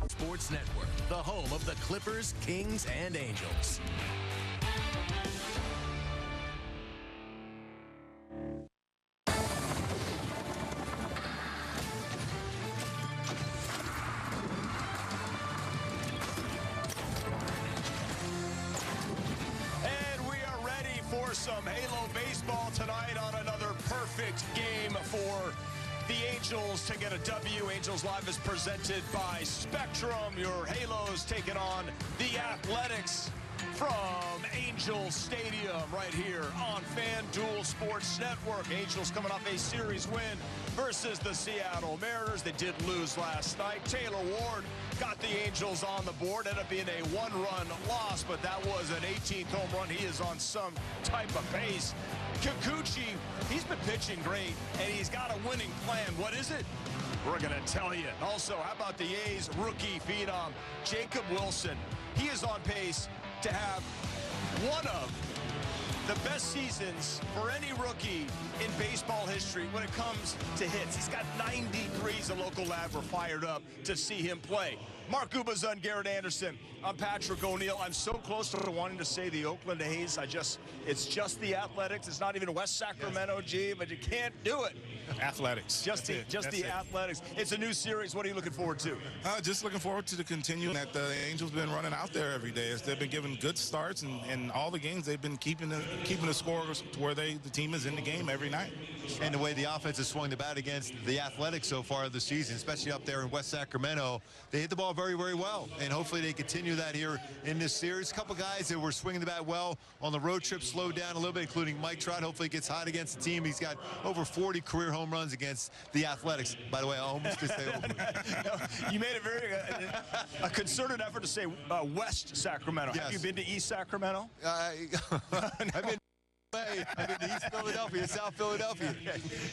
Sports Network, the home of the Clippers, Kings, and Angels. Some Halo baseball tonight on another perfect game for the Angels to get a W. Angels Live is presented by Spectrum. Your Halos taking on the Athletics from Angels Stadium right here on FanDuel Sports Network. Angels coming off a series win versus the Seattle Mariners. They did lose last night. Taylor Ward got the Angels on the board. Ended up being a one-run loss, but that was an 18th home run. He is on some type of pace. Kikuchi, he's been pitching great, and he's got a winning plan. What is it? We're going to tell you. Also, how about the A's rookie phenom, Jacob Wilson? He is on pace to have one of the best seasons for any rookie in baseball history when it comes to hits. He's got 93s. The local lab were fired up to see him play. Mark Gubazun, Garrett Anderson. I'm Patrick O'Neill. I'm so close to wanting to say the Oakland A's. It's just the Athletics. It's not even West Sacramento, G, but you can't do it. Athletics. Just the Athletics. It's a new series. What are you looking forward to? Just looking forward to the continuing that the Angels been running out there every day. They've been giving good starts, and all the games they've been keeping the scores to where the team is in the game every night. And the way the offense has swung the bat against the Athletics so far this season, especially up there in West Sacramento, they hit the ball very, very well. And hopefully they continue that here in this series. A couple guys that were swinging the bat well on the road trip slowed down a little bit, including Mike Trout. Hopefully he gets hot against the team. He's got over 40 career home runs against the Athletics. By the way, I almost just say over. You made a concerted effort to say West Sacramento. Yes. Have you been to East Sacramento? I've been to East Philadelphia, South Philadelphia.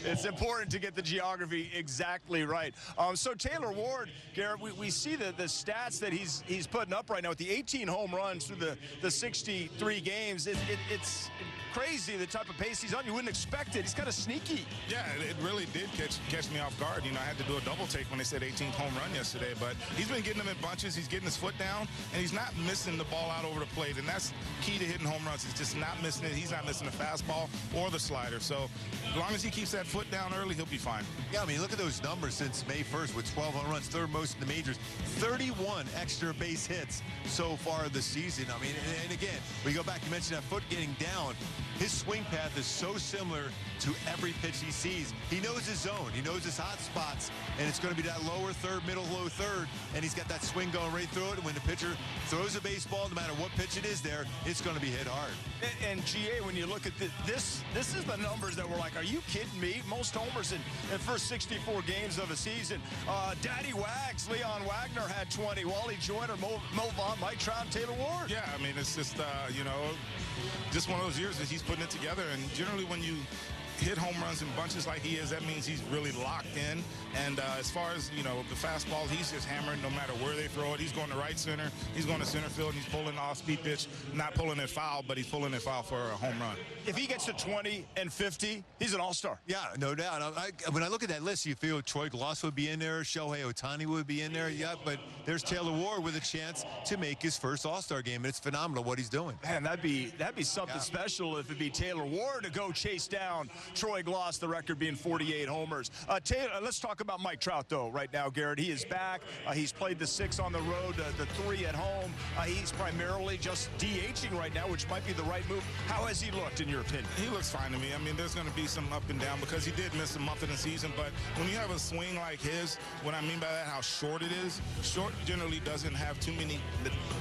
It's important to get the geography exactly right. So Taylor Ward, Garrett, we see the stats that he's putting up right now with the 18 home runs through the 63 games. It's crazy the type of pace he's on. You wouldn't expect it. He's kind of sneaky. Yeah, it really did catch me off guard. You know, I had to do a double take when they said 18th home run yesterday, but he's been getting them in bunches. He's getting his foot down, and he's not missing the ball out over the plate, and that's key to hitting home runs. He's just not missing it. He's not missing the fastball or the slider. So as long as he keeps that foot down early, he'll be fine. Yeah, I mean, look at those numbers since May 1st with 12 home runs, third most in the majors, 31 extra base hits so far this season. I mean, and again, we go back, you mentioned that foot getting down. His swing path is so similar to every pitch he sees. He knows his zone. He knows his hot spots, and it's going to be that lower third, middle, low third, and he's got that swing going right through it. And when the pitcher throws a baseball, no matter what pitch it is there, it's going to be hit hard. And GA, when you look at this is the numbers that were like, are you kidding me? Most homers in the first 64 games of a season. Daddy Wags, Leon Wagner had 20. Wally Joyner, Mo Vaughn, Mike Trout, and Taylor Ward. Yeah, I mean, it's just, just one of those years that he's putting it together. And generally when you hit home runs in bunches like he is, that means he's really locked in. And as far as, the fastball, he's just hammering no matter where they throw it. He's going to right center. He's going to center field. And he's pulling the off-speed pitch, not pulling it foul, but he's pulling it foul for a home run. If he gets to 20 and 50, he's an all-star. Yeah, no doubt. When I look at that list, you feel Troy Gloss would be in there, Shohei Ohtani would be in there. Yeah, but there's Taylor Ward with a chance to make his first all-star game. And it's phenomenal what he's doing. Man, that'd be something special if it'd be Taylor Ward to go chase down Troy Gloss, the record being 48 homers. Taylor, let's talk about Mike Trout, though, right now, Garrett. He is back. He's played the 6 on the road, the 3 at home. He's primarily just DHing right now, which might be the right move. How has he looked, in your opinion? He looks fine to me. I mean, there's going to be some up and down because he did miss a month of the season. But when you have a swing like his, what I mean by that, how short it is, short generally doesn't have too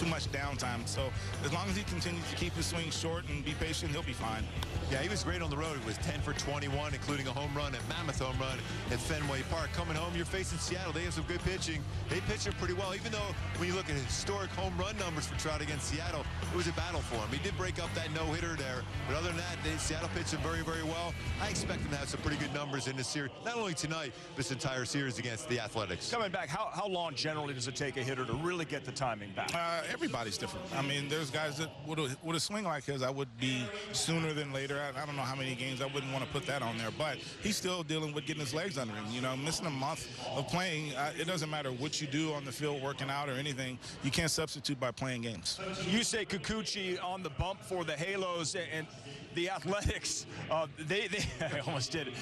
much downtime. So as long as he continues to keep his swing short and be patient, he'll be fine. Yeah, he was great on the road. It was 10 for 21, including a home run, a mammoth home run at Fenway Park. Coming home, you're facing Seattle. They have some good pitching. They pitch it pretty well, even though when you look at historic home run numbers for Trout against Seattle, it was a battle for him. He did break up that no-hitter there, but other than that, Seattle pitched him very, very well. I expect him to have some pretty good numbers in this series, not only tonight, but this entire series against the Athletics. Coming back, how long generally does it take a hitter to really get the timing back? Everybody's different. I mean, there's guys that with a swing like his, I would be sooner than later. I don't know how many games. I wouldn't want want to put that on there. But he's still dealing with getting his legs under him. You know, missing a month of playing, it doesn't matter what you do on the field, working out or anything. You can't substitute by playing games. Yusei Kikuchi on the bump for the Halos, and the Athletics, they I almost did it.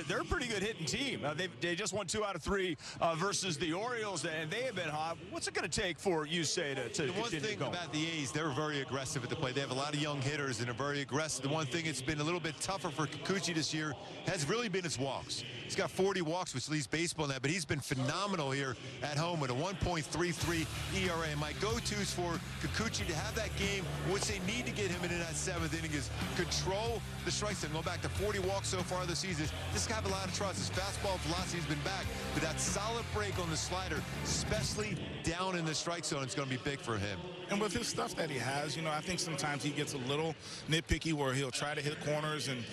They're a pretty good hitting team. They just won 2 out of 3 versus the Orioles, and they have been hot. What's it going to take for Yusei to the one thing going? About the A's, they're very aggressive at the plate. They have a lot of young hitters and are very aggressive. The one thing that's been a little bit tougher for Kikuchi this year has really been his walks. He's got 40 walks, which leads baseball in that, but he's been phenomenal here at home with a 1.33 ERA. My go-tos for Kikuchi to have that game, which they need to get him in that 7th inning, is control the strike zone. Go back to 40 walks so far this season. This guy has a lot of trust. His fastball velocity has been back, but that solid break on the slider, especially down in the strike zone, it's going to be big for him. And with his stuff that he has, you know, I think sometimes he gets a little nitpicky where he'll try to hit corners and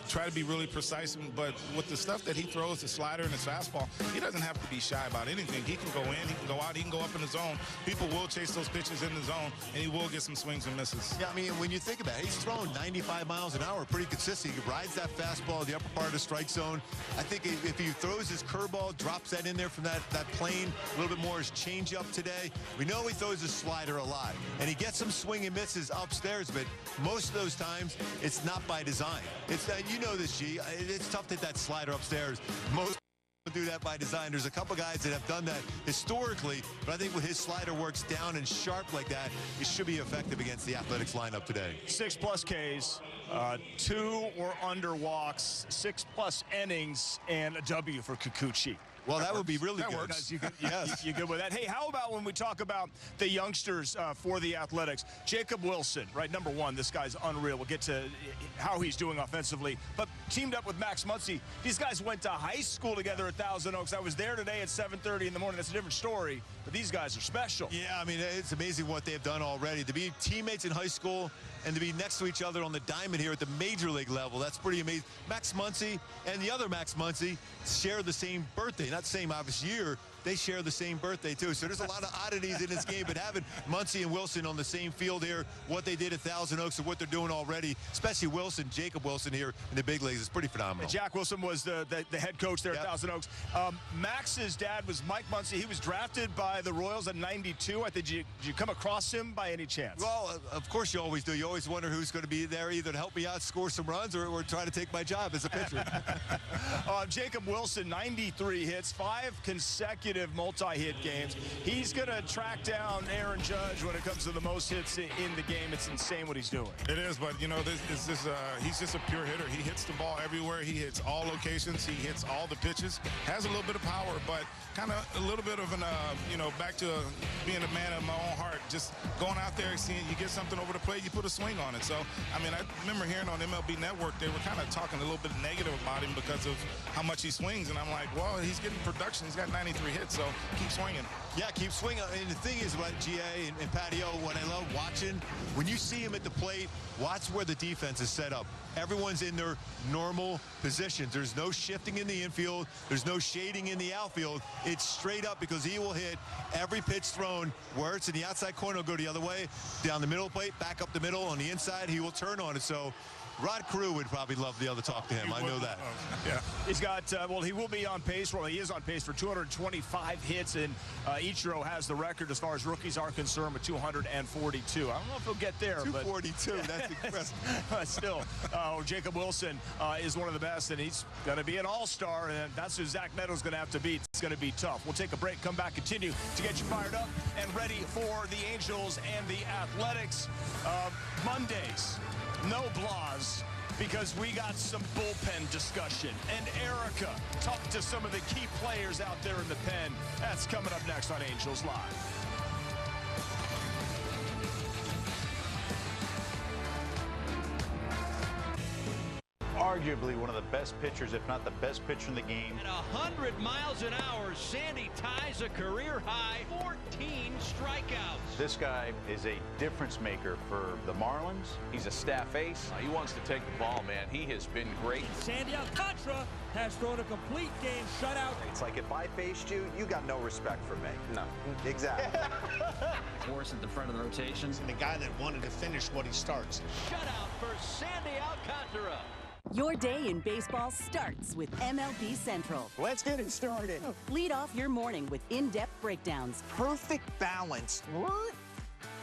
try to be really precise. But with the stuff that he throws, the slider and his fastball, he doesn't have to be shy about anything. He can go in, he can go out, he can go up in the zone. People will chase those pitches in the zone, and he will get some swings and misses. Yeah, I mean, when you think about it, he's throwing 95 miles an hour pretty consistent. He rides that fastball, the upper part of the strike zone. I think if he throws his curveball, drops that in there from that plane, a little bit more his changeup today. We know he throws his slider a lot, and he gets some swing and misses upstairs, but most of those times it's not by design. It's you know this, G. It's tough to hit that slider upstairs. Most do that by design. There's a couple guys that have done that historically, but I think when his slider works down and sharp like that, it should be effective against the Athletics lineup today. 6+ Ks, 2 or under walks, 6+ innings, and a W for Kikuchi. Well, that would be really that good. Works. Yes, you good with that? Hey, how about when we talk about the youngsters for the Athletics? Jacob Wilson, right, number 1. This guy's unreal. We'll get to how he's doing offensively. But teamed up with Max Muncy. These guys went to high school together at Thousand Oaks. I was there today at 7:30 in the morning. That's a different story. But these guys are special. Yeah, I mean, it's amazing what they've done already. To be teammates in high school and to be next to each other on the diamond here at the major league level, that's pretty amazing. Max Muncy and the other Max Muncy share the same birthday. Not the same obvious year, they share the same birthday too. So there's a lot of oddities in this game, but having Muncy and Wilson on the same field here, what they did at Thousand Oaks and what they're doing already, especially Wilson, Jacob Wilson here in the big leagues, is pretty phenomenal. Jack Wilson was the head coach there at Thousand Oaks. Max's dad was Mike Muncy. He was drafted by the Royals in '92. Did you come across him by any chance? Well, of course you always do. You always wonder who's going to be there either to help me out, score some runs, or try to take my job as a pitcher. Jacob Wilson, 93 hits, 5 consecutive multi-hit games. He's going to track down Aaron Judge when it comes to the most hits in the game. It's insane what he's doing. It is, but, you know, he's just a pure hitter. He hits the ball everywhere. He hits all locations. He hits all the pitches. Has a little bit of power, but kind of a little bit of an, you know, back to being a man of my own heart. Just going out there, seeing you get something over the plate, you put a swing on it. So, I mean, I remember hearing on MLB Network, they were kind of talking a little bit negative about him because of how much he swings. And I'm like, well, he's getting production. He's got 93 hits, so keep swinging. Yeah, keep swinging. And the thing is, what GA and Patio, what I love watching, when you see him at the plate, watch where the defense is set up. Everyone's in their normal positions. There's no shifting in the infield. There's no shading in the outfield. It's straight up because he will hit every pitch thrown. Where it's in the outside corner, he'll go the other way, down the middle plate, back up the middle. On the inside, he will turn on it. So Rod Carew would probably love to be able to talk to him. I know that. Yeah. He's got, well, he will be on pace. Well, he is on pace for 225 hits, and Ichiro has the record as far as rookies are concerned with 242. I don't know if he'll get there. 242, but that's impressive. But still, Jacob Wilson is one of the best, and he's going to be an all-star, and that's who Zach Meadows going to have to beat. It's going to be tough. We'll take a break, come back, continue to get you fired up and ready for the Angels and the Athletics. Mondays. No blahs, because we got some bullpen discussion. And Erica talked to some of the key players out there in the pen. That's coming up next on Angels Live. Arguably one of the best pitchers, if not the best pitcher in the game. At 100 miles an hour, Sandy ties a career-high 14 strikeouts. This guy is a difference maker for the Marlins. He's a staff ace. He wants to take the ball, man. He has been great. Sandy Alcantara has thrown a complete game shutout. It's like if I faced you, you got no respect for me. No. Exactly. Morris at the front of the rotation. And the guy that wanted to finish what he starts. Shutout for Sandy Alcantara. Your day in baseball starts with MLB Central. Let's get it started. Lead off your morning with in-depth breakdowns. Perfect balance.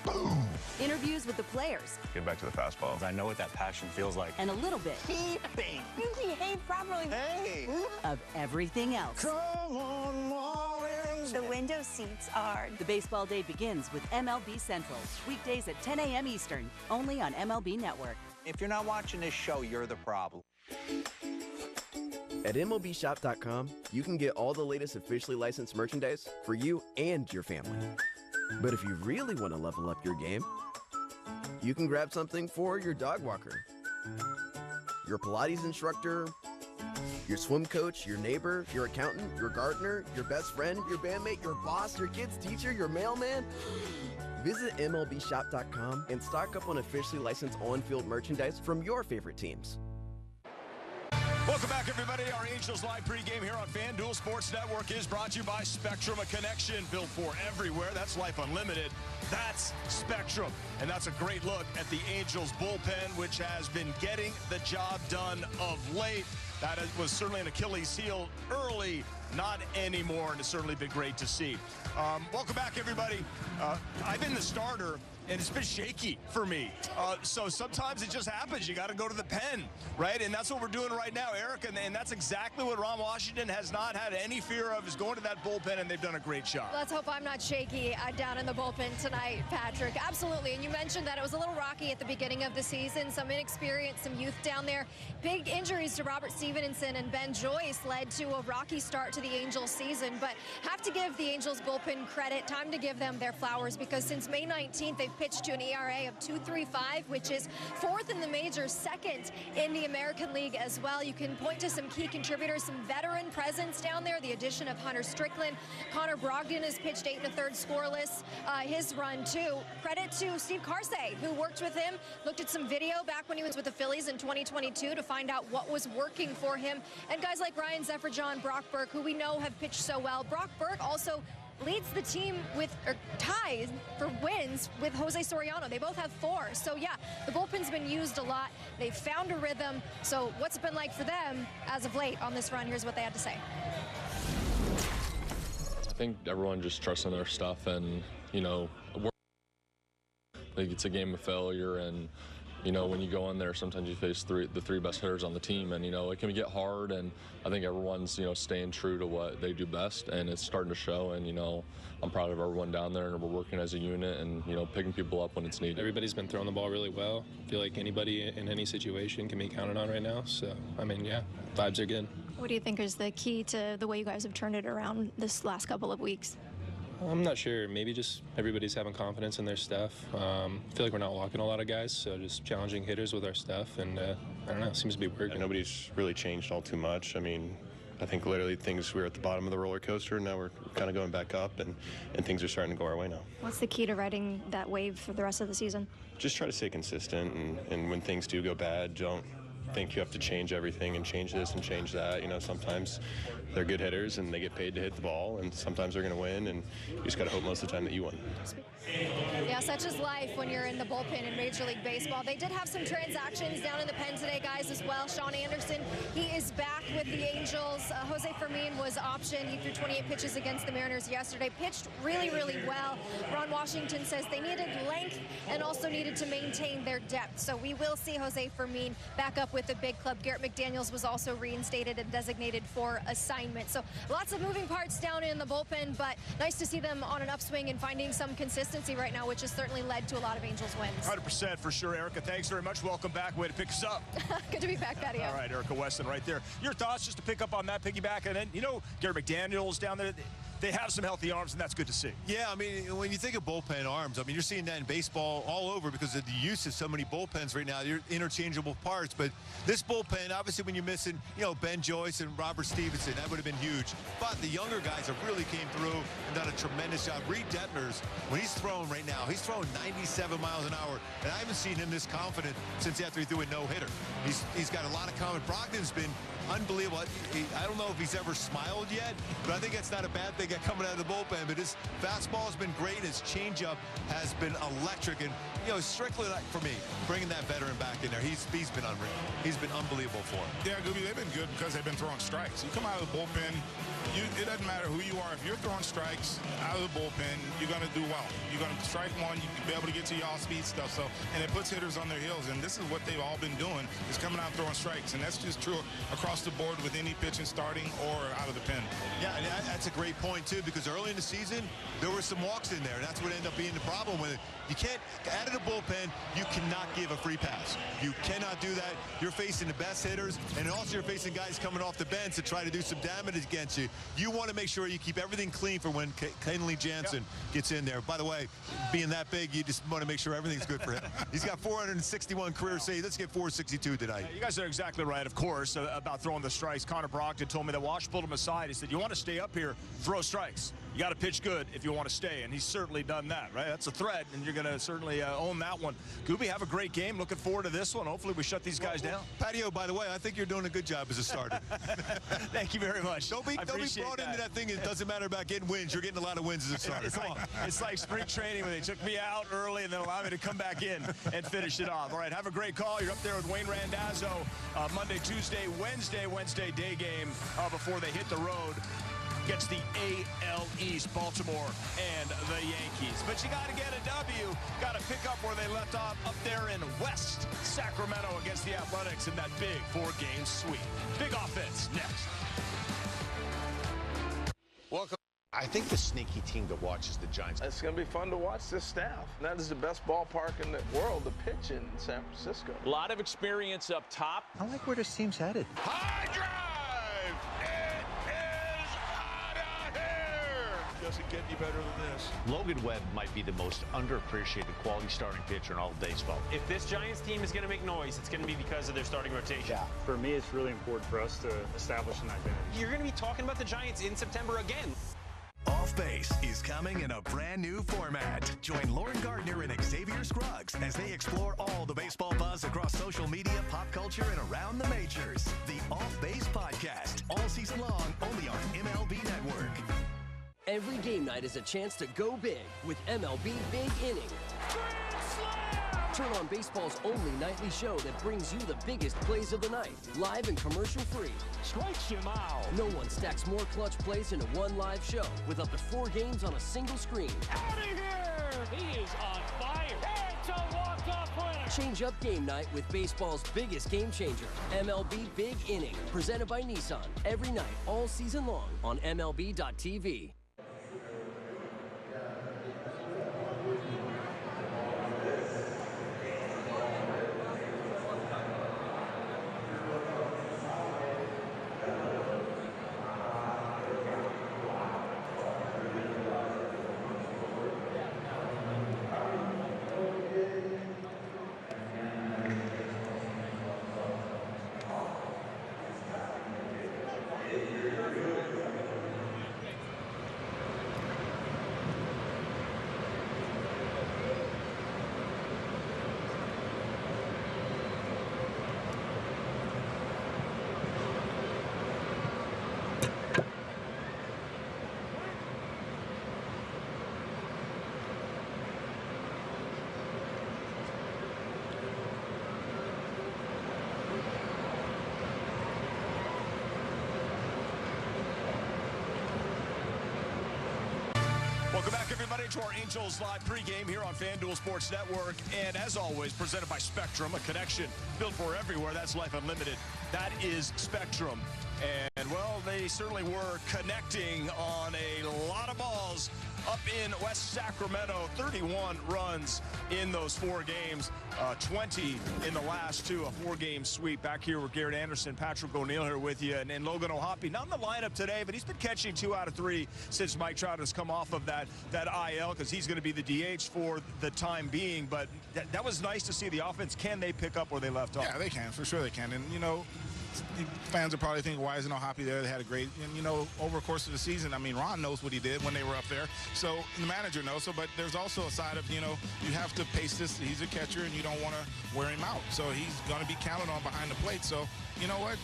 Boom. Interviews with the players. Get back to the fastballs. I know what that passion feels like. And a little bit. Keeping. You behave properly. Hey. Of everything else. Come on, Marlins. The window seats are. The baseball day begins with MLB Central. Weekdays at 10 a.m. Eastern. Only on MLB Network. If you're not watching this show, you're the problem. At MLBshop.com, you can get all the latest officially licensed merchandise for you and your family. But if you really want to level up your game, you can grab something for your dog walker, your Pilates instructor, your swim coach, your neighbor, your accountant, your gardener, your best friend, your bandmate, your boss, your kid's teacher, your mailman. Visit MLBshop.com and stock up on officially licensed on-field merchandise from your favorite teams. Welcome back, everybody. Our Angels Live pregame here on FanDuel Sports Network is brought to you by Spectrum, a connection built for everywhere. That's Life Unlimited. That's Spectrum. And that's a great look at the Angels bullpen, which has been getting the job done of late. That was certainly an Achilles heel early, not anymore, and it's certainly been great to see. Welcome back, everybody. I've been the starter, and it's been shaky for me. So sometimes it just happens. You got to go to the pen, right? And that's what we're doing right now, Eric. And that's exactly what Ron Washington has not had any fear of, is going to that bullpen, and they've done a great job. Let's hope I'm not shaky down in the bullpen tonight, Patrick. Absolutely. And you mentioned that it was a little rocky at the beginning of the season. Some inexperience, some youth down there. Big injuries to Robert Stevenson and Ben Joyce led to a rocky start to the Angels season. But have to give the Angels bullpen credit. Time to give them their flowers, because since May 19th, they've pitched to an ERA of 2.35, which is 4th in the majors, 2nd in the American League as well. You can point to some key contributors, some veteran presence down there. The addition of Hunter Strickland. Connor Brogdon has pitched 8 1/3 scoreless his run too. Credit to Steve Carsey, who worked with him, looked at some video back when he was with the Phillies in 2022 to find out what was working for him. And guys like Ryan Zefferjon, Brock Burke, who we know have pitched so well. Brock Burke also leads the team with, or ties for wins with Jose Soriano. They both have 4. So yeah, the bullpen's been used a lot. They've found a rhythm. So what's it been like for them as of late on this run? Here's what they had to say. I think everyone just trusts in their stuff, and, you know, like, it's a game of failure, and, you know, when you go in there, sometimes you face the three best hitters on the team, and, you know, it can get hard, and I think everyone's, you know, staying true to what they do best, and it's starting to show, and, you know, I'm proud of everyone down there, and we're working as a unit and, you know, picking people up when it's needed. Everybody's been throwing the ball really well. I feel like anybody in any situation can be counted on right now, so, I mean, yeah, vibes are good. What do you think is the key to the way you guys have turned it around this last couple of weeks? I'm not sure. Maybe just everybody's having confidence in their stuff. I feel like we're not walking a lot of guys, so just challenging hitters with our stuff, and I don't know, it seems to be working. Nobody's really changed all too much. I mean, I think literally we were at the bottom of the roller coaster, and now we're kind of going back up, and things are starting to go our way now. What's the key to riding that wave for the rest of the season? Just try to stay consistent, and when things do go bad, don't think you have to change everything and change this and change that. You know, sometimes they're good hitters and they get paid to hit the ball, and sometimes they're going to win, and you just got to hope most of the time that you win. Yeah, such is life when you're in the bullpen in Major League Baseball. They did have some transactions down in the pen today, guys, as well. Sean Anderson, he is back with the Angels. Jose Fermin was optioned. He threw 28 pitches against the Mariners yesterday. Pitched really, really well. Ron Washington says they needed length and also needed to maintain their depth. So we will see Jose Fermin back up with the big club. Garrett McDaniels was also reinstated and designated for assignment. So lots of moving parts down in the bullpen, but nice to see them on an upswing and finding some consistency right now, which has certainly led to a lot of Angels wins. 100% for sure, Erica. Thanks very much. Welcome back. Way to pick us up. Good to be back, Patio. All right, Erica Weston right there. Your thoughts, just to pick up on that piggyback, and then, you know, Garrett McDaniels down there, they have some healthy arms, and that's good to see. Yeah, I mean, when you think of bullpen arms, I mean, you're seeing that in baseball all over because of the use of so many bullpens right now. You're interchangeable parts, but this bullpen, obviously when you're missing, you know, Ben Joyce and Robert Stevenson, that would have been huge. But the younger guys have really came through and done a tremendous job. Reed Detmers, when he's throwing right now, he's throwing 97 miles an hour, and I haven't seen him this confident since after he threw a no-hitter. He's got a lot of confidence. Brogdon's been unbelievable. I don't know if he's ever smiled yet, but I think that's not a bad thing coming out of the bullpen. But his fastball has been great. His changeup has been electric. And, you know, strictly for me, bringing that veteran back in there, he's been unreal. He's been unbelievable for him. Yeah, Gooby, they've been good because they've been throwing strikes. You come out of the bullpen, it doesn't matter who you are. If you're throwing strikes out of the bullpen, you're going to do well. You're going to strike one, you can be able to get to your off-speed stuff. So, and it puts hitters on their heels. And this is what they've all been doing, is coming out and throwing strikes. And that's just true across the board with any pitching starting or out of the pen. Yeah, and that's a great point, too, because early in the season, there were some walks in there. And that's what ended up being the problem with it. You can't, out of the bullpen, you cannot give a free pass. You cannot do that. You're facing the best hitters, and also you're facing guys coming off the bench to try to do some damage against you. You want to make sure you keep everything clean for when Kenley Jansen gets in there. By the way, being that big, you just want to make sure everything's good for him. He's got 461 career saves. Let's get 462 tonight. You guys are exactly right, of course, about throwing the strikes. Connor Brogdon told me that Wash pulled him aside. He said, you want to stay up here, throw strikes. You got to pitch good if you want to stay, and he's certainly done that, right? That's a threat, and you're going to certainly own that one. Gooby, have a great game. Looking forward to this one. Hopefully we shut these guys down. Patio, by the way, I think you're doing a good job as a starter. Thank you very much. Don't be brought into that thing. It doesn't matter about getting wins. You're getting a lot of wins as a starter. It's like spring training when they took me out early and then allowed me to come back in and finish it off. All right, have a great call. You're up there with Wayne Randazzo. Monday, Tuesday, Wednesday day game before they hit the road against the AL East, Baltimore and the Yankees. But you got to get a W. Got to pick up where they left off up there in West Sacramento against the Athletics in that big 4-game sweep. Big offense next. Welcome. I think the sneaky team to watch is the Giants. It's going to be fun to watch this staff. That is the best ballpark in the world to pitch in San Francisco. A lot of experience up top. I like where this team's headed. High drive! It is out of here! Doesn't get any better than this. Logan Webb might be the most underappreciated quality starting pitcher in all of baseball. If this Giants team is going to make noise, it's going to be because of their starting rotation. Yeah, for me, it's really important for us to establish an identity. You're going to be talking about the Giants in September again. Off Base is coming in a brand new format. Join Lauren Gardner and Xavier Scruggs as they explore all the baseball buzz across social media, pop culture, and around the majors. The Off Base Podcast, all season long, only on MLB Network. Every game night is a chance to go big with MLB Big Inning. Turn on baseball's only nightly show that brings you the biggest plays of the night, live and commercial-free. Strikes you out. No one stacks more clutch plays into one live show with up to 4 games on a single screen. Out of here! He is on fire. It's a walk-off winner. Change up game night with baseball's biggest game changer, MLB Big Inning, presented by Nissan. Every night, all season long on MLB.tv. Welcome back, everybody, to our Angels Live pregame here on FanDuel Sports Network. And as always, presented by Spectrum, a connection built for everywhere. That's Life Unlimited. That is Spectrum. And, well, they certainly were connecting on a lot of balls up in West Sacramento. 31 runs in those 4 games, 20 in the last 2, a 4-game sweep. Back here with Garrett Anderson, Patrick O'Neill here with you, and Logan O'Hoppe. Not in the lineup today, but he's been catching 2 out of 3 since Mike Trout has come off of that IL, because he's going to be the DH for the time being. But that was nice to see the offense. Can they pick up where they left off? Yeah, they can. For sure they can. And, you know, fans are probably thinking, why isn't Happy there? They had a great, and you know, over the course of the season, I mean, Ron knows what he did when they were up there. So the manager knows. So, but there's also a side of, you know, you have to pace this. He's a catcher, and you don't want to wear him out. So he's going to be counted on behind the plate. So, you know what?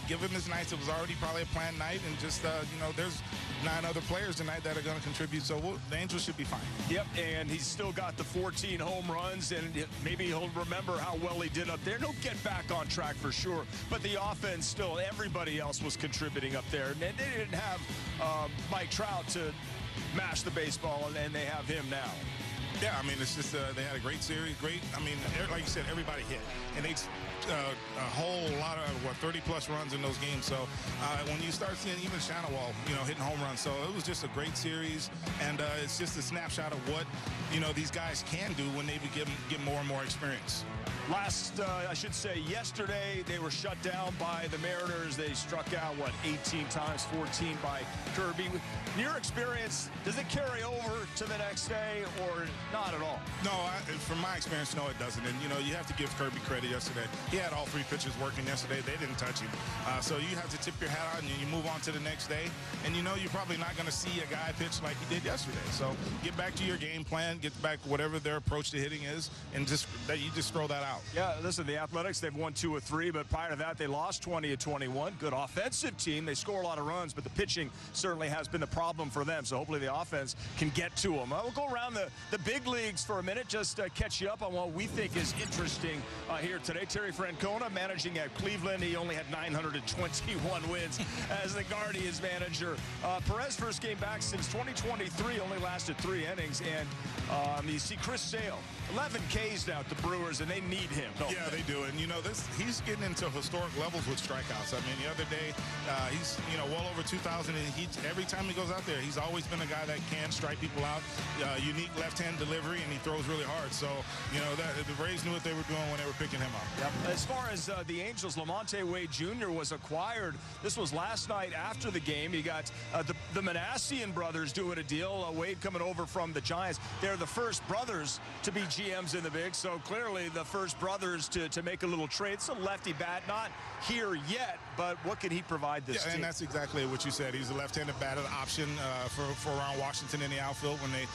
Give him his nights. It was already probably a planned night, and just, you know, there's 9 other players tonight that are going to contribute. So the Angels should be fine. Yep, and he's still got the 14 home runs, and maybe he'll remember how well he did up there. He'll get back on track for sure, but the offense still, everybody else was contributing up there. And they didn't have Mike Trout to mash the baseball, and they have him now. Yeah, I mean, it's just they had a great series. Great, I mean, like you said, everybody hit. And they a whole lot of, 30-plus runs in those games. So when you start seeing even Shanawall, you know, hitting home runs. So it was just a great series. And it's just a snapshot of what, you know, these guys can do when they get more and more experience. I should say, yesterday, they were shut down by the Mariners. They struck out, 18 times, 14 by Kirby. In your experience, does it carry over to the next day or not at all? No, from my experience, no, it doesn't. And, you know, you have to give Kirby credit yesterday. He had all 3 pitchers working yesterday. They didn't touch him. So you have to tip your hat out and you move on to the next day. And, you know, you're probably not going to see a guy pitch like he did yesterday. So get back to your game plan, get back whatever their approach to hitting is, and you just throw that out. Yeah, listen, the Athletics, they've won 2 of 3, but prior to that, they lost 20-21. Good offensive team. They score a lot of runs, but the pitching certainly has been the problem for them. So hopefully the offense can get to them. We'll go around the big leagues for a minute, just catch you up on what we think is interesting here today. Terry Francona managing at Cleveland. He only had 921 wins as the Guardians manager. Perez first came back since 2023, only lasted 3 innings. And you see Chris Sale, 11 Ks now at the Brewers, and they need him. Yeah, they do. And, you know, he's getting into historic levels with strikeouts. I mean, the other day, he's, you know, well over 2,000. And every time he goes out there, he's always been a guy that can strike people out. Unique left-hand delivery, and he throws really hard. So, you know, the Rays knew what they were doing when they were picking him up. Yep. As far as the Angels, Lamonte Wade Jr. was acquired. This was last night after the game. You got the Manassian brothers doing a deal. Wade coming over from the Giants. They're the first brothers to be GMs in the big, so clearly the first brothers to make a little trade. It's a lefty bat, not here yet, but what can he provide this team? And that's exactly what you said. He's a left-handed batter option for around Washington in the outfield. When they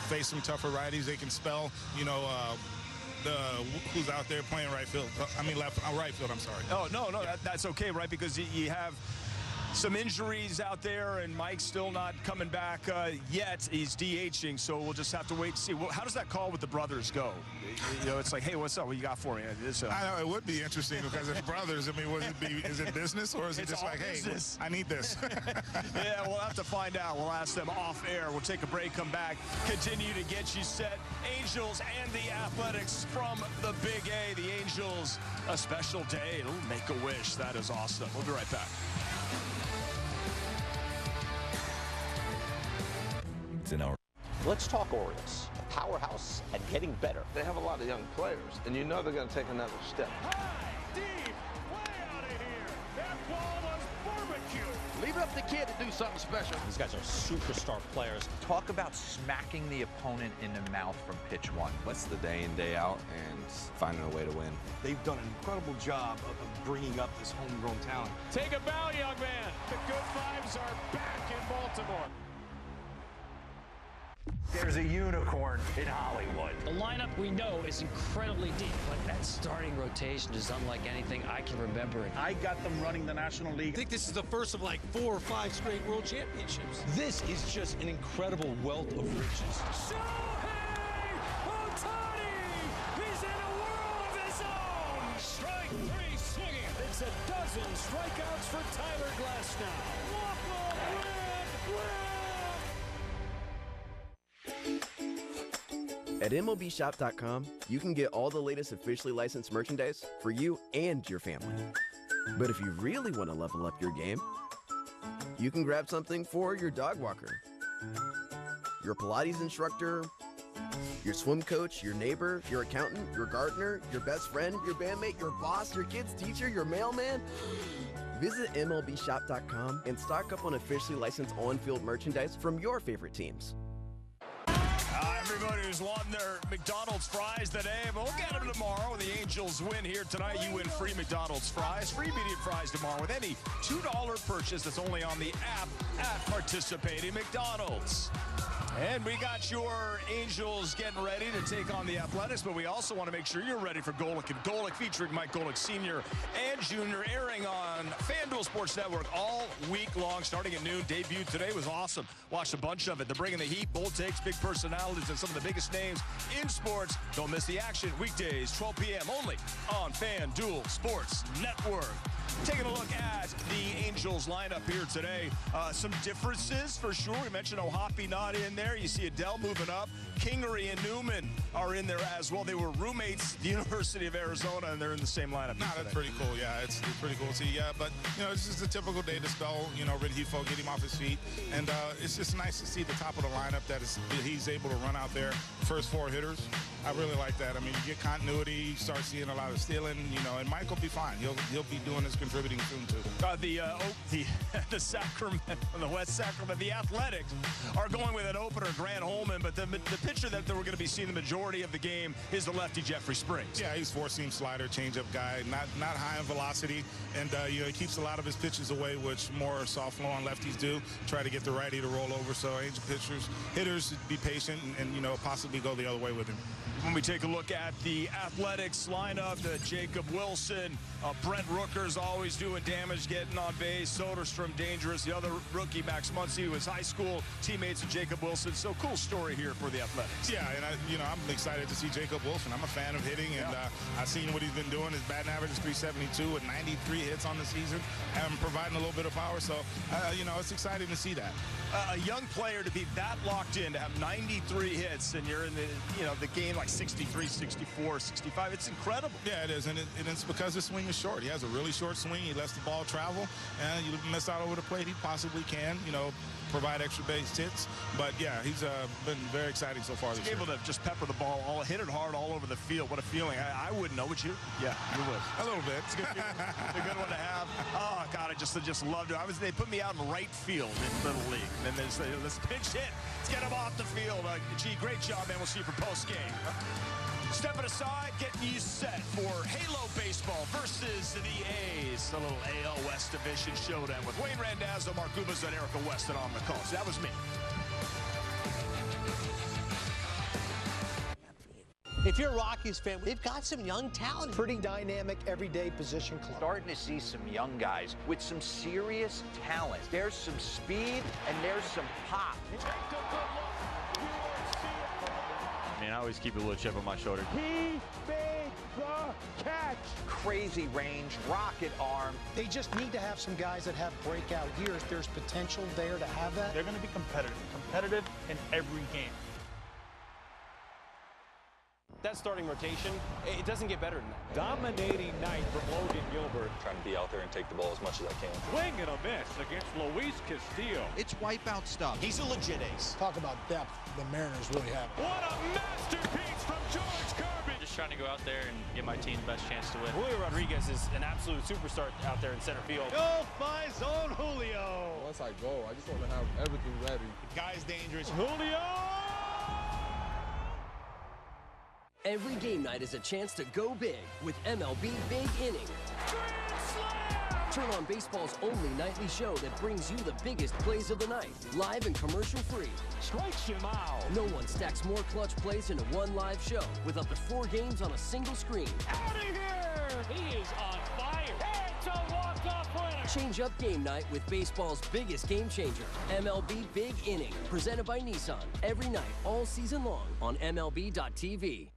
face some tougher righties, they can spell, you know, who's out there playing right field. I mean, right field, I'm sorry. Oh, no, yeah. That's okay, right? Because you have some injuries out there, and Mike's still not coming back yet. He's DHing, so we'll just have to wait and see. Well, how does that call with the brothers go? You know, it's like, hey, what's up? What you got for me? I know, it would be interesting because if brothers, I mean, is it business or is it just like, business. Hey, I need this? Yeah, we'll have to find out. We'll ask them off air. We'll take a break, come back, continue to get you set. Angels and the Athletics from the Big A. The Angels, a special day. It'll make a wish. That is awesome. We'll be right back. Let's talk Orioles. A powerhouse and getting better. They have a lot of young players, and you know they're going to take another step. High, deep, way out of here. That ball was barbecue. Leave it up to the kid to do something special. These guys are superstar players. Talk about smacking the opponent in the mouth from pitch 1. It's the day in, day out, and finding a way to win. They've done an incredible job of bringing up this homegrown talent. Take a bow, young man. The good vibes are back in Baltimore. There's a unicorn in Hollywood. The lineup we know is incredibly deep, but that starting rotation is unlike anything I can remember. I got them running the National League. I think this is the first of like 4 or 5 straight world championships. This is just an incredible wealth of riches. Shohei Ohtani! He's in a world of his own! Strike 3 swinging. It's a dozen strikeouts for Tyler Glasnow. Walk on, At MLBshop.com, you can get all the latest officially licensed merchandise for you and your family. But if you really want to level up your game, you can grab something for your dog walker, your Pilates instructor, your swim coach, your neighbor, your accountant, your gardener, your best friend, your bandmate, your boss, your kid's teacher, your mailman. Visit MLBshop.com and stock up on officially licensed on-field merchandise from your favorite teams. everybody who's won their McDonald's fries today, but we'll get them tomorrow when the Angels win here tonight. You win free McDonald's fries, free medium fries tomorrow with any $2 purchase that's only on the app at participating McDonald's. And we got your Angels getting ready to take on the Athletics, but we also want to make sure you're ready for Golic and Golic, featuring Mike Golic Sr. and Jr., airing on FanDuel Sports Network all week long, starting at noon. Debuted today, was awesome. Watched a bunch of it. They're bringing the heat, bold takes, big personalities, and some of the biggest names in sports. Don't miss the action. Weekdays, 12 p.m. only on FanDuel Sports Network. Taking a look at the Angels lineup here today. Some differences for sure. We mentioned O'Hoppe not in there. You see Adele moving up. Kingery and Newman are in there as well. They were roommates at the University of Arizona, and they're in the same lineup. No, that's pretty cool. Yeah, it's pretty cool to see. Yeah, but, you know, it's just a typical day to spell, you know, Rengifo, get him off his feet. And it's just nice to see the top of the lineup that he's able to run out there. First four hitters. I really like that. I mean, you get continuity, you start seeing a lot of stealing, you know, and Mike will be fine. He'll be doing his contributing soon, too. The Sacramento, the West Sacramento, the Athletics are going with an opener, Grant Holman, but the pitcher that we're going to be seeing the majority of the game is the lefty Jeffrey Springs. Yeah, he's four-seam slider, changeup guy, not high in velocity, and you know, he keeps a lot of his pitches away, which more soft-flowing lefties do. Try to get the righty to roll over, so Angel hitters be patient and you know, possibly go the other way with him. When we take a look at the Athletics lineup, Jacob Wilson, Brent Rooker's always doing damage, getting on base. Soderstrom dangerous. The other rookie, Max Muncy, was high school teammates of Jacob Wilson. So cool story here for the Athletics. Yeah, and I'm excited to see Jacob Wilson. I'm a fan of hitting, and I've seen what he's been doing. His batting average is 372 with 93 hits on the season, and providing a little bit of power. So, you know, it's exciting to see that. A young player to be that locked in, to have 93 hits, and you're in the game like 63, 64, 65. It's incredible. Yeah, it is, and it's because his swing is short. He has a really short swing. He lets the ball travel, and you miss out over the plate. He possibly can, you know, provide extra base hits. But yeah, he's been very exciting so far this year. Able to just pepper the ball, hit it hard all over the field. What a feeling. I wouldn't know, would you? Yeah, you would. A little bit. It's a good feeling. It's a good one to have. Oh God, I just loved it. They put me out in right field in Little League. And then this pitch hit. Let's get him off the field. Gee, great job, man. We'll see you for post game. Stepping aside, getting you set for Halo Baseball versus the A's. A little AL West Division showdown with Wayne Randazzo, Mark Gubas, and Erica Weston on the call. So that was me. If you're a Rockies fan, they've got some young talent. Pretty dynamic, everyday position club. Starting to see some young guys with some serious talent. There's some speed and there's some pop. I always keep a little chip on my shoulder. He made the catch. Crazy range, rocket arm. They just need to have some guys that have breakout years. There's potential there to have that. They're going to be competitive in every game. That starting rotation, it doesn't get better than that. Dominating night from Logan Gilbert. Trying to be out there and take the ball as much as I can. Swing and a miss against Luis Castillo. It's wipeout stuff. He's a legit ace. Talk about depth. The Mariners really have. What a masterpiece from George Kirby. Just trying to go out there and give my team the best chance to win. Julio Rodriguez is an absolute superstar out there in center field. Go my zone, Julio. Once I go, I just want to have everything ready. The guy's dangerous. Julio! Every game night is a chance to go big with MLB Big Inning. Turn on baseball's only nightly show that brings you the biggest plays of the night, live and commercial-free. Strikes him out. No one stacks more clutch plays into one live show with up to 4 games on a single screen. Out of here! He is on fire. It's a walk-off winner. Change up game night with baseball's biggest game changer, MLB Big Inning, presented by Nissan. Every night, all season long on MLB.tv.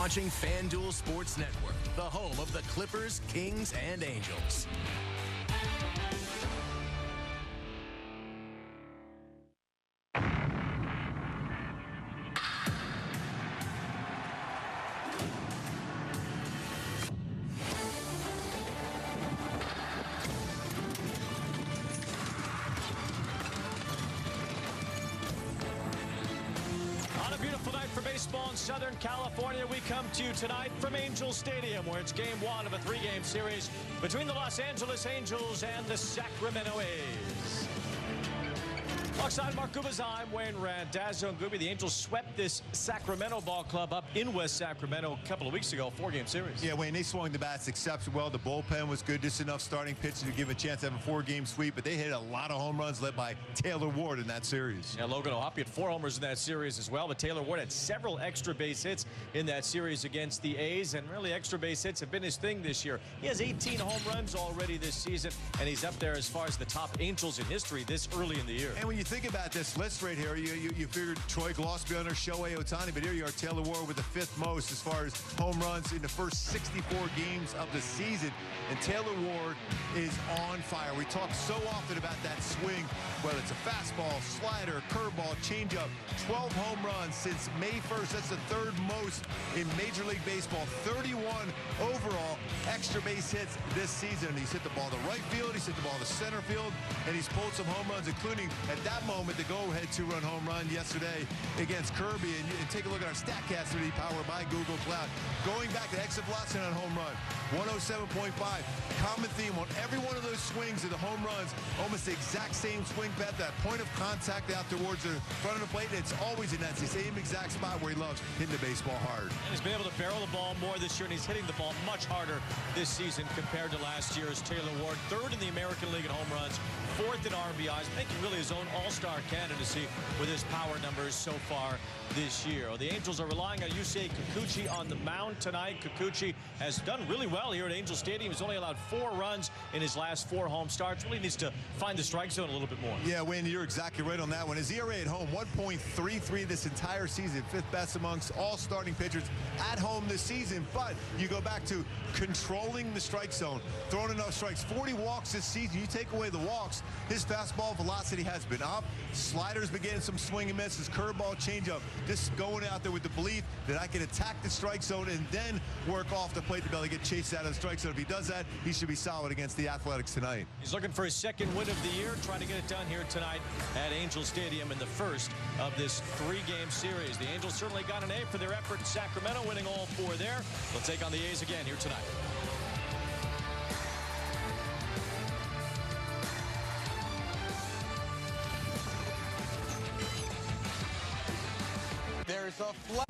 watching FanDuel Sports Network, the home of the Clippers, Kings, and Angels. Baseball in Southern California, we come to you tonight from Angel Stadium, where it's game one of a three-game series between the Los Angeles Angels and the Sacramento A's. Alongside Mark Gubas, I'm Wayne Randazzo. And Gubi, the Angels swept this Sacramento ball club up in West Sacramento a couple of weeks ago, four-game series. Yeah, Wayne, they swung the bats exceptionally well. The bullpen was good, just enough starting pitching to give a chance to have a four-game sweep, but they hit a lot of home runs led by Taylor Ward in that series. Yeah, Logan O'Hoppe had 4 homers in that series as well, but Taylor Ward had several extra base hits in that series against the A's, and really extra base hits have been his thing this year. He has 18 home runs already this season, and he's up there as far as the top Angels in history this early in the year. And when you think about this list right here, you figured Troy Glossby under Shohei Ohtani, but here you are, Taylor Ward with the 5th most as far as home runs in the first 64 games of the season. And Taylor Ward is on fire. We talk so often about that swing, whether it's a fastball, slider, curveball, changeup. 12 home runs since May 1st. That's the 3rd most in Major League Baseball. 31 overall extra base hits this season. He's hit the ball to right field, he's hit the ball to center field, and he's pulled some home runs, including at that moment the go-ahead 2-run home run yesterday against Kirby. And take a look at our StatCast 3D powered by Google Cloud. Going back to exit velocity on home run, 107.5. Common theme on every one of those swings of the home runs, almost the exact same swing path, that point of contact out towards the front of the plate. And it's always in that same exact spot where he loves hitting the baseball hard. And he's been able to barrel the ball more this year, and he's hitting the ball much harder this season compared to last year's Taylor Ward. 3rd in the American League in home runs, 4th in RBIs, making really his own all-star candidacy with his power numbers so far this year. The Angels are relying on Yusei Kikuchi on the mound tonight. Kikuchi has done really well here at Angel Stadium. He's only allowed 4 runs in his last 4 home starts. Really needs to find the strike zone a little bit more. Yeah, Wayne, you're exactly right on that one. His ERA at home, 1.33 this entire season. 5th best amongst all starting pitchers at home this season. But you go back to controlling the strike zone, throwing enough strikes. 40 walks this season. You take away the walks, his fastball velocity has been up. Sliders been getting some swing and misses. Curveball, changeup. Just going out there with the belief that I can attack the strike zone and then work off the plate to be able to get chased out of the strike zone. If he does that, he should be solid against the Athletics tonight. He's looking for his 2nd win of the year, trying to get it done here tonight at Angel Stadium in the first of this 3-game series. The Angels certainly got an A for their effort in Sacramento, winning all 4 there. They'll take on the A's again here tonight. There's a flag.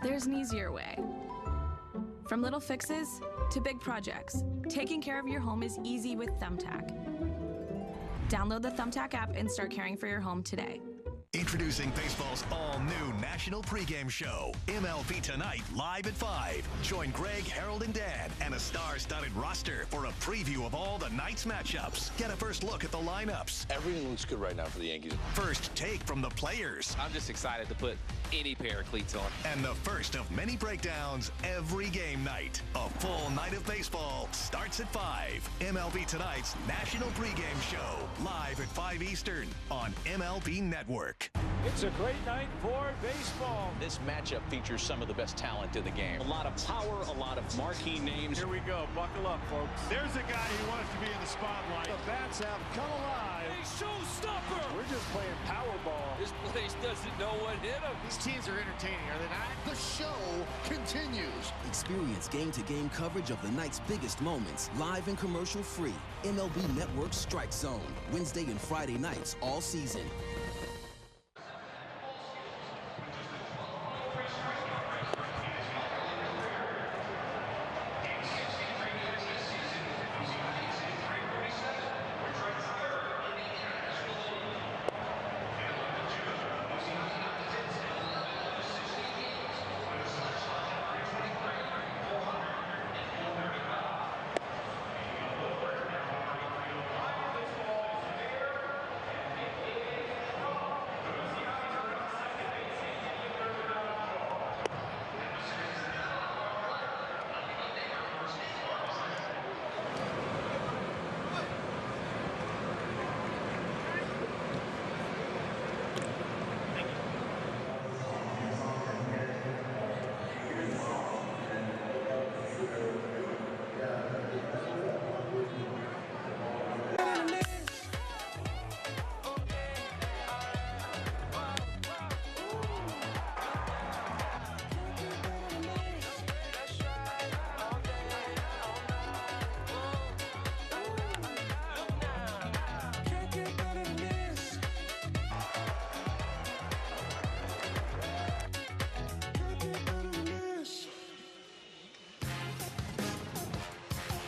There's an easier way. From little fixes to big projects, taking care of your home is easy with Thumbtack. Download the Thumbtack app and start caring for your home today. Introducing baseball's all-new national pregame show, MLB Tonight, live at 5. Join Greg, Harold, and Dan and a star-studded roster for a preview of all the night's matchups. Get a first look at the lineups. Everything looks good right now for the Yankees. First take from the players. I'm just excited to put any pair of cleats on. And the first of many breakdowns every game night. A full night of baseball starts at 5. MLB Tonight's national pregame show, live at 5 Eastern on MLB Network. It's a great night for baseball. This matchup features some of the best talent in the game. A lot of power, a lot of marquee names. Here we go. Buckle up, folks. There's a guy who wants to be in the spotlight. The bats have come alive. A showstopper. We're just playing Powerball. This place doesn't know what hit him. These teams are entertaining, are they not? The show continues. Experience game-to-game coverage of the night's biggest moments, live and commercial-free. MLB Network Strike Zone, Wednesday and Friday nights all season.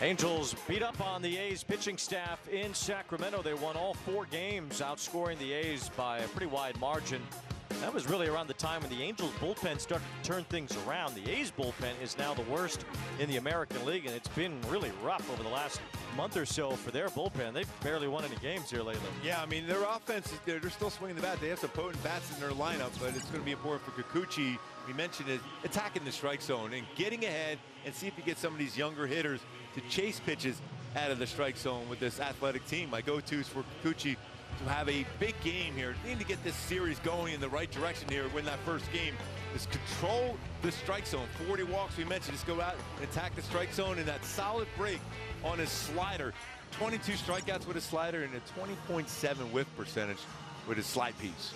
Angels beat up on the A's pitching staff in Sacramento. They won all 4 games, outscoring the A's by a pretty wide margin. That was really around the time when the Angels bullpen started to turn things around. The A's bullpen is now the worst in the American League, and it's been really rough over the last month or so for their bullpen. They've barely won any games here lately. Yeah, I mean, their offense, they're still swinging the bat. They have some potent bats in their lineup, but it's going to be important for Kikuchi. We mentioned it, attacking the strike zone and getting ahead and see if you get some of these younger hitters to chase pitches out of the strike zone with this athletic team. My go-tos for Kikuchi to have a big game here. Need to get this series going in the right direction here, win that first game. Is control the strike zone. 40 walks we mentioned. Just go out and attack the strike zone, and that solid break on his slider. 22 strikeouts with his slider and a 20.7 whiff percentage with his slide piece.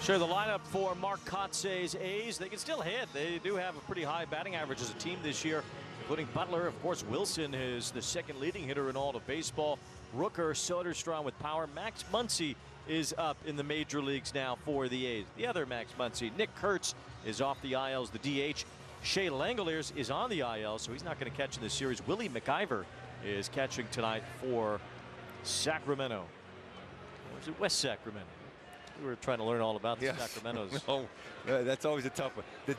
Sure, the lineup for Mark Kotze's A's, they can still hit. They do have a pretty high batting average as a team this year, including Butler. Of course, Wilson is the second leading hitter in all of baseball. Rooker, Soderstrom with power. Max Muncy is up in the major leagues now for the A's. The other Max Muncy, Nick Kurtz, is off the ILs, the DH. Shea Langoliers is on the IL, so he's not going to catch in this series. Willie McIver is catching tonight for Sacramento. Or is it West Sacramento? We were trying to learn all about the Sacramentos. No, that's always a tough one.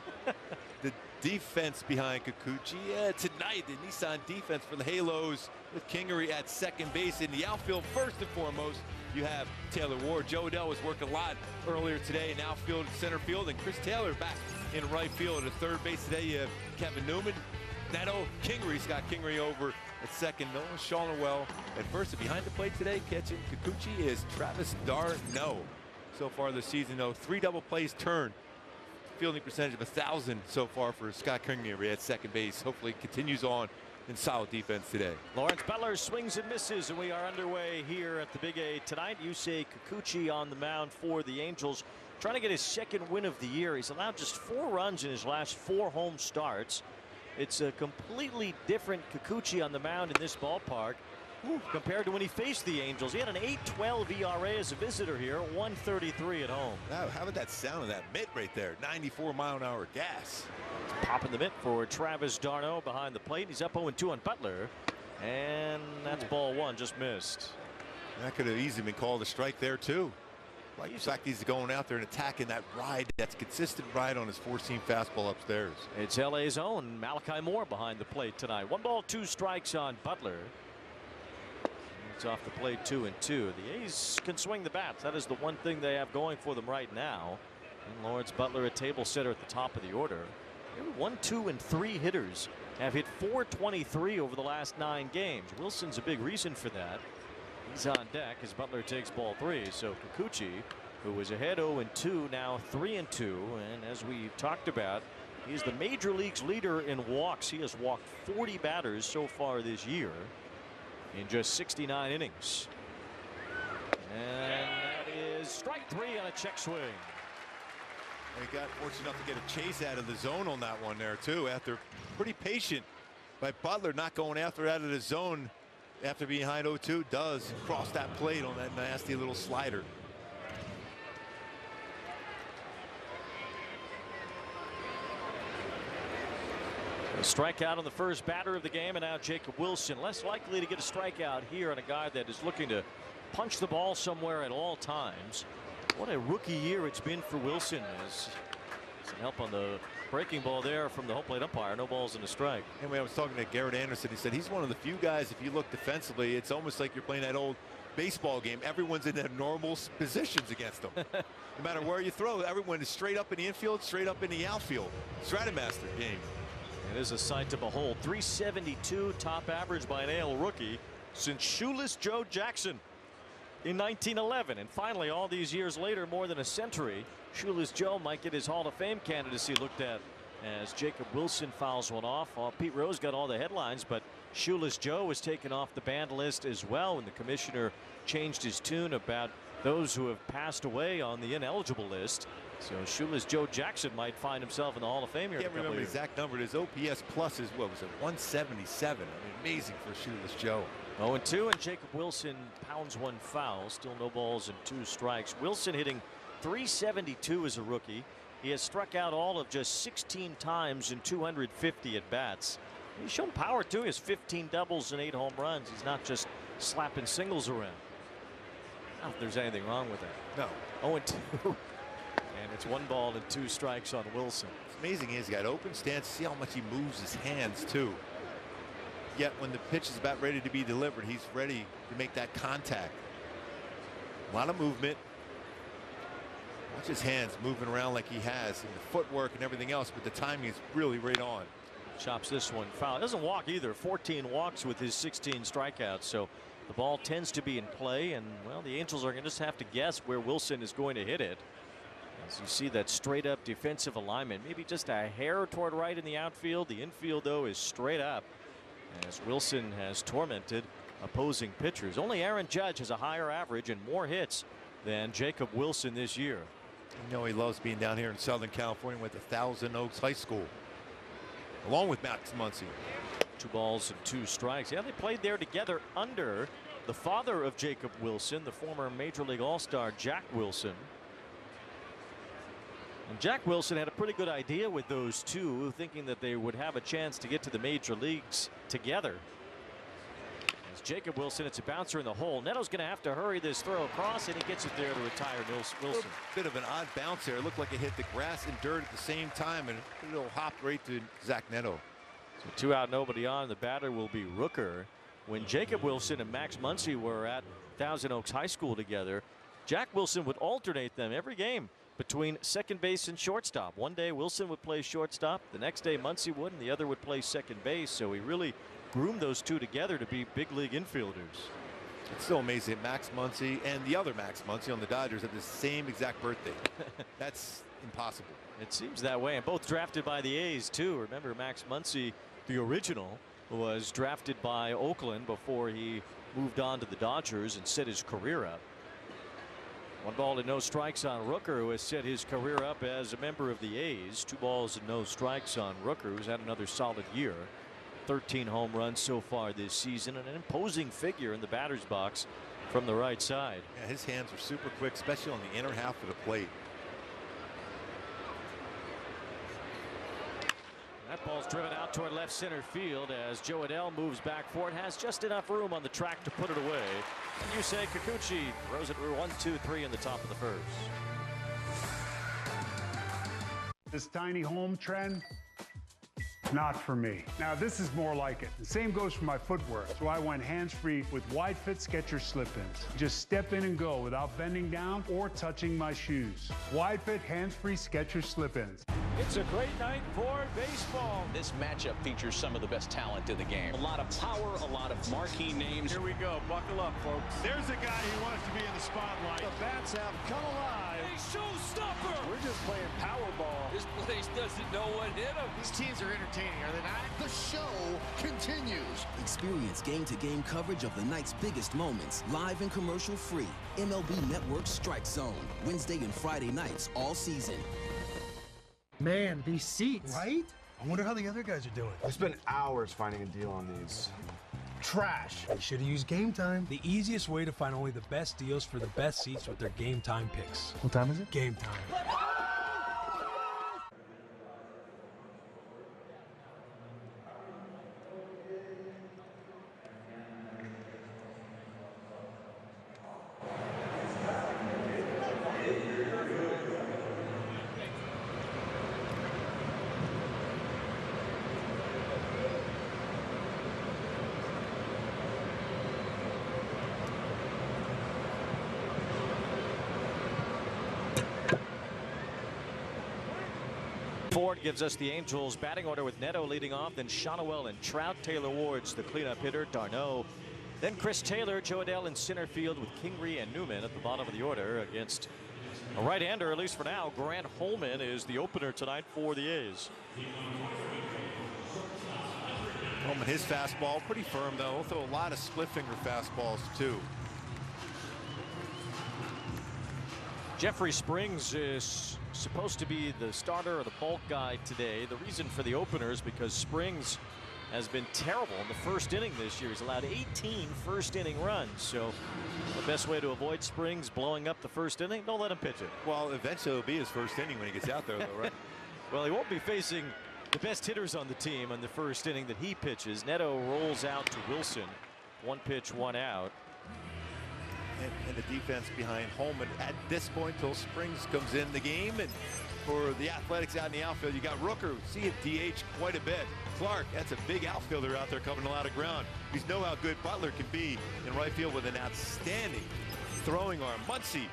The defense behind Kikuchi. Tonight, the Nissan defense for the Halos with Kingery at second base. In the outfield, first and foremost, you have Taylor Ward. Joe Adell was working a lot earlier today in outfield and center field, and Chris Taylor back in right field. At third base today, you have Kevin Newman. Neto Kingery's got Kingery over at second. Nolan Shawnerwell at first. And behind the plate today, catching Kikuchi is Travis Darno. So far this season, though, 3 double plays turned. Fielding percentage of 1,000 so far for Scott Kingery at second base. Hopefully continues on in solid defense today. Lawrence Butler swings and misses, and we are underway here at the Big A tonight. Yusei Kikuchi on the mound for the Angels, trying to get his second win of the year. He's allowed just 4 runs in his last 4 home starts. It's a completely different Kikuchi on the mound in this ballpark compared to when he faced the Angels. He had an 8.12 ERA as a visitor here, 1.33 at home. Now, how about that sound of that mitt right there? 94-mile-an-hour gas. Popping the mitt for Travis Darno behind the plate. He's up 0-2 on Butler, and that's ball 1, just missed. That could have easily been called a strike there too. Like the fact he's going out there and attacking that ride, that's consistent ride on his 4-seam fastball upstairs. It's LA's own Malachi Moore behind the plate tonight. 1 ball, 2 strikes on Butler. It's off the plate 2-2. The A's can swing the bats. That is the one thing they have going for them right now. And Lawrence Butler, a table setter at the top of the order. 1, 2, and 3 hitters have hit .423 over the last 9 games. Wilson's a big reason for that. He's on deck as Butler takes ball 3. So Kikuchi, who was ahead 0-2, now 3-2. And as we talked about, he's the major league's leader in walks. He has walked 40 batters so far this year in just 69 innings. And that is strike 3 on a check swing. He got fortunate enough to get a chase out of the zone on that one there too, after pretty patient by Butler, not going after out of the zone after being behind 0-2. Does cross that plate on that nasty little slider. A strikeout on the first batter of the game, and now Jacob Wilson less likely to get a strikeout here on a guy that is looking to punch the ball somewhere at all times. What a rookie year it's been for Wilson. As some help on the breaking ball there from the home plate umpire. No balls and a strike. And when I was talking to Garrett Anderson, he said he's one of the few guys, if you look defensively, it's almost like you're playing that old baseball game. Everyone's in their normal positions against them. No matter where you throw, everyone is straight up in the infield, straight up in the outfield. Stratomaster game. It is a sight to behold. 372 top average by an AL rookie since Shoeless Joe Jackson in 1911. And finally, all these years later, more than a century, Shoeless Joe might get his Hall of Fame candidacy looked at as Jacob Wilson fouls one off. Pete Rose got all the headlines, but Shoeless Joe was taken off the banned list as well when the commissioner changed his tune about those who have passed away on the ineligible list. So Shoeless Joe Jackson might find himself in the Hall of Fame here. I can't remember the exact number. His OPS plus is, what was it, 177. I mean, amazing for Shoeless Joe. 0-2, and Jacob Wilson pounds one foul. Still no balls and 2 strikes. Wilson hitting .372 as a rookie. He has struck out all of just 16 times in 250 at bats. He's shown power too. He has 15 doubles and 8 home runs. He's not just slapping singles around. I don't know if there's anything wrong with that. No. 0-2. And it's 1 ball and 2 strikes on Wilson. It's amazing. He's got open stance. See how much he moves his hands too. Yet when the pitch is about ready to be delivered, he's ready to make that contact. A lot of movement. Watch his hands moving around like he has, and the footwork and everything else, but the timing is really right on. Chops this one foul. Doesn't walk either. 14 walks with his 16 strikeouts. So the ball tends to be in play, and well, the Angels are going to just have to guess where Wilson is going to hit it. As you see that straight up defensive alignment, maybe just a hair toward right in the outfield. The infield though is straight up, as Wilson has tormented opposing pitchers. Only Aaron Judge has a higher average and more hits than Jacob Wilson this year. You know he loves being down here in Southern California with the Thousand Oaks High School, along with Max Muncy. 2 balls and 2 strikes. Yeah, they played there together under the father of Jacob Wilson, the former Major League All-Star Jack Wilson. And Jack Wilson had a pretty good idea with those two, thinking that they would have a chance to get to the major leagues together. As Jacob Wilson, it's a bouncer in the hole. Neto's going to have to hurry this throw across, and he gets it there to retire Wilson. A bit of an odd bounce there. It looked like it hit the grass and dirt at the same time, and it'll hop right to Zach Neto. So 2 out, nobody on. The batter will be Rooker. When Jacob Wilson and Max Muncy were at Thousand Oaks High School together, Jack Wilson would alternate them every game between second base and shortstop. One day Wilson would play shortstop, the next day Muncy would, and the other would play second base. So he really groomed those two together to be big league infielders. It's still amazing. Max Muncy and the other Max Muncy on the Dodgers have the same exact birthday. That's impossible. It seems that way, and both drafted by the A's too. Remember, Max Muncy, the original, was drafted by Oakland before he moved on to the Dodgers and set his career up. 1 ball and no strikes on Rooker, who has set his career up as a member of the A's. 2 balls and no strikes on Rooker, who's had another solid year. 13 home runs so far this season, and an imposing figure in the batter's box from the right side. Yeah, his hands are super quick, especially on the inner half of the plate. That ball's driven out toward left center field as Joe Adell moves back for it. Has just enough room on the track to put it away. And Yusei Kikuchi throws it 1-2-3 in the top of the first. This tiny home trend, not for me. Now this is more like it. The same goes for my footwear. So I went hands-free with wide fit Skechers slip-ins. Just step in and go without bending down or touching my shoes. Wide fit hands-free Skechers slip-ins. It's a great night for baseball. This matchup features some of the best talent in the game. A lot of power, a lot of marquee names. Here we go. Buckle up, folks. There's a guy who wants to be in the spotlight. The bats have come alive. A showstopper. We're just playing Powerball. This place doesn't know what hit him. These teams are entertaining, are they not? The show continues. Experience game-to-game coverage of the night's biggest moments, live and commercial-free. MLB Network Strike Zone, Wednesday and Friday nights all season. Man, these seats. Right? I wonder how the other guys are doing. I spent hours finding a deal on these. Trash. They should have used Game Time. The easiest way to find only the best deals for the best seats with their Game Time picks. What time is it? Game Time. Ford gives us the Angels batting order with Neto leading off, then Shonowell and Trout. Taylor Ward's the cleanup hitter. Darno, then Chris Taylor, Joe Adell in center field with Kingery and Newman at the bottom of the order against a right-hander, at least for now. Grant Holman is the opener tonight for the A's. Holman, his fastball pretty firm though. He'll throw a lot of split finger fastballs too. Jeffrey Springs is supposed to be the starter or the bulk guy today. The reason for the opener is because Springs has been terrible in the first inning this year. He's allowed 18 first inning runs. So the best way to avoid Springs blowing up the first inning, don't let him pitch it. Well, eventually it'll be his first inning when he gets out there though, right? Well, he won't be facing the best hitters on the team on the first inning that he pitches. Neto rolls out to Wilson. 1 pitch, 1 out. And the defense behind Holman at this point till Springs comes in the game. And for the Athletics out in the outfield, you got Rooker. See him DH quite a bit. Clark, that's a big outfielder out there covering a lot of ground. We know how good Butler can be in right field with an outstanding throwing arm. Muncy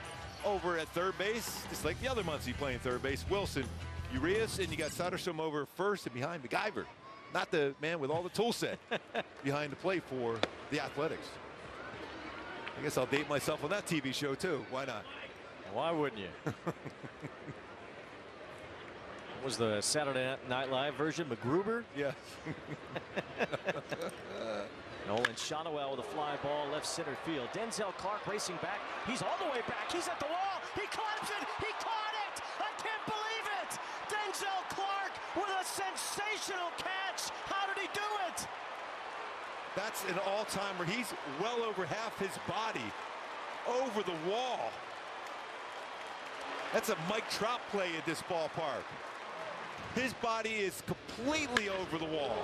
over at third base, just like the other Muncy playing third base. Wilson, Urias, and you got Soderstrom over first and behind MacGyver. Not the man with all the tool set behind the plate for the Athletics. I guess I'll date myself on that TV show too. Why not? Why wouldn't you? Was the Saturday Night Live version MacGruber? Yeah. Nolan Shotwell with a fly ball left center field. Denzel Clark racing back. He's all the way back. He's at the wall. He climbs it. He caught it. I can't believe it. Denzel Clark with a sensational catch. How did he do it? That's an all-timer. He's well over half his body over the wall. That's a Mike Trout play at this ballpark. His body is completely over the wall.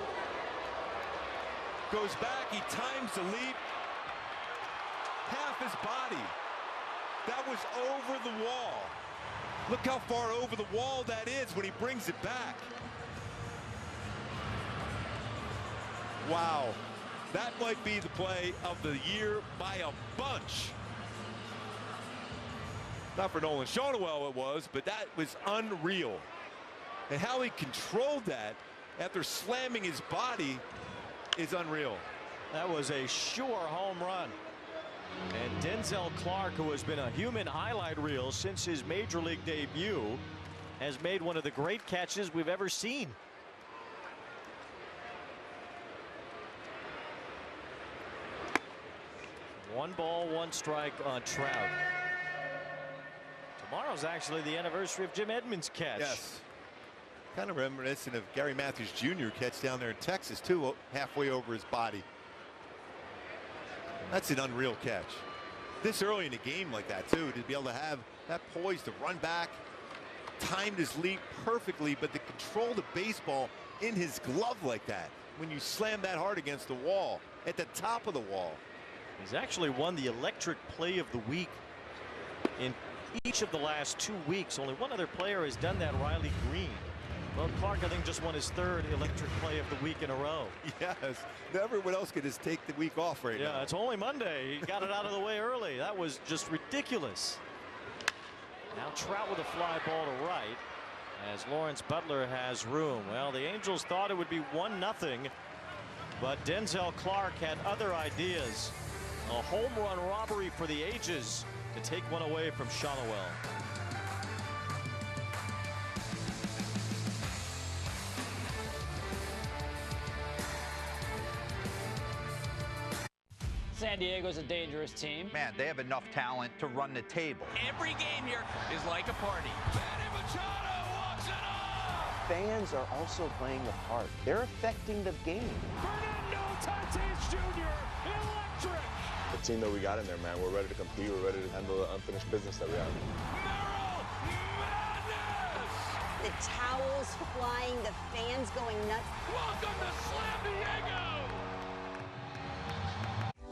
Goes back, he times the leap. Half his body. That was over the wall. Look how far over the wall that is when he brings it back. Wow. That might be the play of the year by a bunch. Not for Nolan Shotwell it was, but that was unreal. And how he controlled that after slamming his body is unreal. That was a sure home run. And Denzel Clark, who has been a human highlight reel since his major league debut, has made one of the great catches we've ever seen. One ball, 1 strike on Trout. Tomorrow's actually the anniversary of Jim Edmonds' catch. Yes. Kind of reminiscent of Gary Matthews Jr. catch down there in Texas, too, halfway over his body. That's an unreal catch. This early in the game like that, too, to be able to have that poise to run back, timed his leap perfectly, but to control the baseball in his glove like that when you slam that hard against the wall, at the top of the wall. He's actually won the electric play of the week in each of the last 2 weeks. Only one other player has done that, Riley Green. Well, Clark, I think, just won his 3rd electric play of the week in a row. Yes. Everyone else could just take the week off right now. Yeah, it's only Monday. He got it out of the way early. That was just ridiculous. Now Trout with a fly ball to right as Lawrence Butler has room. Well, the Angels thought it would be 1-0, but Denzel Clark had other ideas. A home run robbery for the ages to take one away from Shotwell. San Diego's a dangerous team. Man, they have enough talent to run the table. Every game here is like a party. Fans are also playing a part. They're affecting the game. Fernando Tatis Jr., electric. The team that we got in there, man, we're ready to compete. We're ready to handle the unfinished business that we have. The towels flying, the fans going nuts. Welcome to Slam Diego.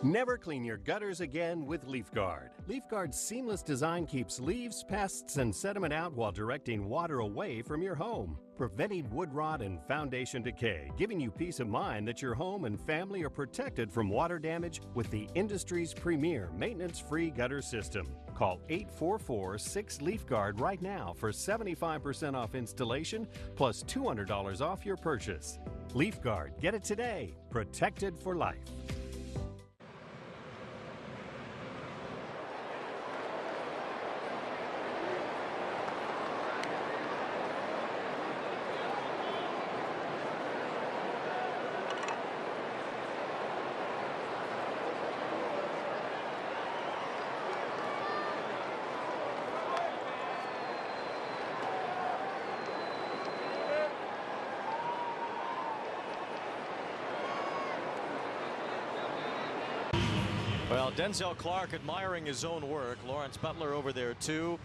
Never clean your gutters again with LeafGuard. LeafGuard's seamless design keeps leaves, pests, and sediment out while directing water away from your home, preventing wood rot and foundation decay, giving you peace of mind that your home and family are protected from water damage with the industry's premier maintenance-free gutter system. Call 844-6LeafGuard right now for 75% off installation plus $200 off your purchase. LeafGuard, get it today. Protected for life. Well, Denzel Clark admiring his own work. Lawrence Butler over there too.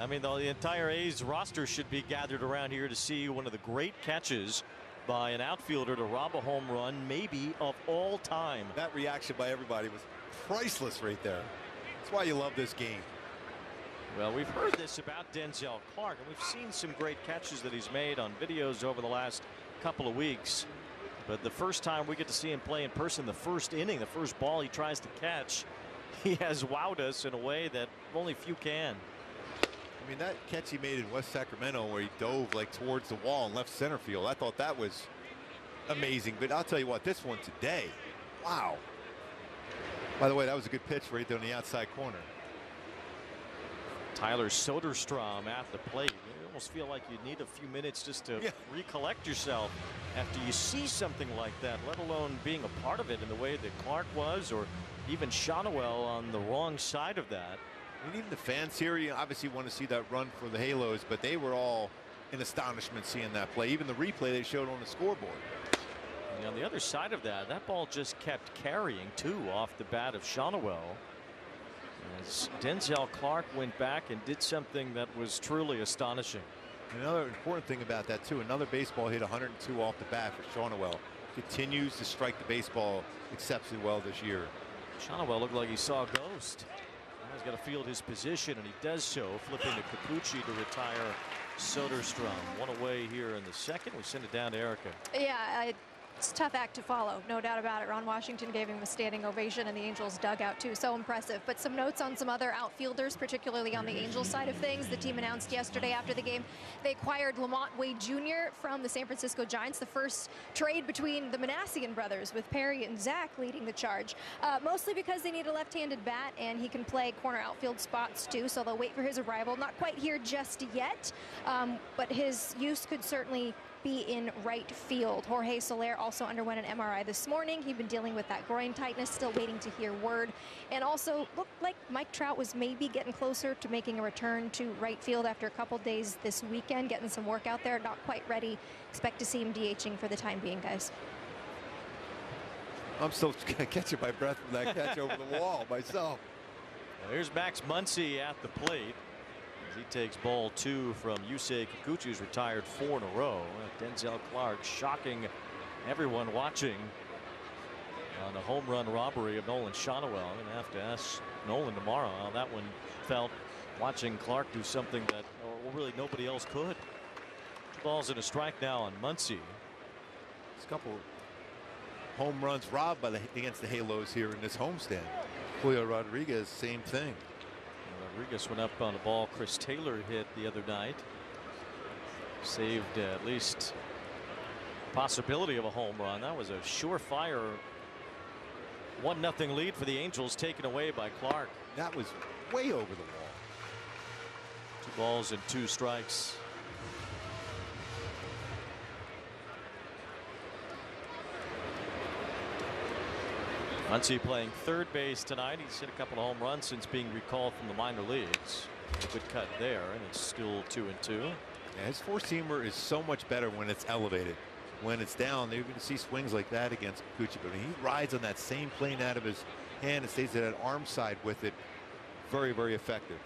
I mean, the entire A's roster should be gathered around here to see one of the great catches by an outfielder to rob a home run, maybe of all time. That reaction by everybody was priceless right there. That's why you love this game. Well, we've heard this about Denzel Clark, and we've seen some great catches that he's made on videos over the last couple of weeks. But the first time we get to see him play in person, the first inning, the first ball he tries to catch, he has wowed us in a way that only few can. I mean, that catch he made in West Sacramento where he dove like towards the wall in left center field, I thought that was amazing. But I'll tell you what, this one today, wow. By the way, that was a good pitch right there on the outside corner. Tyler Soderstrom at the plate. You almost feel like you need a few minutes just to recollect yourself after you see something like that, let alone being a part of it in the way that Clark was, or even Shonowell on the wrong side of that. I mean, even the fans here, you obviously want to see that run for the Halos, but they were all in astonishment seeing that play. Even the replay they showed on the scoreboard. And on the other side of that, that ball just kept carrying too off the bat of Shonowell, as Denzel Clark went back and did something that was truly astonishing. Another important thing about that too, another baseball hit 102 off the bat for Shonowell. Continues to strike the baseball exceptionally well this year. Shonowell looked like he saw a ghost. Now he's got to field his position, and he does so, flipping to Kikuchi to retire Soderstrom. One away here in the second. We send it down to Erica. Yeah, it's a tough act to follow, no doubt about it. Ron Washington gave him a standing ovation in the Angels dugout too. So impressive. But some notes on some other outfielders, particularly on the Angels side of things. The team announced yesterday after the game they acquired Lamont Wade Jr. from the San Francisco Giants, the first trade between the Manassian brothers, with Perry and Zach leading the charge, mostly because they need a left-handed bat and he can play corner outfield spots too, so they'll wait for his arrival. Not quite here just yet, but his use could certainly be in right field. Jorge Soler also underwent an MRI this morning. He'd been dealing with that groin tightness, still waiting to hear word. And also looked like Mike Trout was maybe getting closer to making a return to right field after a couple days this weekend, getting some work out there. Not quite ready. Expect to see him DHing for the time being, guys. I'm still catching my breath from that catch over the wall myself. Well, here's Max Muncy at the plate. He takes ball 2 from Yusei Kikuchi, who's retired 4 in a row. Denzel Clark shocking everyone watching on a home run robbery of Nolan Shonowell. I'm going to have to ask Nolan tomorrow how that one felt, watching Clark do something that really nobody else could. 2 balls and a strike now on Muncy. There's a couple home runs robbed by against the Halos here in this homestand. Julio Rodriguez, same thing. Rodriguez went up on a ball Chris Taylor hit the other night. Saved at least possibility of a home run. That was a surefire 1-0 lead for the Angels, taken away by Clark. That was way over the wall. 2 balls and 2 strikes. Muncy playing third base tonight. He's hit a couple of home runs since being recalled from the minor leagues. A good cut there, and it's still 2-2. Yeah, his four-seamer is so much better when it's elevated. When it's down, they're going to see swings like that against Kikuchi. But when he rides on that same plane out of his hand and stays at that arm side with it, very, very effective.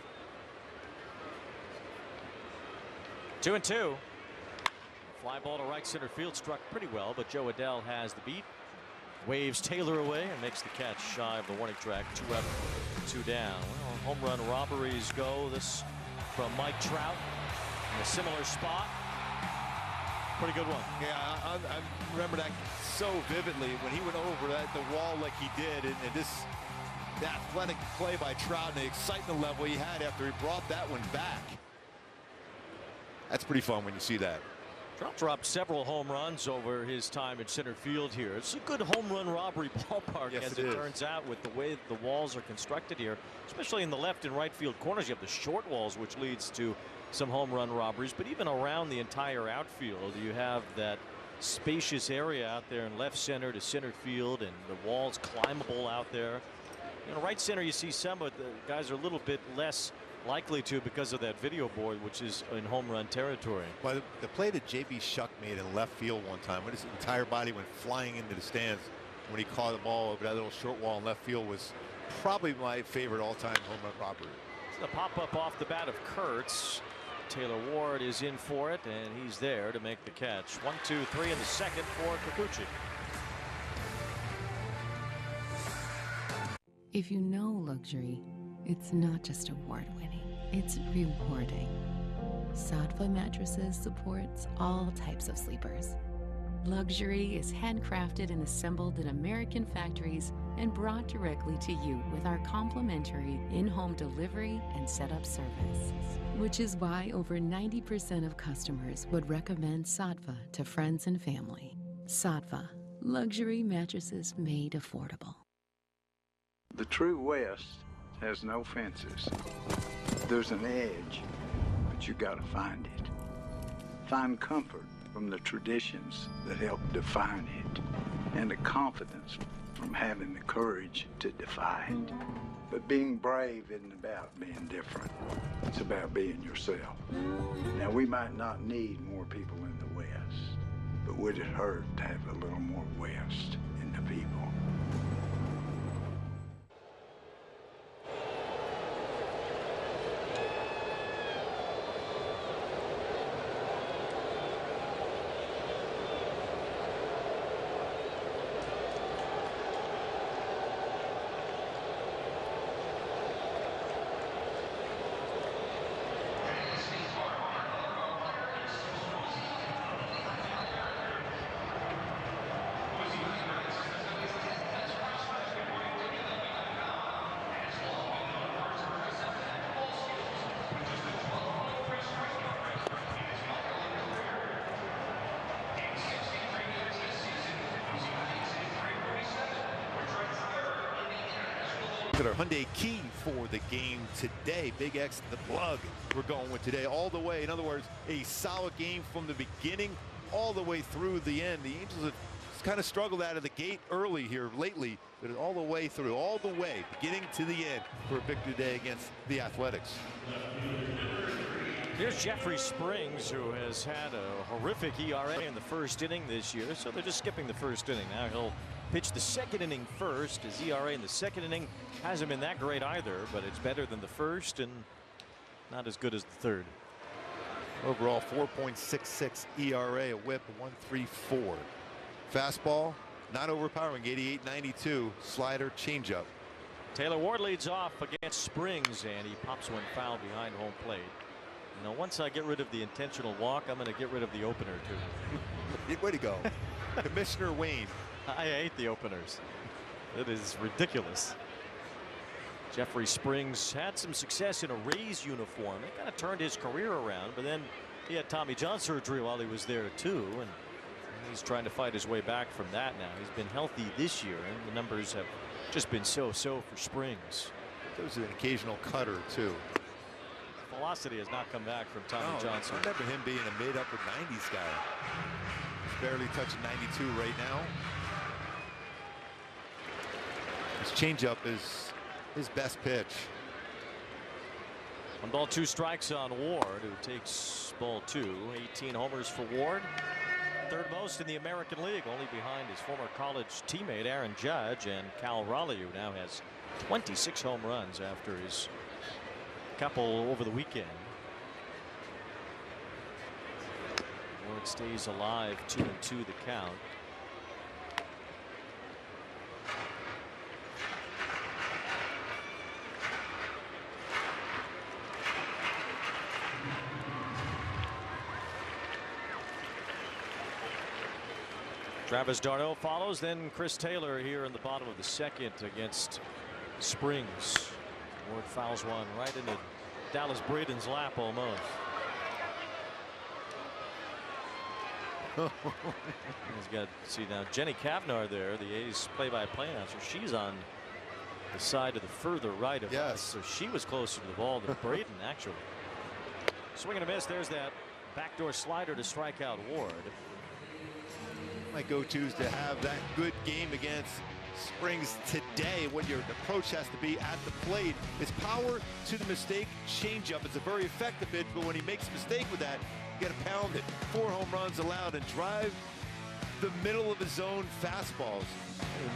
2-2. Fly ball to right center field, struck pretty well, but Joe Adell has the beat. Waves Taylor away and makes the catch shy of the warning track. 2 up, 2 down. Well, home run robberies go. This from Mike Trout in a similar spot. Pretty good one. Yeah, I remember that so vividly when he went over the wall like he did, and the athletic play by Trout and the excitement level he had after he brought that one back. That's pretty fun when you see that. Trout dropped several home runs over his time in center field here. It's a good home run robbery ballpark, yes, as it turns out, with the way the walls are constructed here, especially in the left and right field corners. You have the short walls, which leads to some home run robberies, but even around the entire outfield, you have that spacious area out there in left center to center field, and the walls climbable out there. You know, right center, you see some, but the guys are a little bit less likely to because of that video board, which is in home run territory. Well, the play that J.B. Shuck made in left field one time, when his entire body went flying into the stands when he caught the ball over that little short wall in left field, was probably my favorite all-time home run robbery. The pop-up off the bat of Kurtz. Taylor Ward is in for it, and he's there to make the catch. 1, 2, 3 in the second for Kikuchi. If you know luxury, it's not just award-winning, it's rewarding. Saatva Mattresses supports all types of sleepers. Luxury is handcrafted and assembled in American factories and brought directly to you with our complimentary in-home delivery and setup service. Which is why over 90% of customers would recommend Saatva to friends and family. Saatva, luxury mattresses made affordable. The true West has no fences. There's an edge, but you gotta find it. Find comfort from the traditions that help define it, and the confidence from having the courage to defy it. But being brave isn't about being different. It's about being yourself. Now, we might not need more people in the West, but would it hurt to have a little more West in the people? Look at our Hyundai key for the game today. Big X, the plug we're going with today all the way. In other words, a solid game from the beginning all the way through the end. The Angels have kind of struggled out of the gate early here lately, but all the way through, all the way, beginning to the end for a victory day against the Athletics. Here's Jeffrey Springs, who has had a horrific ERA in the first inning this year, so they're just skipping the first inning. Now he'll pitch the second inning first. His ERA in the second inning hasn't been that great either, but it's better than the first and not as good as the third. Overall 4.66 ERA, a whip of 1.34. Fastball not overpowering, 88-92. Slider, changeup. Taylor Ward leads off against Springs, and he pops one foul behind home plate. You know, once I get rid of the intentional walk, I'm going to get rid of the opener too. Way to go. Commissioner Wayne. I hate the openers. It is ridiculous. Jeffrey Springs had some success in a Rays uniform. It kind of turned his career around, but then he had Tommy John surgery while he was there too, and he's trying to fight his way back from that now. He's been healthy this year, and the numbers have just been so-so for Springs. There's an occasional cutter too. Velocity has not come back from Tommy Johnson. I remember him being a mid-upper 90s guy. He's barely touching 92 right now. His changeup is his best pitch. 1 ball, 2 strikes on Ward, who takes ball 2. 18 homers for Ward. Third most in the American League, only behind his former college teammate Aaron Judge and Cal Raleigh, who now has 26 home runs after his couple over the weekend. Ward stays alive, 2-2 the count. Travis d'Arnaud follows, then Chris Taylor here in the bottom of the second against Springs. Ward fouls one right into Dallas Braden's lap almost. He's got, see now, Jenny Kavnar there, the A's play-by-play announcer. She's on the side of the further right of us, so she was closer to the ball than Braden actually. Swing and a miss. There's that backdoor slider to strike out Ward. My go-to is to have that good game against Springs today. What your approach has to be at the plate is power to the mistake. Changeup is a very effective pitch, but when he makes a mistake with that, you got to pound it. 4 home runs allowed and drive the middle of his zone fastballs.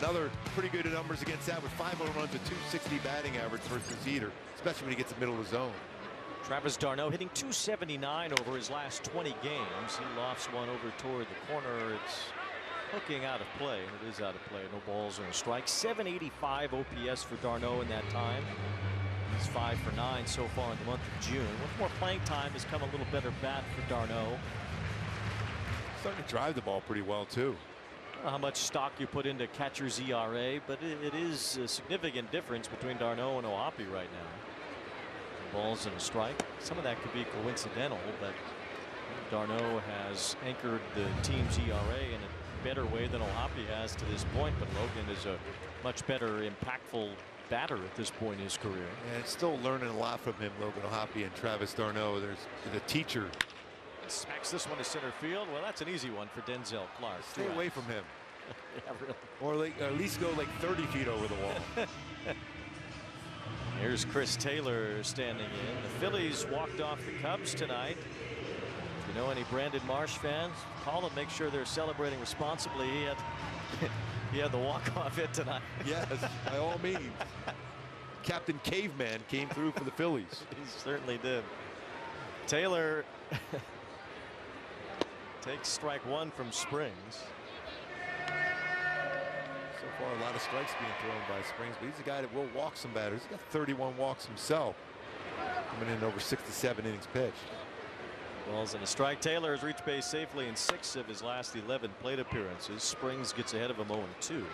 Another pretty good numbers against that with 5 home runs, a 260 batting average versus Heater, especially when he gets the middle of the zone. Travis d'Arnaud hitting .279 over his last 20 games. He lofts one over toward the corner. It's hooking out of play, and it is out of play. No balls or a strike. 785 OPS for d'Arnaud in that time. He's 5 for 9 so far in the month of June. With more playing time has come a little better bat for d'Arnaud. Starting to drive the ball pretty well too. I don't know how much stock you put into catcher's ERA, but it is a significant difference between d'Arnaud and O'Hoppe right now. Balls and a strike. Some of that could be coincidental, but d'Arnaud has anchored the team's ERA in a better way than O'Hoppe has to this point, but Logan is a much better impactful batter at this point in his career. And still learning a lot from him, Logan O'Hoppe and Travis d'Arnaud. There's the teacher. Smacks this one to center field. Well, that's an easy one for Denzel Clark. Stay away from him. Yeah, really. Or like, at least go like 30 feet over the wall. Here's Chris Taylor standing in. The Phillies walked off the Cubs tonight. If you know any Brandon Marsh fans, call them, make sure they're celebrating responsibly. He had the walk-off hit tonight. Yes, by all means. Captain Caveman came through for the Phillies. He certainly did. Taylor takes strike one from Springs. So far, a lot of strikes being thrown by Springs, but he's a guy that will walk some batters. He's got 31 walks himself, coming in over 67 innings pitched. Balls and a strike. Taylor has reached base safely in 6 of his last 11 plate appearances. Springs gets ahead of him 0-2.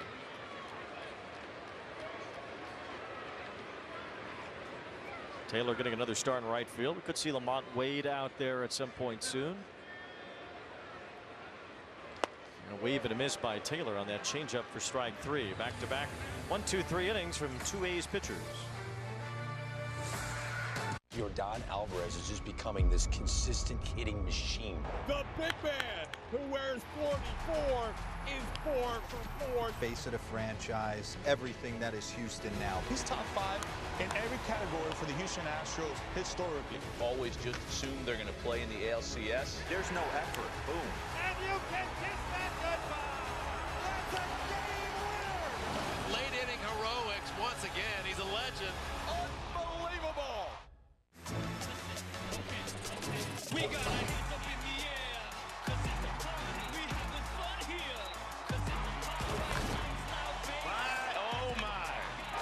Taylor getting another start in right field. We could see Lamont Wade out there at some point soon. And a wave and a miss by Taylor on that changeup for strike 3. Back-to-back 1-2-3 innings from 2 A's pitchers. Yordan Alvarez is just becoming this consistent hitting machine. The big man who wears 44 is 4 for 4. Face of the franchise, everything that is Houston now. He's top 5 in every category for the Houston Astros historically. Always just assume they're going to play in the ALCS. There's no effort. Boom. And you can kiss that goodbye. That's a game winner. Late inning heroics once again. He's a legend. Unbelievable. We got our hands up in the air, 'cause it's a party. We having fun here, 'cause it's a party. Oh my.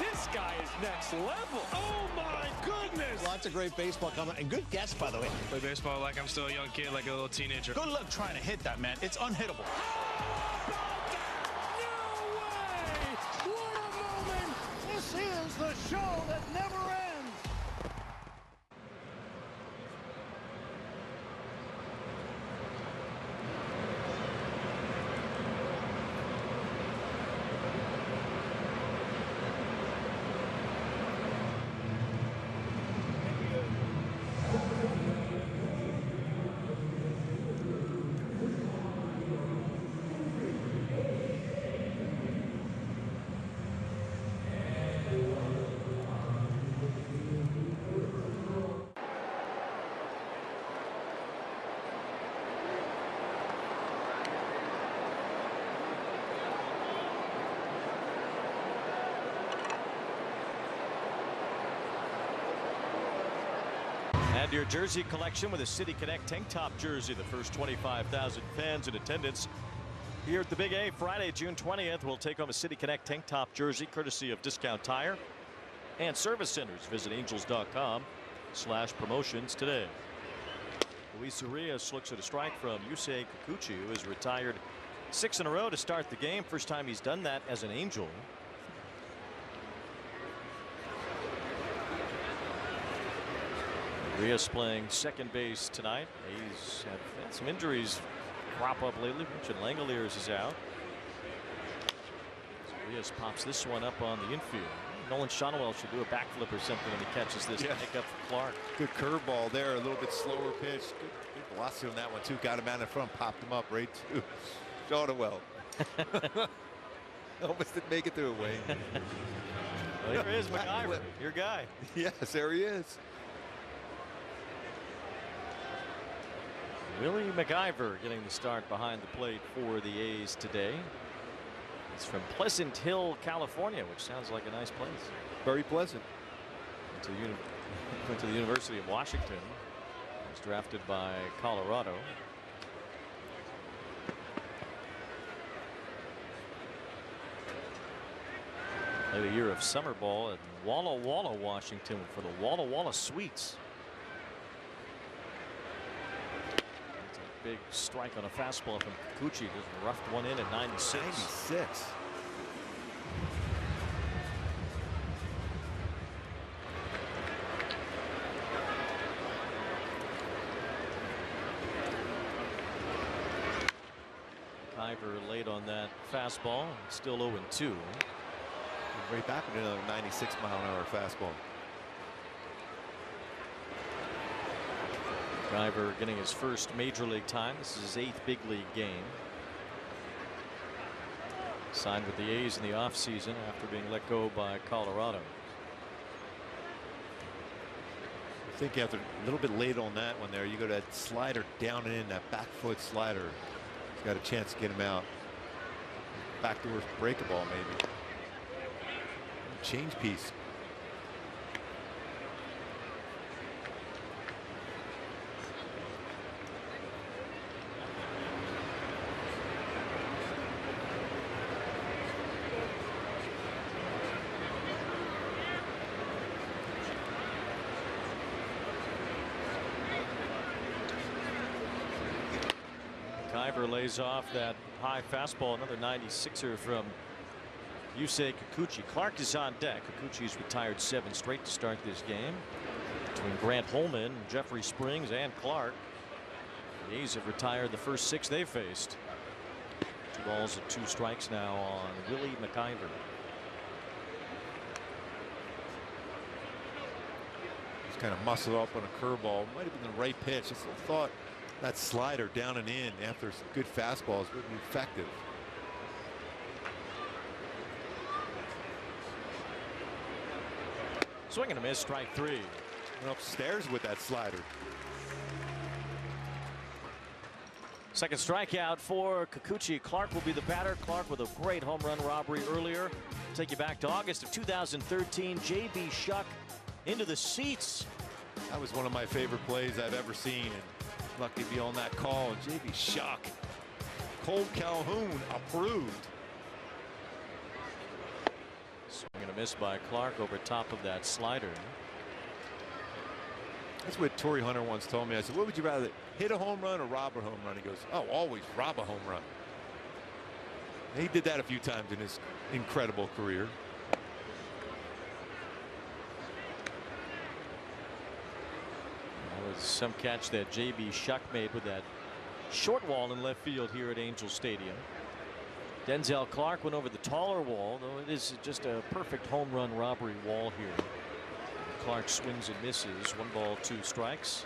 This guy is next level. Oh my goodness. Lots of great baseball coming, and good guess, by the way. Play baseball like I'm still a young kid, like a little teenager. Good luck trying to hit that, man. It's unhittable. No way! What a moment! This is the show that never ends. Add your jersey collection with a City Connect tank top jersey. The first 25,000 fans in attendance here at the Big A Friday, June 20th, will take home a City Connect tank top jersey courtesy of Discount Tire and Service Centers. Visit angels.com/promotions today. Luis Urias looks at a strike from Yusei Kikuchi, who has retired 6 in a row to start the game. First time he's done that as an Angel. Urias playing second base tonight. He's had some injuries crop up lately. Richard Langoliers is out. So Urias pops this one up on the infield. Nolan Shonwell should do a backflip or something when he catches this. Yeah. Pick up for Clark. Good curveball there. A little bit slower pitch. Good velocity on that one too. Got him out in front. Popped him up right to Shonwell. Almost didn't make it through, Wayne. Well, here is McIver, your guy. Yes, there he is. Willie McIver getting the start behind the plate for the A's today. It's from Pleasant Hill, California, which sounds like a nice place. Very pleasant. Went to the University of Washington. Was drafted by Colorado. Played a year of summer ball at Walla Walla, Washington for the Walla Walla Sweets. That's a big strike on a fastball from Kikuchi. Just roughed one in at 96. 96. Iver late on that fastball, still 0-2. Right back with another 96-mile-an-hour fastball. Iver getting his first major league time. This is his 8th big league game. Signed with the A's in the offseason after being let go by Colorado. I think after a little bit late on that one there, you go to that slider down and in, that back foot slider. He's got a chance to get him out. Backdoor break a ball maybe. Change piece. Iver lays off that high fastball. Another 96er from Yusei Kikuchi. Clark is on deck. Kikuchi's retired 7 straight to start this game. Between Grant Holman, Jeffrey Springs, and Clark, the A's have retired the first 6 they've faced. 2 balls and 2 strikes now on Willie McIver. Just kind of muscled up on a curveball. Might have been the right pitch. I still thought that slider down and in after some good fastballs would be effective. Swing and a miss, strike 3. Went upstairs with that slider. Second strikeout for Kikuchi. Clark will be the batter. Clark with a great home run robbery earlier. Take you back to August of 2013. J.B. Shuck into the seats. That was one of my favorite plays I've ever seen. And lucky to be on that call. J.B. Shuck. Cole Calhoun approved. Swing and a miss by Clark over top of that slider. That's what Torrey Hunter once told me. I said, what would you rather, hit a home run or rob a home run? He goes, oh, always rob a home run. And he did that a few times in his incredible career. That was some catch that J.B. Shuck made with that short wall in left field here at Angel Stadium. Denzel Clark went over the taller wall, though it is just a perfect home run robbery wall here. Clark swings and misses. 1 ball, 2 strikes.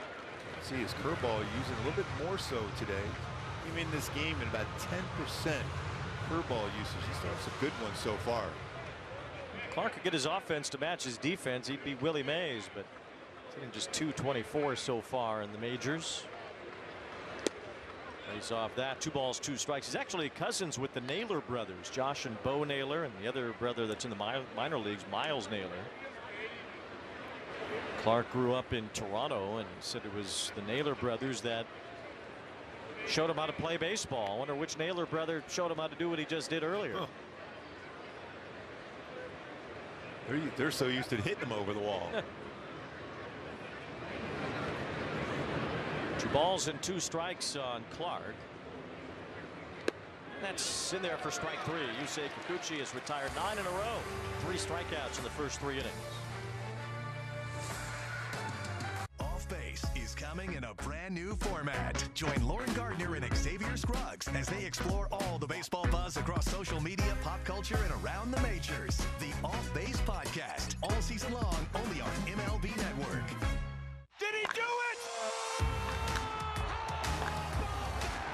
See his curveball using a little bit more so today. Even in this game in about 10% curveball usage. He's thrown some good ones so far. If Clark could get his offense to match his defense, he'd be Willie Mays, but he's hitting just .224 so far in the majors. Lays off that. 2 balls, 2 strikes. He's actually cousins with the Naylor brothers, Josh and Bo Naylor, and the other brother that's in the minor leagues, Miles Naylor. Clark grew up in Toronto, and he said it was the Naylor brothers that showed him how to play baseball. I wonder which Naylor brother showed him how to do what he just did earlier. Huh. They're so used to hitting him over the wall. 2 balls and 2 strikes on Clark. That's in there for strike 3. Yusei Kikuchi has retired 9 in a row. 3 strikeouts in the first 3 innings. Off Base is coming in a brand new format. Join Lauren Gardner and Xavier Scruggs as they explore all the baseball buzz across social media, pop culture, and around the majors. The Off Base Podcast, all season long, only on MLB Network. Did he do it?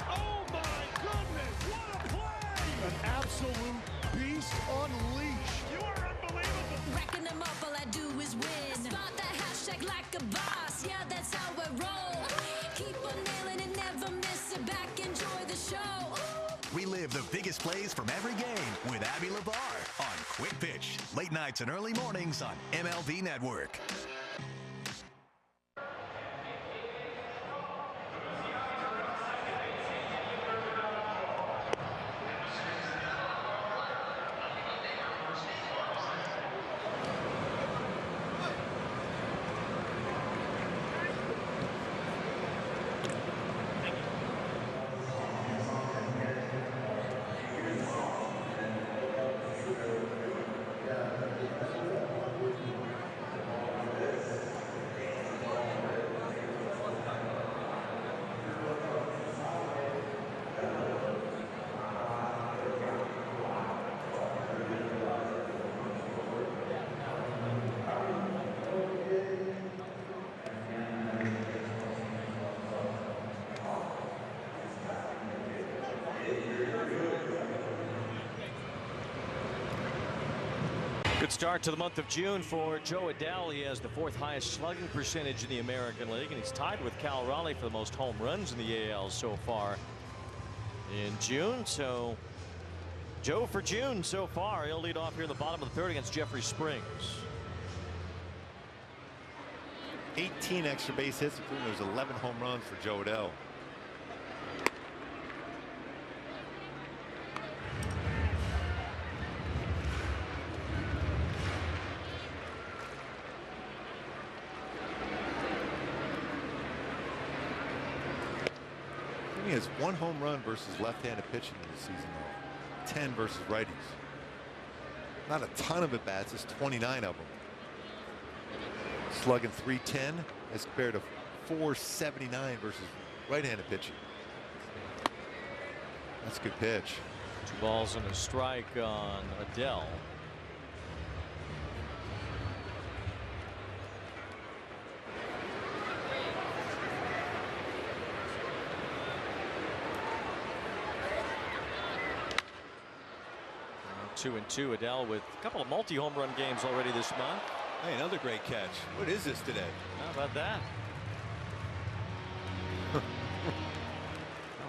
Oh my goodness, what a play! An absolute beast unleashed. You are unbelievable. Racking them up, all I do is win. Spot that hashtag like a boss, yeah, that's how I roll. Keep on nailing it, never biggest plays from every game with Abby LeVar on Quick Pitch. Late nights and early mornings on MLB Network. Good start to the month of June for Joe Adell. He has the 4th highest slugging percentage in the American League, and he's tied with Cal Raleigh for the most home runs in the AL so far in June. So Joe for June so far. He'll lead off here in the bottom of the 3rd against Jeffrey Springs. 18 extra base hits, including those 11 home runs for Joe Adell. He has 1 home run versus left-handed pitching this season, though. 10 versus righties. Not a ton of at-bats, it's 29 of them. Slugging .310 as compared to .479 versus right-handed pitching. That's a good pitch. 2 balls and a strike on Adell. Two and two. Adell with a couple of multi-home run games already this month. Hey, another great catch. What is this today? How about that?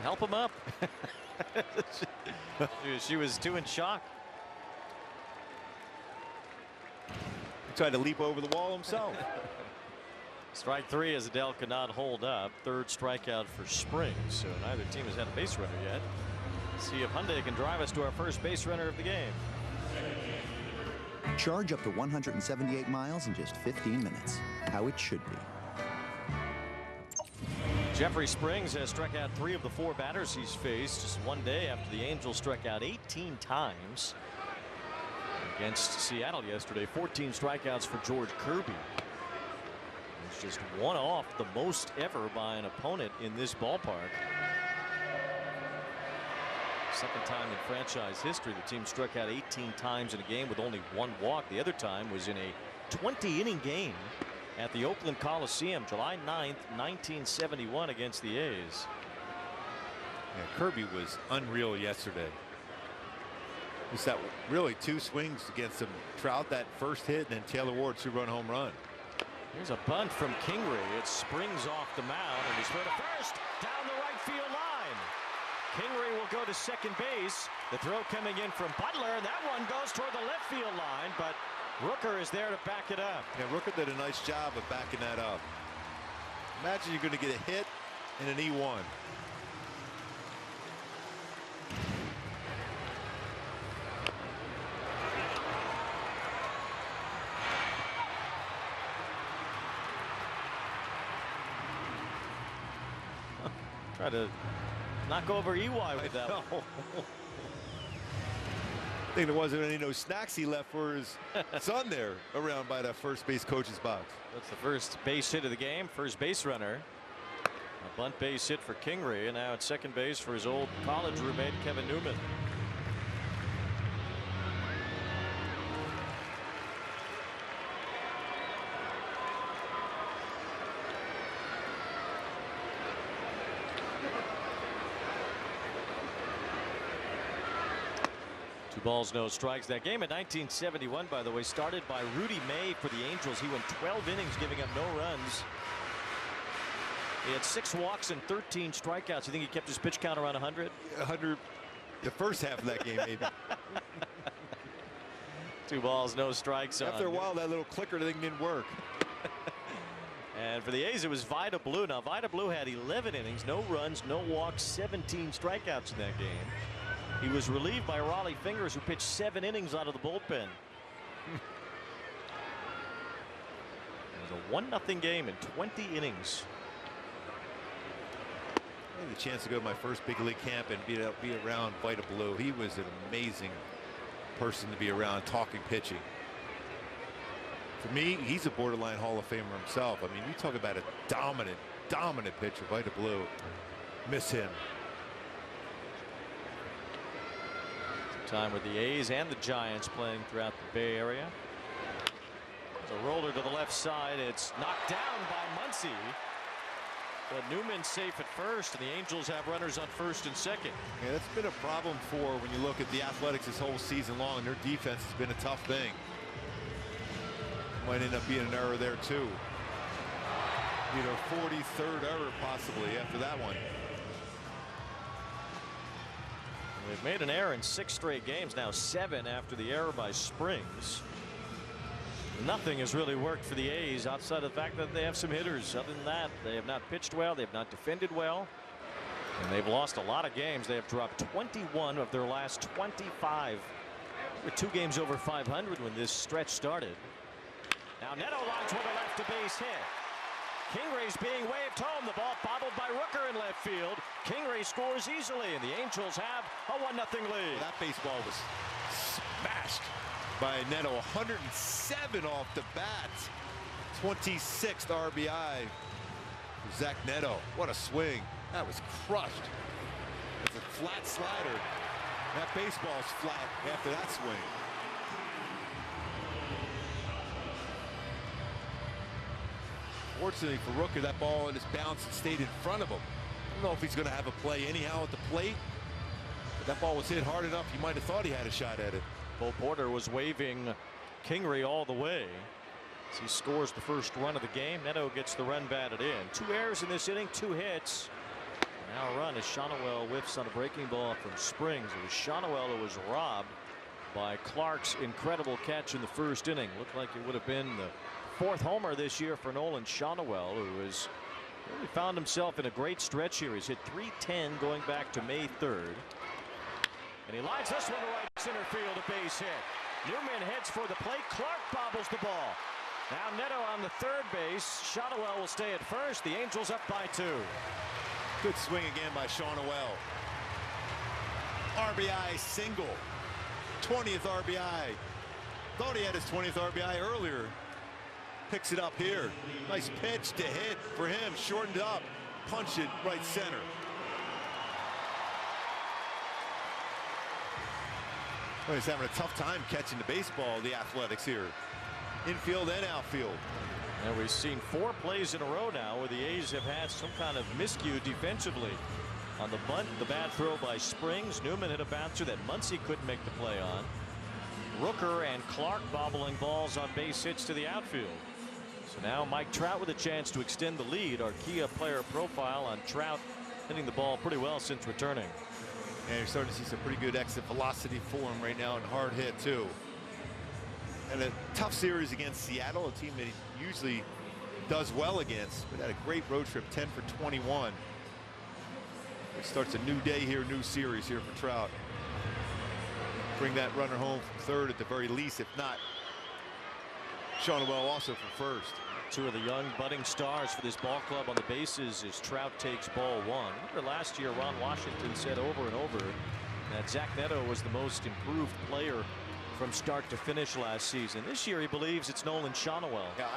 Help him up. She was too in shock. He tried to leap over the wall himself. Strike 3 as Adell could not hold up. 3rd strikeout for Springs. So neither team has had a base runner yet. See if Hyundai can drive us to our first base runner of the game. Charge up to 178 miles in just 15 minutes. How it should be. Jeffrey Springs has struck out 3 of the 4 batters he's faced just one day after the Angels struck out 18 times against Seattle yesterday. 14 strikeouts for George Kirby. It's just one off the most ever by an opponent in this ballpark. Second time in franchise history the team struck out 18 times in a game with only 1 walk. The other time was in a 20-inning game at the Oakland Coliseum, July 9th, 1971 against the A's. Yeah, Kirby was unreal yesterday. Just that really 2 swings against him. Trout that first hit, and then Taylor Ward 2-run home run. Here's a bunt from Kingery. It springs off the mound, and he's thrown to first down the right field line. Kingery will go to second base. The throw coming in from Butler, and that one goes toward the left field line, but Rooker is there to back it up. Yeah, Rooker did a nice job of backing that up. Imagine you're going to get a hit in an E1. Try to knock over EY with that one. I think there wasn't any no snacks he left for his son there around by that first base coach's box. That's the first base hit of the game. First base runner. A bunt base hit for Kingery, and now at second base for his old college roommate Kevin Newman. Balls, no strikes. That game in 1971, by the way, started by Rudy May for the Angels. He went 12 innings, giving up no runs. He had 6 walks and 13 strikeouts. You think he kept his pitch count around 100? 100 The first half of that game, maybe. 2 balls, no strikes. After a while, that little clicker thing didn't work. And for the A's, it was Vida Blue. Now, Vida Blue had 11 innings, no runs, no walks, 17 strikeouts in that game. He was relieved by Raleigh Fingers, who pitched 7 innings out of the bullpen. It was a 1-0 game in 20 innings. I had the chance to go to my first big league camp and be around Vida Blue. He was an amazing person to be around, talking pitching. For me, he's a borderline Hall of Famer himself. I mean, you talk about a dominant pitcher, Vida Blue. Miss him. Time with the A's and the Giants playing throughout the Bay Area. It's a roller to the left side. It's knocked down by Muncy. But Newman's safe at first, and the Angels have runners on first and second. Yeah, that's been a problem for when you look at the Athletics this whole season long. Their defense has been a tough thing. Might end up being an error there too. You know, 43rd error possibly after that one. They've made an error in 6 straight games, now 7 after the error by Springs. Nothing has really worked for the A's outside of the fact that they have some hitters. Other than that, they have not pitched well, they have not defended well, and they've lost a lot of games. They have dropped 21 of their last 25. They were 2 games over 500 when this stretch started. Now Neto lines with a left to base hit. Kingray's being waved home. The ball bobbled by Rooker in left field. Kingray scores easily, and the Angels have a 1-0 lead. That baseball was smashed by Neto. 107 off the bat. 26th RBI. Zach Neto. What a swing. That was crushed. It's a flat slider. That baseball's flat after that swing. Fortunately for Rooker, that ball just bounced and stayed in front of him. I don't know if he's going to have a play anyhow at the plate. But that ball was hit hard enough, you might have thought he had a shot at it. Bo Porter was waving Kingray all the way as he scores the first run of the game. Neto gets the run batted in. 2 errors in this inning, 2 hits. Now a run as Shonowell whiffs on a breaking ball from Springs. It was Shonowell who was robbed by Clark's incredible catch in the first inning. Looked like it would have been the 4th homer this year for Nolan Shonowell, who has really found himself in a great stretch here. He's hit .310 going back to May 3rd. And he lines this one to right center field, a base hit. Newman heads for the plate. Clark bobbles the ball. Now Neto on the third base. Shonowell will stay at first. The Angels up by 2. Good swing again by Shonowell. RBI single. 20th RBI. Thought he had his 20th RBI earlier. Picks it up here. Nice pitch to hit for him. Shortened up. Punch it right center. Well, he's having a tough time catching the baseball, the Athletics here. Infield and outfield. And we've seen 4 plays in a row now where the A's have had some kind of miscue defensively. On the bunt, the bad throw by Springs. Newman hit a bouncer that Muncy couldn't make the play on. Rooker and Clark bobbling balls on base hits to the outfield. So now Mike Trout with a chance to extend the lead. Our Kia player profile on Trout hitting the ball pretty well since returning. And you're starting to see some pretty good exit velocity for him right now and hard hit too. And a tough series against Seattle, a team that he usually does well against, but had a great road trip, 10 for 21. It starts a new day here, new series here for Trout. Bring that runner home from third at the very least, if not. Shonowell also from first. 2 of the young budding stars for this ball club on the bases as Trout takes ball 1. Remember last year Ron Washington said over and over that Zach Neto was the most improved player from start to finish last season. This year he believes it's Nolan Shonowell. Yeah,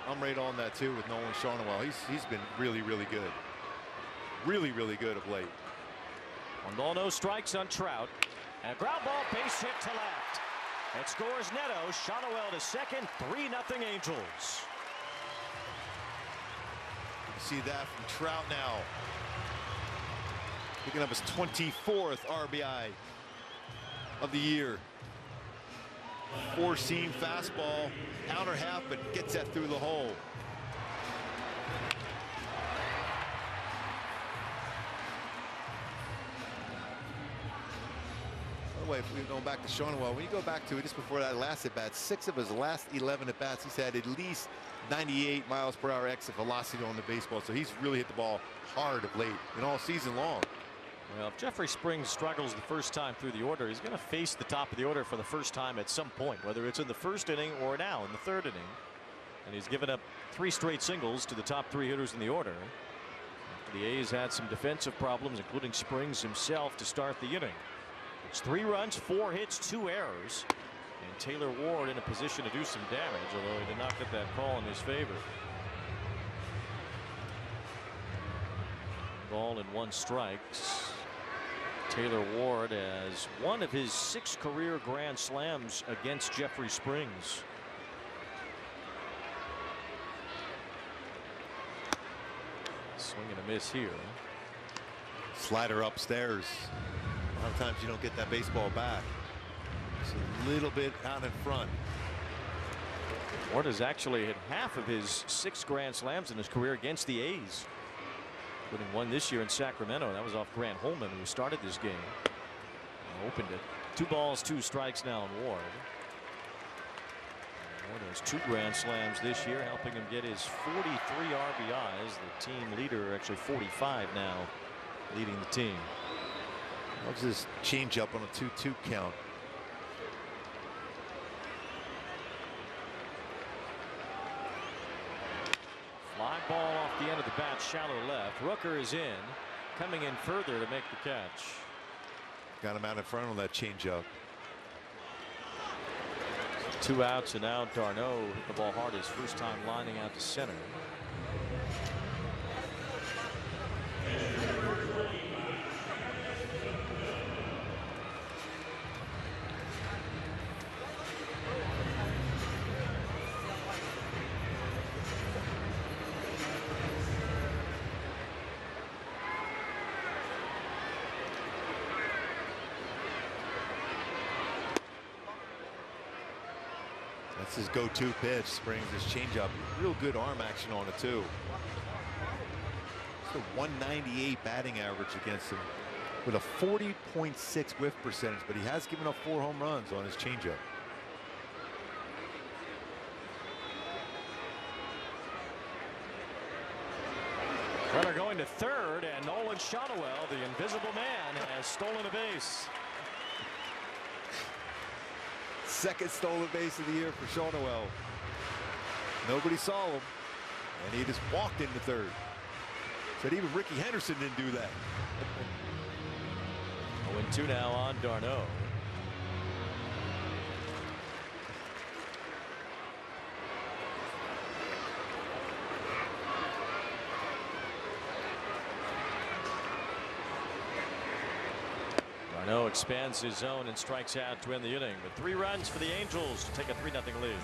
I'm right on that too with Nolan Shonowell. He's been really good. Really good of late. 1 ball, no strikes on Trout. And a ground ball, base hit to left. It scores Neto. Shonowell to second. 3-0 Angels. See that from Trout now. Picking up his 24th RBI of the year. 4-seam fastball, outer half, but gets that through the hole. the way, if we're going back to Shonewell, when you go back to just before that last at bat, 6 of his last 11 at bats, he's had at least 98 miles per hour exit velocity on the baseball. So he's really hit the ball hard of late and all season long. Well, if Jeffrey Springs struggles the first time through the order, he's going to face the top of the order for the first time at some point, whether it's in the first inning or now in the third inning. And he's given up 3 straight singles to the top 3 hitters in the order. The A's had some defensive problems, including Springs himself, to start the inning. It's 3 runs, 4 hits, 2 errors. And Taylor Ward in a position to do some damage, although he did not get that call in his favor. Ball and 1 strikes. Taylor Ward has one of his 6 career grand slams against Jeffrey Springs. Swing and a miss here. Slider upstairs. A lot of times you don't get that baseball back. It's a little bit out in front. Ward has actually hit half of his 6 grand slams in his career against the A's, including one this year in Sacramento. That was off Grant Holman, who started this game and opened it. 2 balls, 2 strikes now on Ward. Ward has 2 grand slams this year, helping him get his 43 RBIs. The team leader, actually 45 now, leading the team. What's his changeup on a 2-2 count? Fly ball off the end of the bat, shallow left. Rooker is in, coming in further to make the catch. Got him out in front on that changeup. 2 outs, and now Darno hit the ball hard his first time lining out to center. That's his go-to pitch. Springs his changeup. Real good arm action on it too. It's a 198 batting average against him with a 40.6 whiff percentage, but he has given up 4 home runs on his changeup. Runner going to third, and Nolan Shotwell, the invisible man, has stolen a base. Second stolen base of the year for Shotwell. Nobody saw him, and he just walked into third. Said even Ricky Henderson didn't do that. 0-2 now on Darno. Darno expands his zone and strikes out to end the inning, but 3 runs for the Angels to take a 3-0 lead.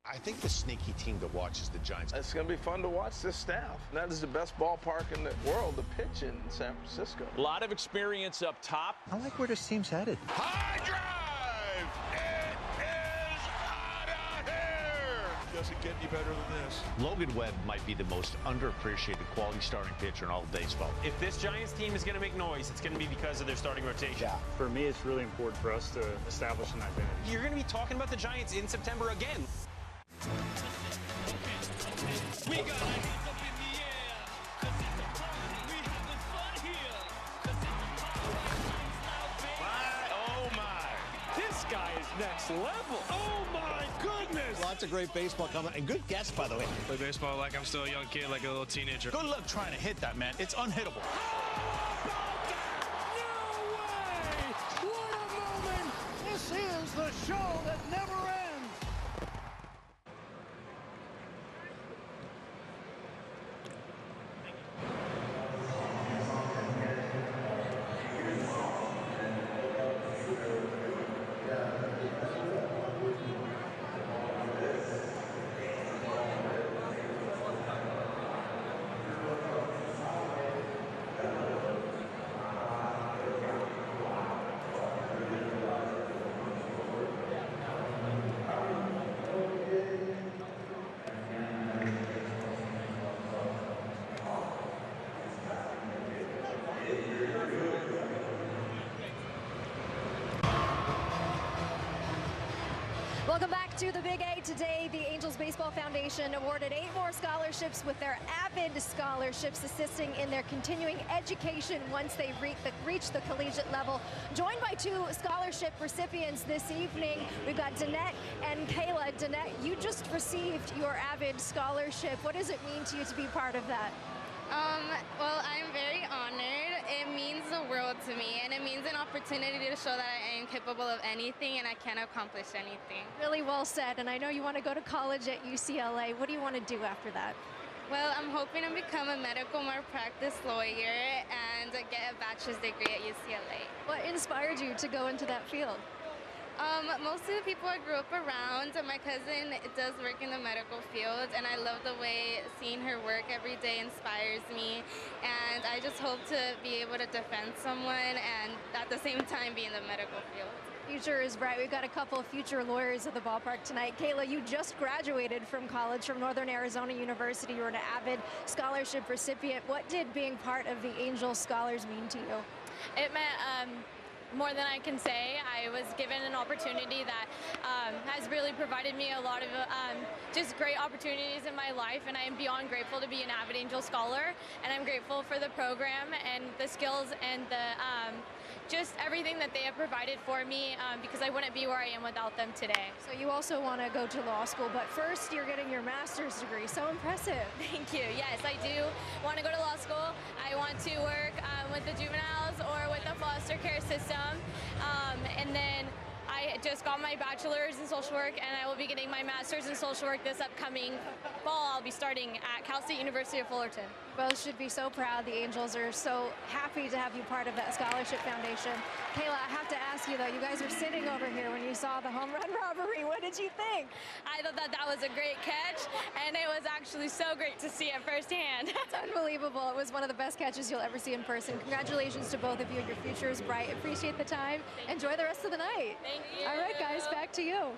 I think the sneaky team to watch is the Giants. It's going to be fun to watch this staff. That is the best ballpark in the world to pitch in San Francisco. A lot of experience up top. I like where this team's headed. High drive! It is out of here! Doesn't get any better than this. Logan Webb might be the most underappreciated quality starting pitcher in all of baseball. If this Giants team is going to make noise, it's going to be because of their starting rotation. Yeah, for me, it's really important for us to establish an identity. You're going to be talking about the Giants in September again. We got our hands up in the air, 'cause it's a party. We having fun here, 'cause it's a party. Oh my! This guy is next level. Oh my goodness! Lots of great baseball coming, and good guess, by the way. Play baseball like I'm still a young kid, like a little teenager. Good luck trying to hit that, man. It's unhittable. No way! What a moment! This is the show that never ends. to the Big A today. The Angels Baseball Foundation awarded 8 more scholarships with their AVID scholarships, assisting in their continuing education once they reach the collegiate level. Joined by 2 scholarship recipients this evening, we've got Danette and Kayla. Danette, you just received your AVID scholarship. What does it mean to you to be part of that? Well, I'm very honored. It means the world to me, and it means an opportunity to show that I am capable of anything and I can accomplish anything. Really well said, and I know you want to go to college at UCLA. What do you want to do after that? Well, I'm hoping to become a medical malpractice lawyer and get a bachelor's degree at UCLA. What inspired you to go into that field? Most of the people I grew up around, my cousin does work in the medical field, and I love the way seeing her work every day inspires me, and I just hope to be able to defend someone and at the same time be in the medical field. Future is bright. We've got a couple of future lawyers at the ballpark tonight. Kayla, you just graduated from college from Northern Arizona University. You were an AVID scholarship recipient. What did being part of the Angel Scholars mean to you? It meant more than I can say. I was given an opportunity that has really provided me a lot of just great opportunities in my life, and I am beyond grateful to be an AVID Angel Scholar, and I'm grateful for the program and the skills and the just everything that they have provided for me, because I wouldn't be where I am without them today. So you also want to go to law school, but first you're getting your master's degree. So impressive. Thank you. Yes, I do want to go to law school. I want to work with the juveniles or with the foster care system, and then I just got my bachelor's in social work, and I will be getting my master's in social work this upcoming fall. I'll be starting at Cal State University of Fullerton. Both should be so proud. The Angels are so happy to have you part of that scholarship foundation. Kayla, I have to ask you though, you guys were sitting over here when you saw the home run robbery. What did you think? I thought that was a great catch, and it was actually so great to see it firsthand. It's unbelievable. It was one of the best catches you'll ever see in person. Congratulations to both of you. Your future is bright. Appreciate the time. Enjoy the rest of the night. Thank you. All right, guys, back to you.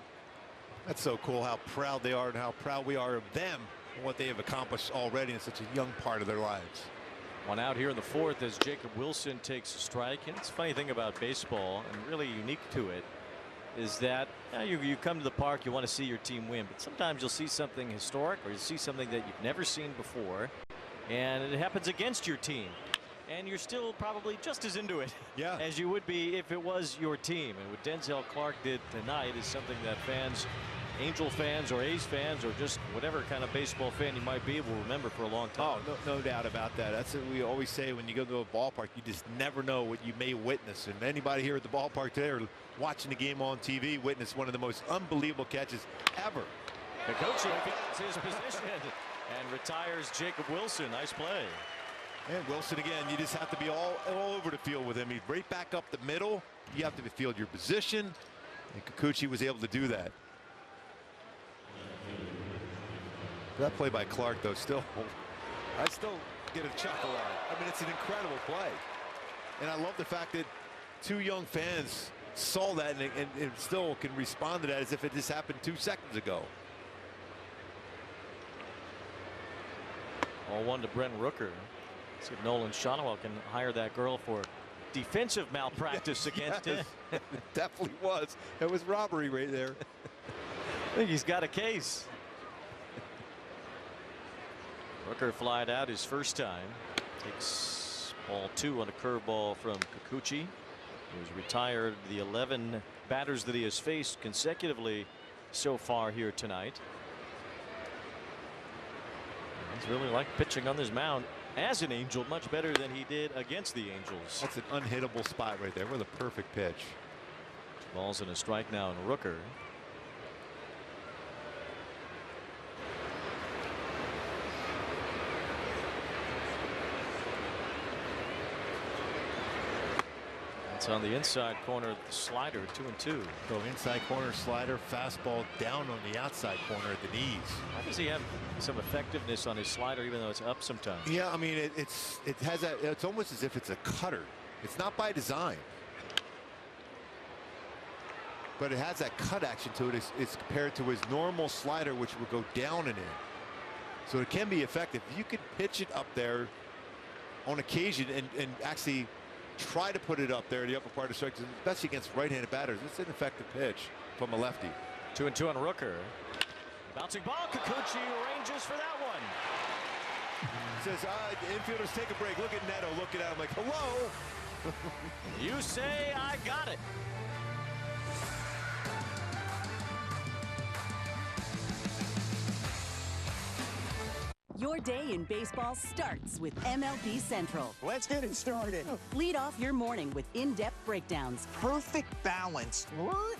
That's so cool how proud they are and how proud we are of them and what they have accomplished already in such a young part of their lives. One out here in the 4th as Jacob Wilson takes a strike. And it's a funny thing about baseball, and really unique to it, is that you come to the park, you want to see your team win, but sometimes you'll see something historic or you see something that you've never seen before, and it happens against your team. And you're still probably just as into it as you would be if it was your team. And what Denzel Clark did tonight is something that fans, Angel fans or A's fans or just whatever kind of baseball fan you might be, will remember for a long time. Oh, no doubt about that. That's what we always say when you go to a ballpark. You just never know what you may witness. And anybody here at the ballpark today or watching the game on TV witnessed one of the most unbelievable catches ever. Kikuchi finds his position and retires Jacob Wilson. Nice play. And Wilson again, you just have to be all over the field with him. He's right back up the middle. You have to field your position. And Kikuchi was able to do that. That play by Clark, though, I still get a chuckle out of it. I mean, it's an incredible play. And I love the fact that 2 young fans saw that and still can respond to that as if it just happened 2 seconds ago. 0-1 to Brent Rooker. See if Nolan Shotwell can hire that girl for defensive malpractice against him. It definitely was. It was robbery right there. I think he's got a case. Rooker flied out his first time. Takes ball 2 on a curveball from Kikuchi, who's retired the 11 batters that he has faced consecutively so far here tonight. He's really liked pitching on this mound as an Angel much better than he did against the Angels. That's an unhittable spot right there with a perfect pitch. Ball's in a strike now in Rooker. It's on the inside corner of the slider, 2-2. So inside corner slider, fastball down on the outside corner at the knees. Why does he have some effectiveness on his slider even though it's up sometimes? Yeah, I mean it has that. It's almost as if it's a cutter. It's not by design, but it has that cut action to it. It's compared to his normal slider, which will go down and in. So it can be effective. You could pitch it up there on occasion and actually try to put it up there in the upper part of the strike, especially against right-handed batters. It's an effective pitch from a lefty. 2-2 on Rooker. Bouncing ball. Kikuchi ranges for that one. Says, infielders take a break. Look at Neto looking at him like, hello. Yusei, I got it. Your day in baseball starts with MLB Central. Let's get it started. Lead off your morning with in-depth breakdowns. Perfect balance. What?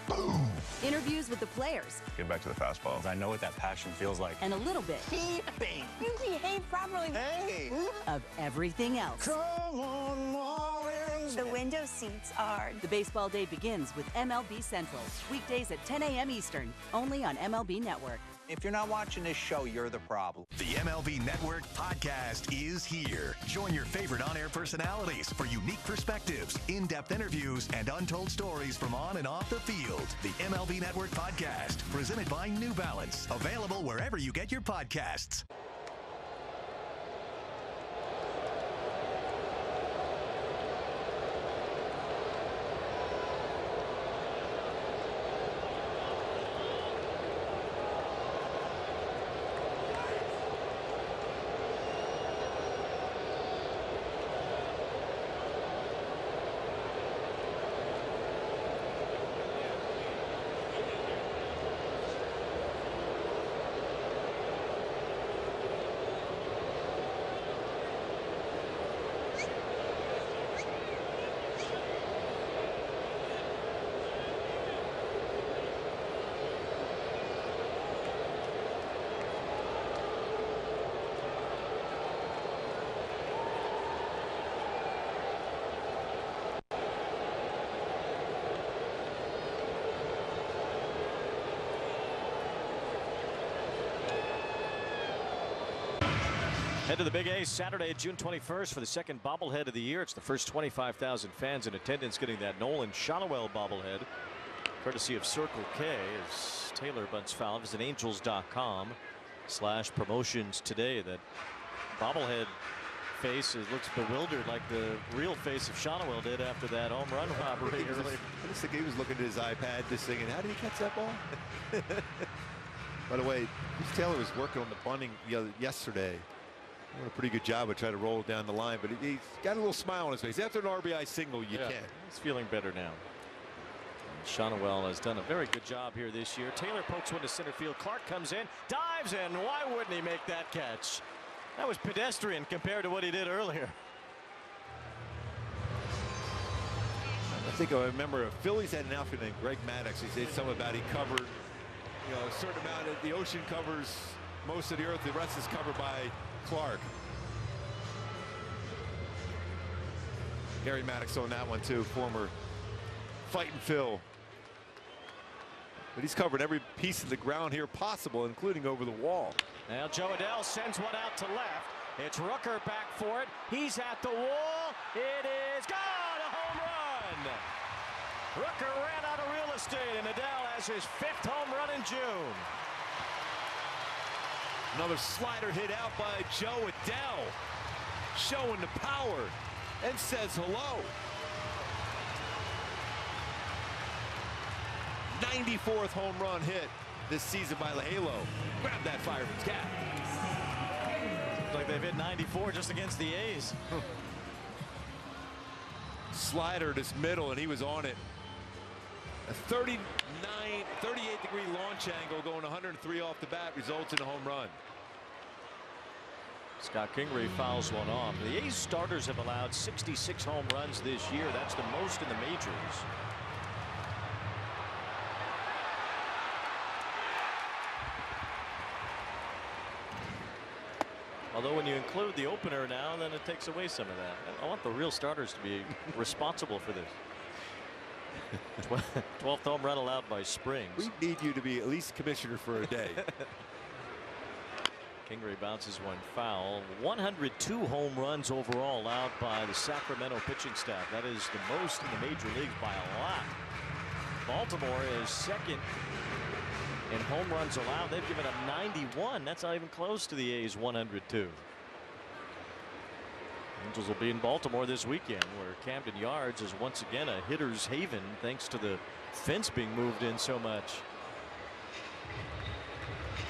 Boom. Interviews with the players. Get back to the fastball. I know what that passion feels like. And a little bit. Keeping. You behave properly. Hey. Of everything else. Come on, Marlins. The window seats are. The baseball day begins with MLB Central. Weekdays at 10 a.m. Eastern. Only on MLB Network. If you're not watching this show, you're the problem. The MLB Network podcast is here. Join your favorite on-air personalities for unique perspectives, in-depth interviews, and untold stories from on and off the field. The MLB Network podcast, presented by New Balance. Available wherever you get your podcasts. Head to the Big A Saturday, June 21st for the second bobblehead of the year. It's the first 25,000 fans in attendance getting that Nolan Shotwell bobblehead, courtesy of Circle K. As Taylor bunts foul, visit angels.com/promotions today. That bobblehead face looks bewildered, like the real face of Shotwell did after that home run robbery earlier. I just think he was looking at his iPad, just thinking, how did he catch that ball? By the way, Taylor was working on the bunting yesterday. Doing a pretty good job of trying to roll it down the line, but he's got a little smile on his face. After an RBI single, you can. He's feeling better now. Shotwell has done a very good job here this year. Taylor pokes one to center field. Clark comes in, dives in. Why wouldn't he make that catch? That was pedestrian compared to what he did earlier. I remember Phillies had an outfielder named Greg Maddox. He said something about he covered, a certain amount of the ocean covers most of the earth. The rest is covered by Clark. Gary Maddox on that one too, former Fighting Phil. But he's covered every piece of the ground here possible, including over the wall. Now Joe Adele sends one out to left. It's Rooker back for it. He's at the wall. It is gone. A home run. Rooker ran out of real estate, and Adele has his 5th home run in June. Another slider hit out by Joe Adele, showing the power, and says hello. 94th home run hit this season by LaHalo. Grab that fireman's cap. Looks like they've hit 94 just against the A's. Slider this middle, and he was on it. A 38-degree launch angle going 103 off the bat results in a home run. Scott Kingery fouls one off. The A's starters have allowed 66 home runs this year. That's the most in the majors. Although when you include the opener now, then it takes away some of that. I want the real starters to be responsible for this. 12th home run allowed by Springs. We need you to be at least commissioner for a day. Kingery bounces one foul. 102 home runs overall allowed by the Sacramento pitching staff. That is the most in the major leagues by a lot. Baltimore is second in home runs allowed. They've given up 91. That's not even close to the A's 102. Angels will be in Baltimore this weekend, where Camden Yards is once again a hitter's haven thanks to the fence being moved in so much.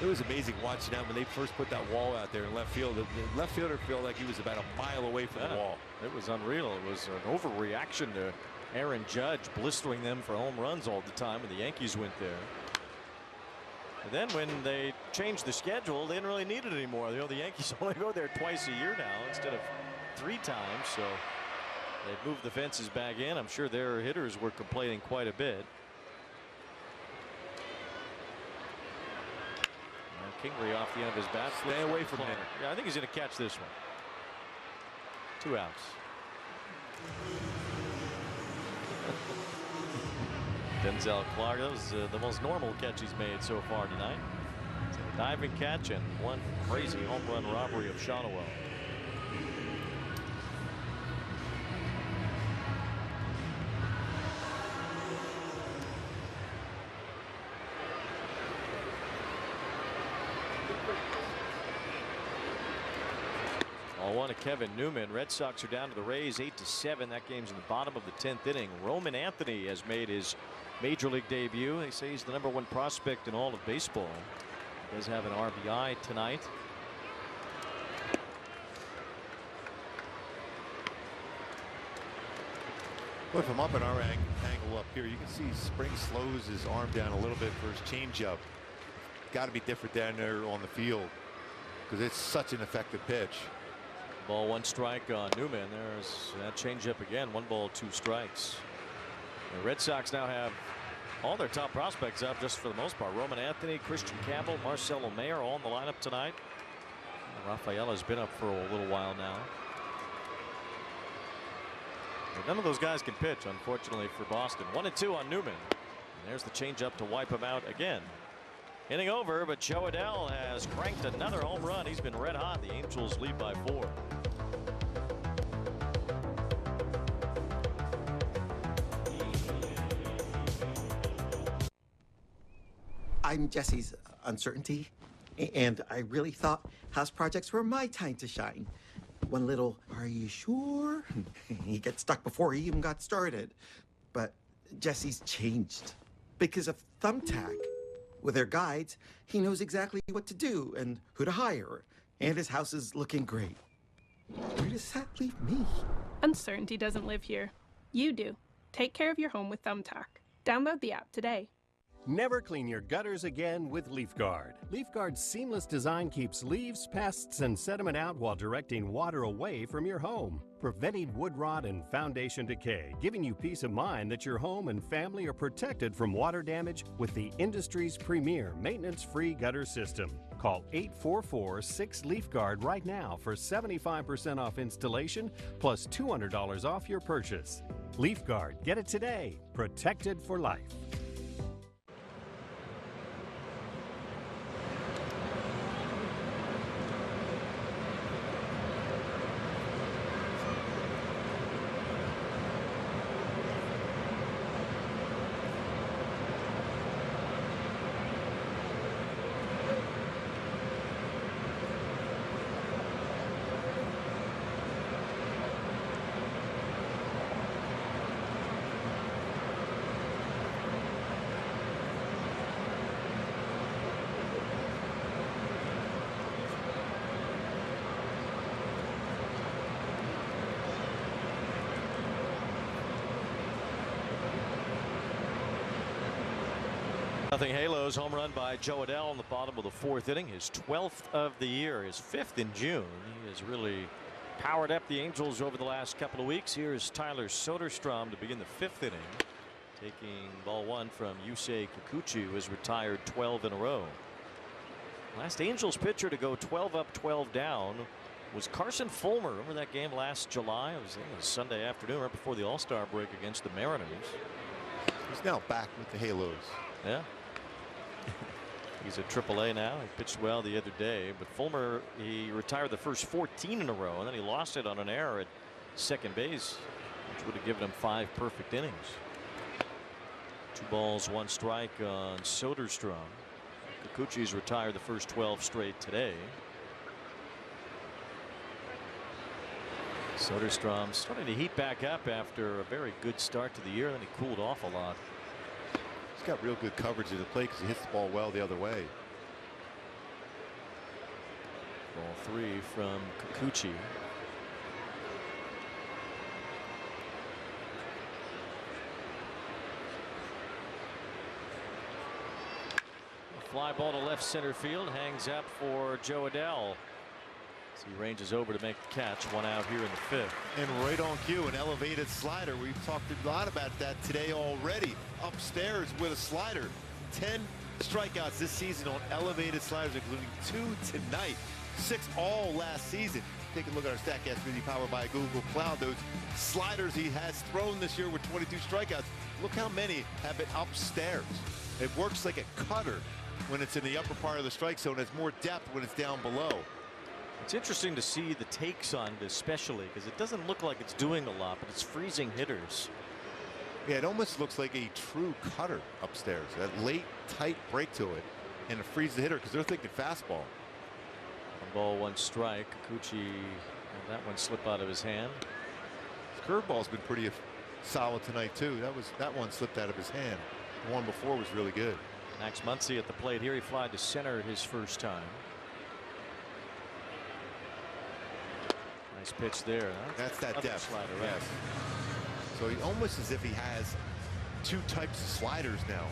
It was amazing watching that when they first put that wall out there in left field. The left fielder felt like he was about a mile away from the wall. It was unreal. It was an overreaction to Aaron Judge blistering them for home runs all the time when the Yankees went there. And then when they changed the schedule, they didn't really need it anymore. You know, the Yankees only go there twice a year now instead of 3 times. So they've moved the fences back in. I'm sure their hitters were complaining quite a bit. Kingery off the end of his bat. Stay away from him. Yeah, I think he's going to catch this one. 2 outs. Denzel Clark, that was the most normal catch he's made so far tonight. A diving catch and one crazy home run robbery of Shotwell. One to Kevin Newman. Red Sox are down to the Rays 8-7. That game's in the bottom of the 10th inning. Roman Anthony has made his major league debut. They say he's the #1 prospect in all of baseball. He does have an RBI tonight. Well, if I'm up at our angle up here, you can see Spring slows his arm down a little bit for his changeup. Got to be different down there on the field because it's such an effective pitch. Ball 1 strike on Newman. There's that changeup again. 1 ball 2 strikes. The Red Sox now have all their top prospects up just for the most part. Roman Anthony, Christian Campbell, Marcelo Mayer all in the lineup tonight. Rafaela's been up for a little while now. But none of those guys can pitch, unfortunately, for Boston. 1-2 on Newman. And there's the changeup to wipe him out again. Inning over, but Joe Adell has cranked another home run. He's been red hot. The Angels lead by 4. I'm Jesse's uncertainty, and I really thought house projects were my time to shine. One little, "Are you sure?" He gets stuck before he even got started. But Jesse's changed because of Thumbtack. With their guides, he knows exactly what to do and who to hire, and his house is looking great. Where does that leave me? Uncertainty doesn't live here. You do. Take care of your home with Thumbtack. Download the app today. Never clean your gutters again with LeafGuard. LeafGuard's seamless design keeps leaves, pests, and sediment out while directing water away from your home, preventing wood rot and foundation decay, giving you peace of mind that your home and family are protected from water damage with the industry's premier maintenance-free gutter system. Call 844-6LeafGuard right now for 75% off installation plus $200 off your purchase. LeafGuard, get it today. Protected for life. Nothing Halos. Home run by Joe Adell in the bottom of the 4th inning. His 12th of the year. His 5th in June. He has really powered up the Angels over the last couple of weeks. Here's Tyler Soderstrom to begin the 5th inning. Taking ball 1 from Yusei Kikuchi, who has retired 12 in a row. Last Angels pitcher to go 12 up, 12 down was Carson Fulmer. Remember that game last July? It was Sunday afternoon right before the All-Star break against the Mariners. He's now back with the Halos. Yeah. He's at AAA now. He pitched well the other day, but Fulmer, he retired the first 14 in a row, and then he lost it on an error at second base, which would have given him 5 perfect innings. 2 balls, 1 strike on Soderstrom. Kikuchi's retired the first 12 straight today. Soderstrom starting to heat back up after a very good start to the year, then he cooled off a lot. He's got real good coverage of the plate because he hits the ball well the other way. Ball 3 from Kikuchi. Fly ball to left center field, hangs up for Joe Adell. So he ranges over to make the catch. One out here in the 5th. And right on cue, an elevated slider. We've talked a lot about that today already. Upstairs with a slider. 10 strikeouts this season on elevated sliders, including 2 tonight. 6 all last season. Take a look at our StatCast video powered by Google Cloud. Those sliders he has thrown this year with 22 strikeouts. Look how many have been upstairs. It works like a cutter when it's in the upper part of the strike zone. It's more depth when it's down below. It's interesting to see the takes on it, especially because it doesn't look like it's doing a lot, but it's freezing hitters. Yeah, it almost looks like a true cutter upstairs. That late, tight break to it, and it freezes the hitter because they're thinking fastball. 1 ball, 1 strike. Kikuchi had that one slip out of his hand. His curveball's been pretty solid tonight too. That one slipped out of his hand. The one before was really good. Max Muncy at the plate here. He flied to center his first time. Nice pitch there. That's that depth. Slider, right? Yes. So he almost as if he has 2 types of sliders now.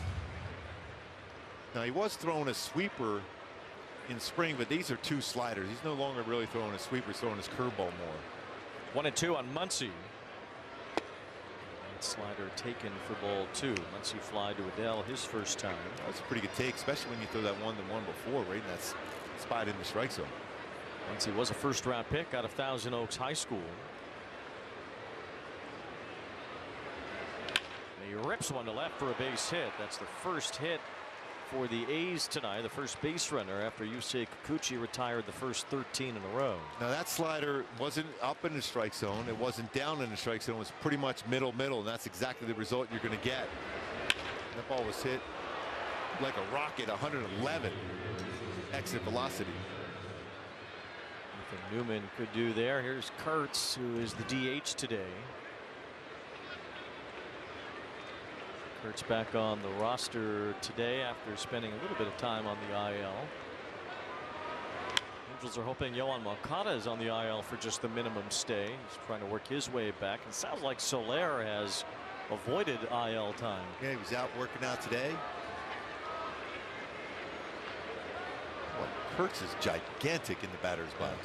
Now he was throwing a sweeper in spring, but these are 2 sliders. He's no longer really throwing a sweeper. He's throwing his curveball more. 1-2 on Muncy. That slider taken for ball 2. Muncy fly to Adell his first time. That's a pretty good take, especially when you throw that one before, right in that spot in the strike zone. Muncy was a first-round pick out of Thousand Oaks High School. He rips one to left for a base hit. That's the first hit for the A's tonight. The first base runner after Yusei Kikuchi retired the first 13 in a row. Now that slider wasn't up in the strike zone. It wasn't down in the strike zone. It was pretty much middle. And that's exactly the result you're going to get. That ball was hit like a rocket, 111 exit velocity. Anything Newman could do there. Here's Kurtz, who is the DH today. Kurtz back on the roster today after spending a little bit of time on the IL. Angels are hoping Yohan Moncada is on the IL for just the minimum stay. He's trying to work his way back. It sounds like Soler has avoided IL time. Yeah, he was out working out today. Well, Kurtz is gigantic in the batter's box.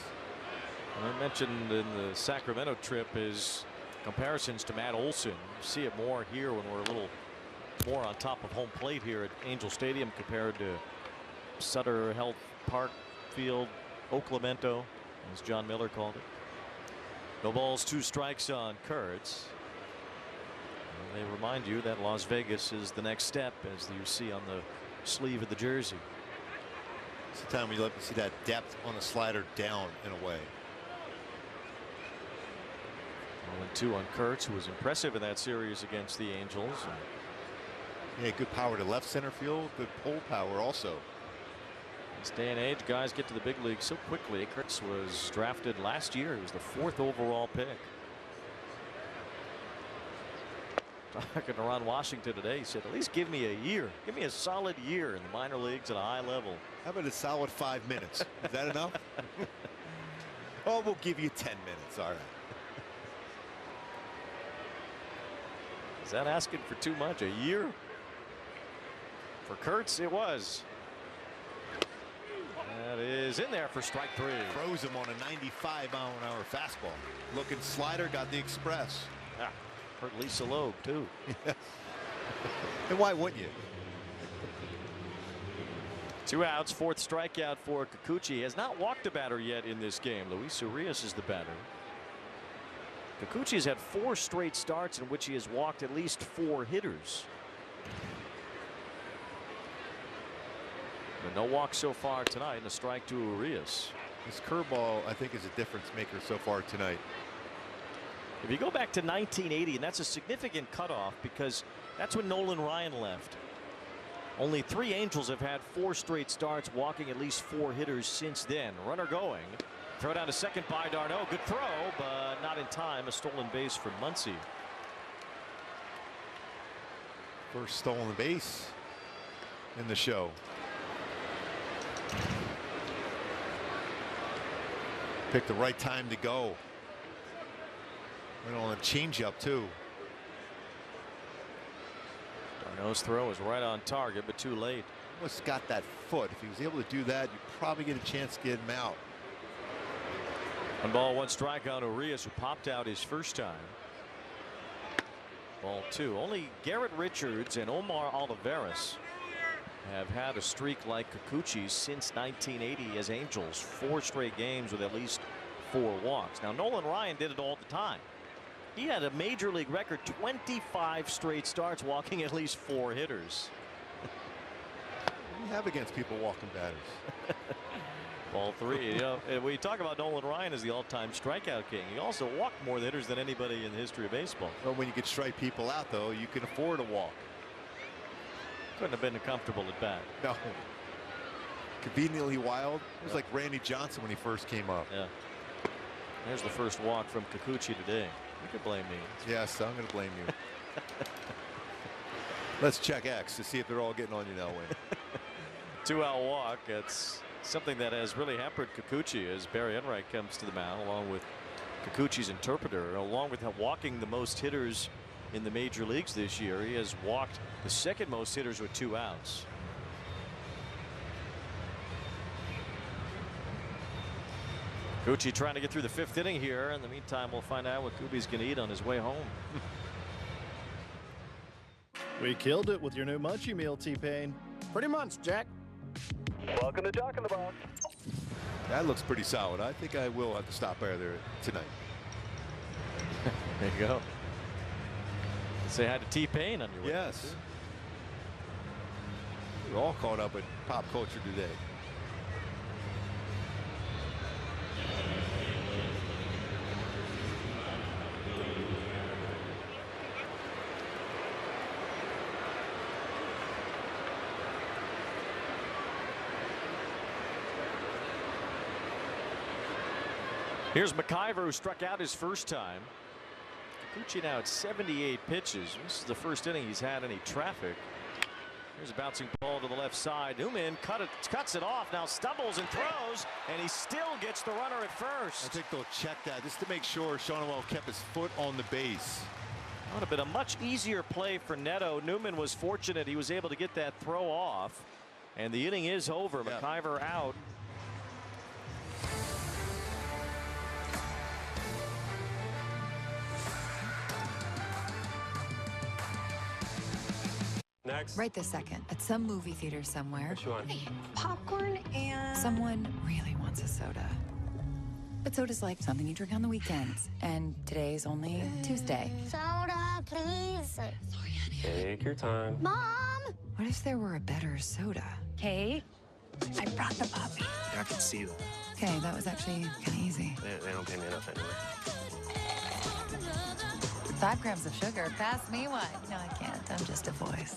I mentioned in the Sacramento trip is comparisons to Matt Olson. You see it more here when we're a little more on top of home plate here at Angel Stadium compared to Sutter Health Park Field, Oaklamento, as John Miller called it. No balls, 2 strikes on Kurtz. And they remind you that Las Vegas is the next step, as you see on the sleeve of the jersey. It's the time we love to see that depth on a slider down in a way. 1-2 on Kurtz, who was impressive in that series against the Angels. Yeah, good power to left center field, good pull power also. In this day and age, guys get to the big league so quickly. Kurtz was drafted last year. He was the 4th overall pick. Talking to Ron Washington today, he said, at least give me a year. Give me a solid year in the minor leagues at a high level. How about a solid 5 minutes? Is that enough? Oh, we'll give you 10 minutes. All right. Is that asking for too much? A year? For Kurtz, it was. That is in there for strike 3. Froze him on a 95-mile-an-hour fastball. Looking slider, got the express. Ah, hurt Lisa Loeb, too. And why wouldn't you? 2 outs, 4th strikeout for Kikuchi. Has not walked a batter yet in this game. Luis Urias is the batter. Kikuchi has had 4 straight starts in which he has walked at least 4 hitters. But no walk so far tonight, and a strike to Urias. His curveball, I think, is a difference maker so far tonight. If you go back to 1980, and that's a significant cutoff because that's when Nolan Ryan left. Only 3 Angels have had 4 straight starts walking at least 4 hitters since then. Runner going. Throw down to second by Darno. Good throw, but not in time. A stolen base for Muncy. First stolen base in the show. Picked the right time to go. Went on a changeup too. Darno's throw is right on target, but too late. Almost got that foot. If he was able to do that, you probably get a chance to get him out. 1 ball, 1 strike on Urias, who popped out his first time. Ball 2. Only Garrett Richards and Omar Oliveras have had a streak like Kikuchi's since 1980 as Angels. 4 straight games with at least 4 walks. Now Nolan Ryan did it all the time. He had a major league record 25 straight starts walking at least 4 hitters. What do you have against people walking batters? Ball 3. You know, we talk about Nolan Ryan as the all-time strikeout king. He also walked more hitters than anybody in the history of baseball. Well, when you can strike people out, though, you can afford a walk. Couldn't have been comfortable at bat. No. Conveniently wild. It was like Randy Johnson when he first came up. Yeah. There's the first walk from Kikuchi today. You could blame me. Yes, I'm going to blame you. Let's check X to see if they're all getting on you now, Wayne. 2-out walk. It's something that has really hampered Kikuchi as Barry Enright comes to the mound along with Kikuchi's interpreter. Along with walking the most hitters in the major leagues this year, he has walked the 2nd most hitters with 2 outs. Kikuchi trying to get through the 5th inning here. In the meantime, we'll find out what Kubi's going to eat on his way home. We killed it with your new Munchie Meal, T-Pain. Pretty much, Jack. Welcome to Jack in the Box. That looks pretty solid. I think I will have to stop by there tonight. There you go. Say hi to T-Pain on your way. Yes. We're all caught up in pop culture today. Here's McIver, who struck out his first time. Kikuchi now at 78 pitches. This is the first inning he's had any traffic. Here's a bouncing ball to the left side. Newman cuts it off, now stumbles and throws, and he still gets the runner at first. I think they'll check that just to make sure Shonewell kept his foot on the base. That would have been a much easier play for Neto. Newman was fortunate he was able to get that throw off, and the inning is over. Yeah. McIver out. Next. Right this second, at some movie theater somewhere, Which one? popcorn and someone really wants a soda. But soda's like something you drink on the weekends, and today's only Tuesday. Soda, please. Take your time. Mom! What if there were a better soda? Kate, I brought the puppy. I can see that. Okay, that was actually kind of easy. They don't pay me enough anyway. 5 grams of sugar, pass me one. No, I can't. I'm just a voice.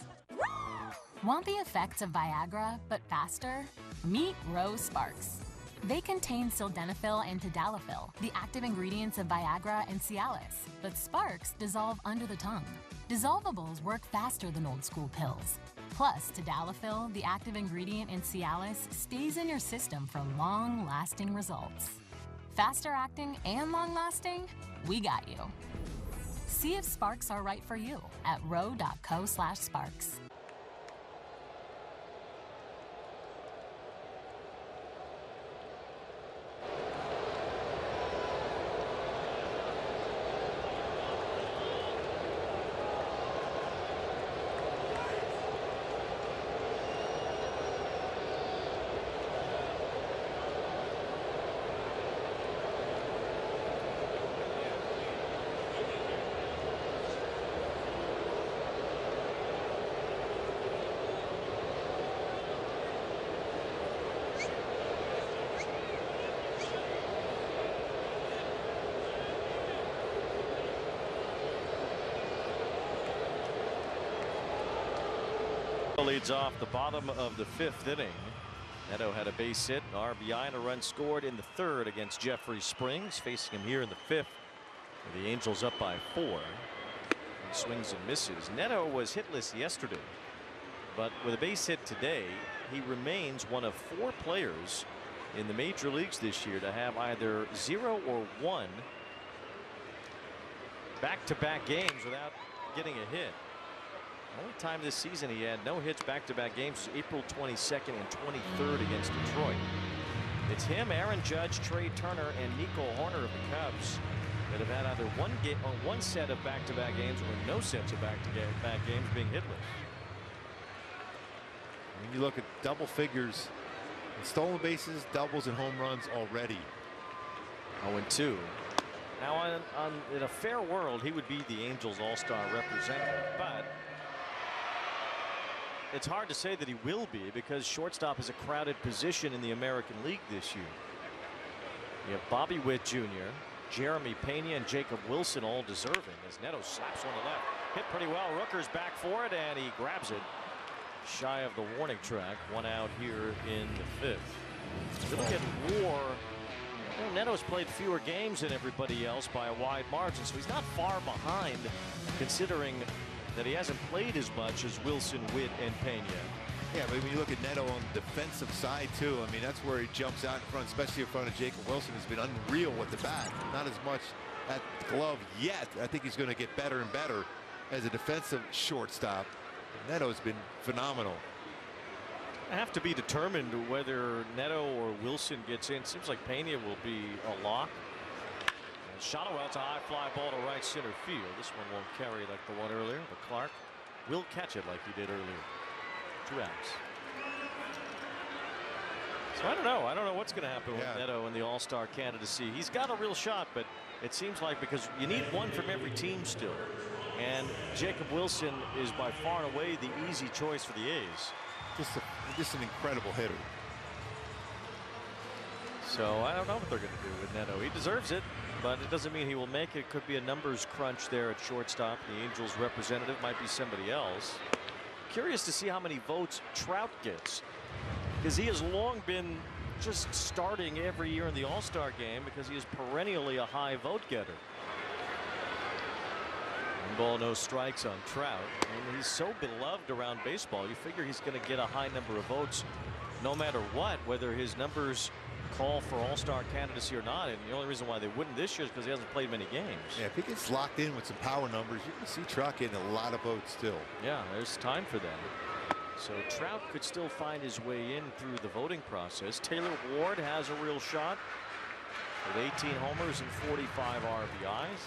Want the effects of Viagra, but faster? Meet Rose Sparks. They contain sildenafil and tadalafil, the active ingredients of Viagra and Cialis, but Sparks dissolve under the tongue. Dissolvables work faster than old school pills. Plus, tadalafil, the active ingredient in Cialis, stays in your system for long-lasting results. Faster acting and long-lasting? We got you. See if Sparks are right for you at ro.co/sparks. Leads off the bottom of the 5th inning. Neto had a base hit, an RBI, and a run scored in the 3rd against Jeffrey Springs. Facing him here in the 5th. The Angels up by 4. He swings and misses. Neto was hitless yesterday, but with a base hit today, he remains one of 4 players in the major leagues this year to have either 0 or 1 back-to-back games without getting a hit. Only time this season he had no hits back-to-back games was April 22nd and 23rd against Detroit. It's him, Aaron Judge, Trey Turner, and Nico Horner of the Cubs that have had either one set of back-to-back games or no sets of back-to-back games being hitless. When you look at double figures in stolen bases, doubles, and home runs already. 0-2. Now, in a fair world, he would be the Angels All-Star representative, but it's hard to say that he will be because shortstop is a crowded position in the American League this year. You have Bobby Witt Jr., Jeremy Pena, and Jacob Wilson all deserving as Neto slaps one to left. Hit pretty well. Rooker's back for it, and he grabs it shy of the warning track. 1 out here in the 5th. If you look at WAR, Neto's played fewer games than everybody else by a wide margin, so he's not far behind considering that he hasn't played as much as Wilson, Witt, and Pena. Yeah, but when you look at Neto on the defensive side too, I mean, that's where he jumps out in front, especially in front of Jacob Wilson, who's been unreal with the bat. Not as much at the glove yet. I think he's going to get better and better as a defensive shortstop. Neto's been phenomenal. I have to be determined whether Neto or Wilson gets in. Seems like Pena will be a lock. And Shotwell's a high fly ball to right center field. This one won't carry like the one earlier, but Clark will catch it like he did earlier. 2 outs. So I don't know. I don't know what's going to happen with Neto in the All-Star candidacy. He's got a real shot, but it seems like because you need one from every team still. And Jacob Wilson is by far and away the easy choice for the A's. Just an incredible hitter. So I don't know what they're going to do with Neto. He deserves it, but it doesn't mean he will make it. Could be a numbers crunch there at shortstop. The Angels representative might be somebody else. Curious to see how many votes Trout gets, because he has long been just starting every year in the All-Star game because he is perennially a high vote getter. 1 ball, no strikes on Trout. And he's so beloved around baseball. You figure he's going to get a high number of votes no matter what, whether his numbers call for All-Star candidacy or not. And the only reason why they wouldn't this year is because he hasn't played many games. Yeah, if he gets locked in with some power numbers, you can see Trout getting a lot of votes still. Yeah, there's time for that. So Trout could still find his way in through the voting process. Taylor Ward has a real shot with 18 homers and 45 RBIs.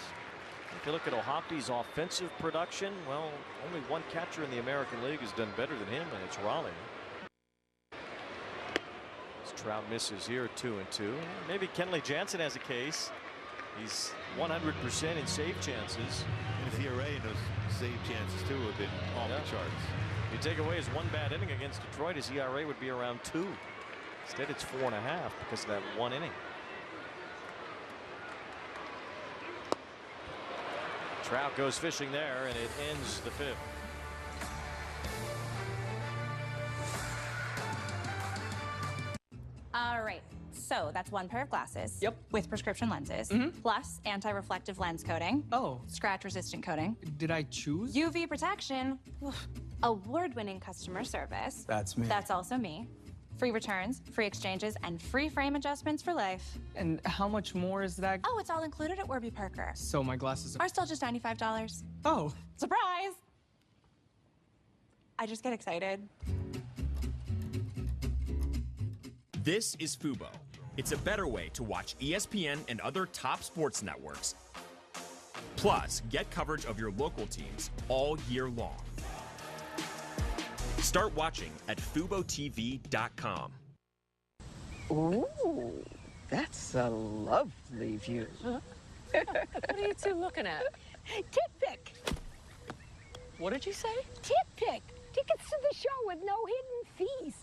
If you look at O'Hoppe's offensive production, well, only one catcher in the American League has done better than him, and it's Raleigh. As Trout misses here, 2-2. Maybe Kenley Jansen has a case. He's 100% in save chances. And his ERA and those save chances too have been off the charts. You take away his 1 bad inning against Detroit, his ERA would be around 2. Instead, it's 4.5 because of that 1 inning. Trout goes fishing there, and it ends the 5th. All right, so that's 1 pair of glasses. Yep. With prescription lenses, plus anti-reflective lens coating. Oh. Scratch-resistant coating. Did I choose? UV protection. Award-winning customer service. That's me. That's also me. Free returns, free exchanges, and free frame adjustments for life. And how much more is that? Oh, it's all included at Warby Parker. So my glasses are still just $95. Oh. Surprise! I just get excited. This is Fubo. It's a better way to watch ESPN and other top sports networks. Plus, get coverage of your local teams all year long. Start watching at FuboTV.com. Ooh, that's a lovely view. What are you two looking at? Tip pick. What did you say? Tip pick. Tickets to the show with no hidden fees.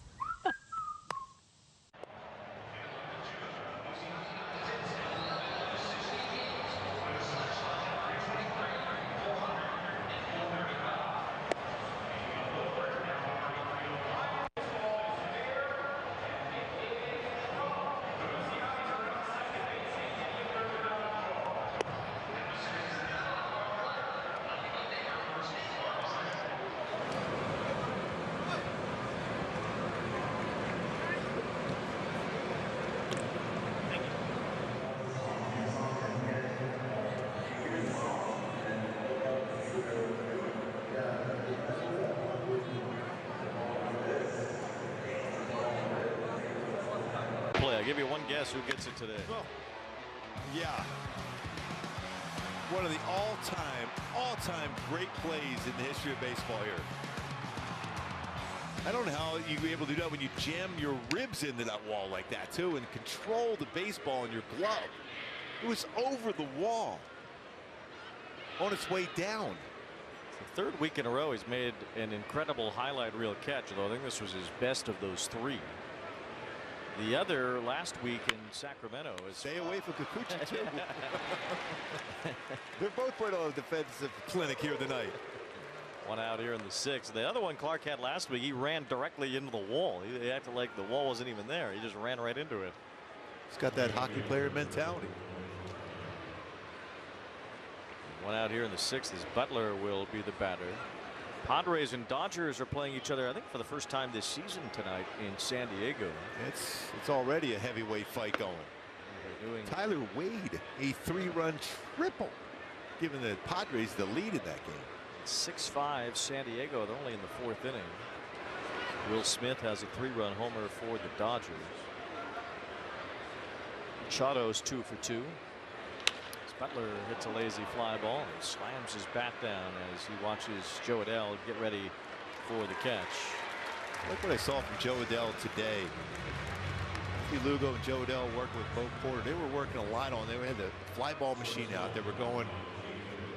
play. I'll give you one guess who gets it today. Well, yeah. One of the all-time great plays in the history of baseball here. I don't know how you'd be able to do that when you jam your ribs into that wall like that, too, and control the baseball in your glove. It was over the wall, on its way down. It's the third week in a row he's made an incredible highlight reel catch, although I think this was his best of those three. The other last week in Sacramento is stay away from Kikuchi, too. They're both put on a defensive clinic here tonight. One out here in the sixth. The other one Clark had last week, he ran directly into the wall. He acted like the wall wasn't even there. He just ran right into it. He's got that hockey player mentality. One out here in the sixth as Butler will be the batter. Padres and Dodgers are playing each other, I think, for the first time this season tonight in San Diego. It's already a heavyweight fight going. Tyler Wade, a 3-run triple, giving the Padres the lead in that game. 6-5 San Diego. They're only in the fourth inning. Will Smith has a 3-run homer for the Dodgers. Machado's 2 for 2. Butler hits a lazy fly ball and slams his bat down as he watches Joe Adell get ready for the catch. Look what I saw from Joe Adell today. Lugo and Joe Adell working with Bo Porter. They were working a lot on. They had the fly ball machine out. They were going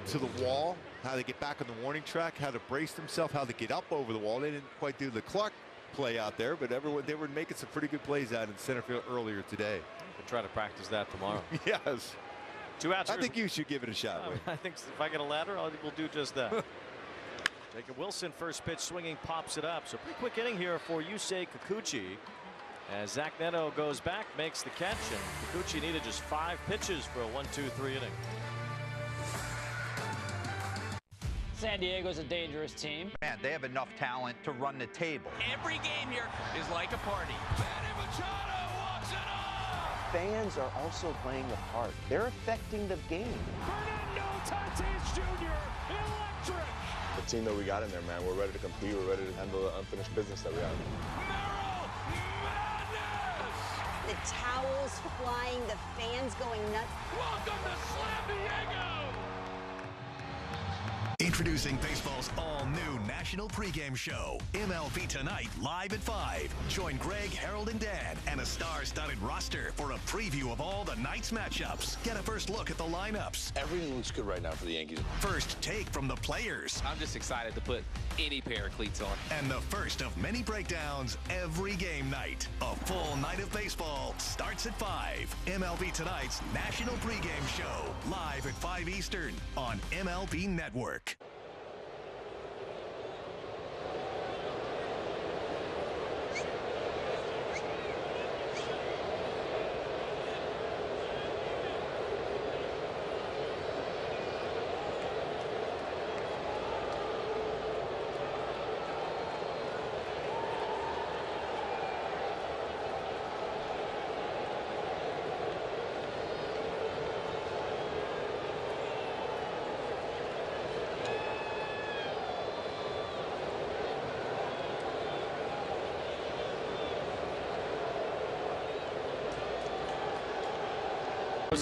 to the wall, how to get back on the warning track, how to brace themselves, how to get up over the wall. They didn't quite do the Clark play out there, but they were making some pretty good plays out in center field earlier today. We'll try to practice that tomorrow. Yes. 2 outs. I think you should give it a shot. I think if I get a ladder, we'll do just that. Jacob Wilson, first pitch swinging, pops it up. So pretty quick inning here for Yusei Kikuchi. As Zach Neto goes back, makes the catch, and Kikuchi needed just 5 pitches for a 1-2-3 inning. San Diego's a dangerous team. Man, they have enough talent to run the table. Every game here is like a party. Fans are also playing a part. They're affecting the game. Fernando Tatis Jr., electric! The team that we got in there, man, we're ready to compete. We're ready to handle the unfinished business that we have. The towels flying, the fans going nuts. Welcome to Slam Diego! Introducing baseball's all-new national pregame show, MLB Tonight, live at 5. Join Greg, Harold, and Dan, and a star-studded roster for a preview of all the night's matchups. Get a first look at the lineups. Everything looks good right now for the Yankees. First take from the players. I'm just excited to put any pair of cleats on. And the first of many breakdowns every game night. A full night of baseball starts at 5. MLB Tonight's national pregame show, live at 5 Eastern on MLB Network.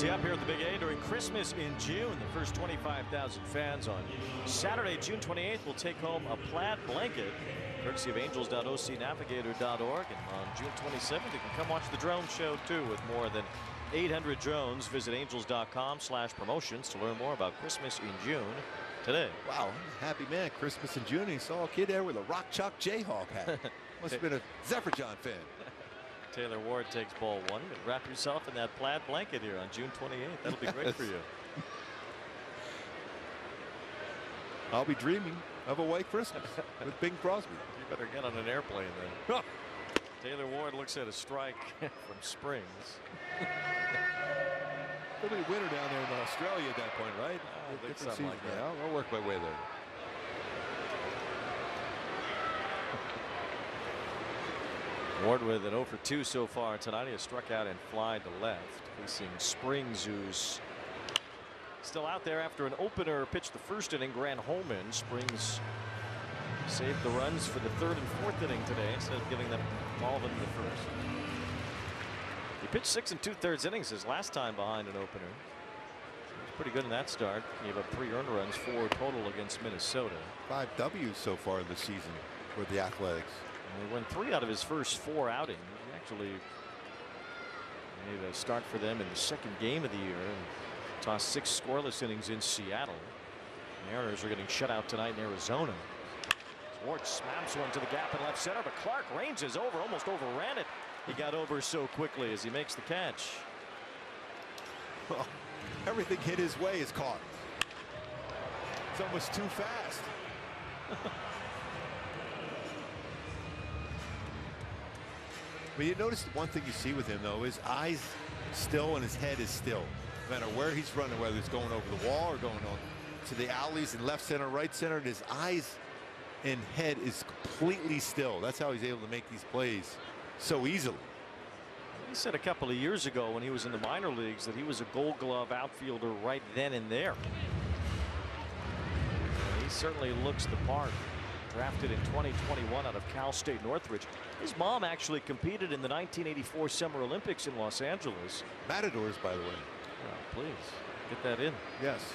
Up here at the Big A during Christmas in June. The first 25,000 fans on Saturday, June 28th, will take home a plaid blanket, courtesy of angels.ocnavigator.org. And on June 27th, you can come watch the drone show, too, with more than 800 drones. Visit angels.com/promotions to learn more about Christmas in June today. Wow, happy man. Christmas in June. He saw a kid there with a Rock Chalk Jayhawk hat. Must have been a Zephyr John fan. Taylor Ward takes ball 1. Wrap yourself in that plaid blanket here on June 28th. That'll be great for you. I'll be dreaming of a white Christmas with Bing Crosby. You better get on an airplane then. Taylor Ward looks at a strike from Springs. There'll be a winter down there in Australia at that point, right? I think something like that. Yeah, I'll work my way there. Ward with an 0 for 2 so far tonight. He has struck out and fly to left. Facing Springs, who's still out there after an opener pitched the first inning. Grant Holman. Springs saved the runs for the third and fourth inning today instead of giving them all of them in the first. pitched 6 2/3 innings his last time behind an opener. He was pretty good in that start. Gave up 3 earned runs, 4 total against Minnesota. 5 W's so far this season for the Athletics. And he won 3 out of his first 4 outings. He actually made a start for them in the second game of the year and tossed 6 scoreless innings in Seattle. The Mariners are getting shut out tonight in Arizona. Schwartz smacks one to the gap in left center, but Clark ranges over, almost overran it. He got over so quickly as he makes the catch. Well, everything hit his way is caught. It's almost too fast. But you notice the one thing you see with him, though, his eyes still and his head is still. No matter where he's running, whether it's going over the wall or going on to the alleys in left center, right center, his eyes and head is completely still. That's how he's able to make these plays so easily. He said a couple of years ago when he was in the minor leagues that he was a Gold Glove outfielder right then and there. And he certainly looks the part. Drafted in 2021 out of Cal State Northridge. His mom actually competed in the 1984 Summer Olympics in Los Angeles. Matadors, by the way. Oh, please get that in. Yes.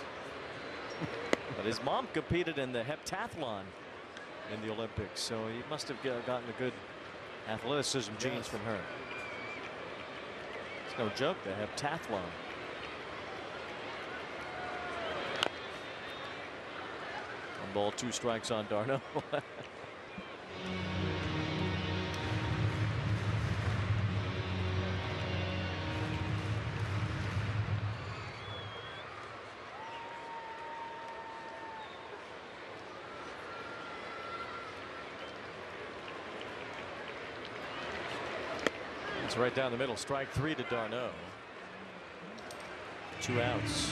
But his mom competed in the heptathlon in the Olympics, so he must have gotten a good athleticism genes from her. It's no joke, the heptathlon. Ball, 2 strikes on Darno. It's right down the middle. Strike 3 to Darno. 2 outs.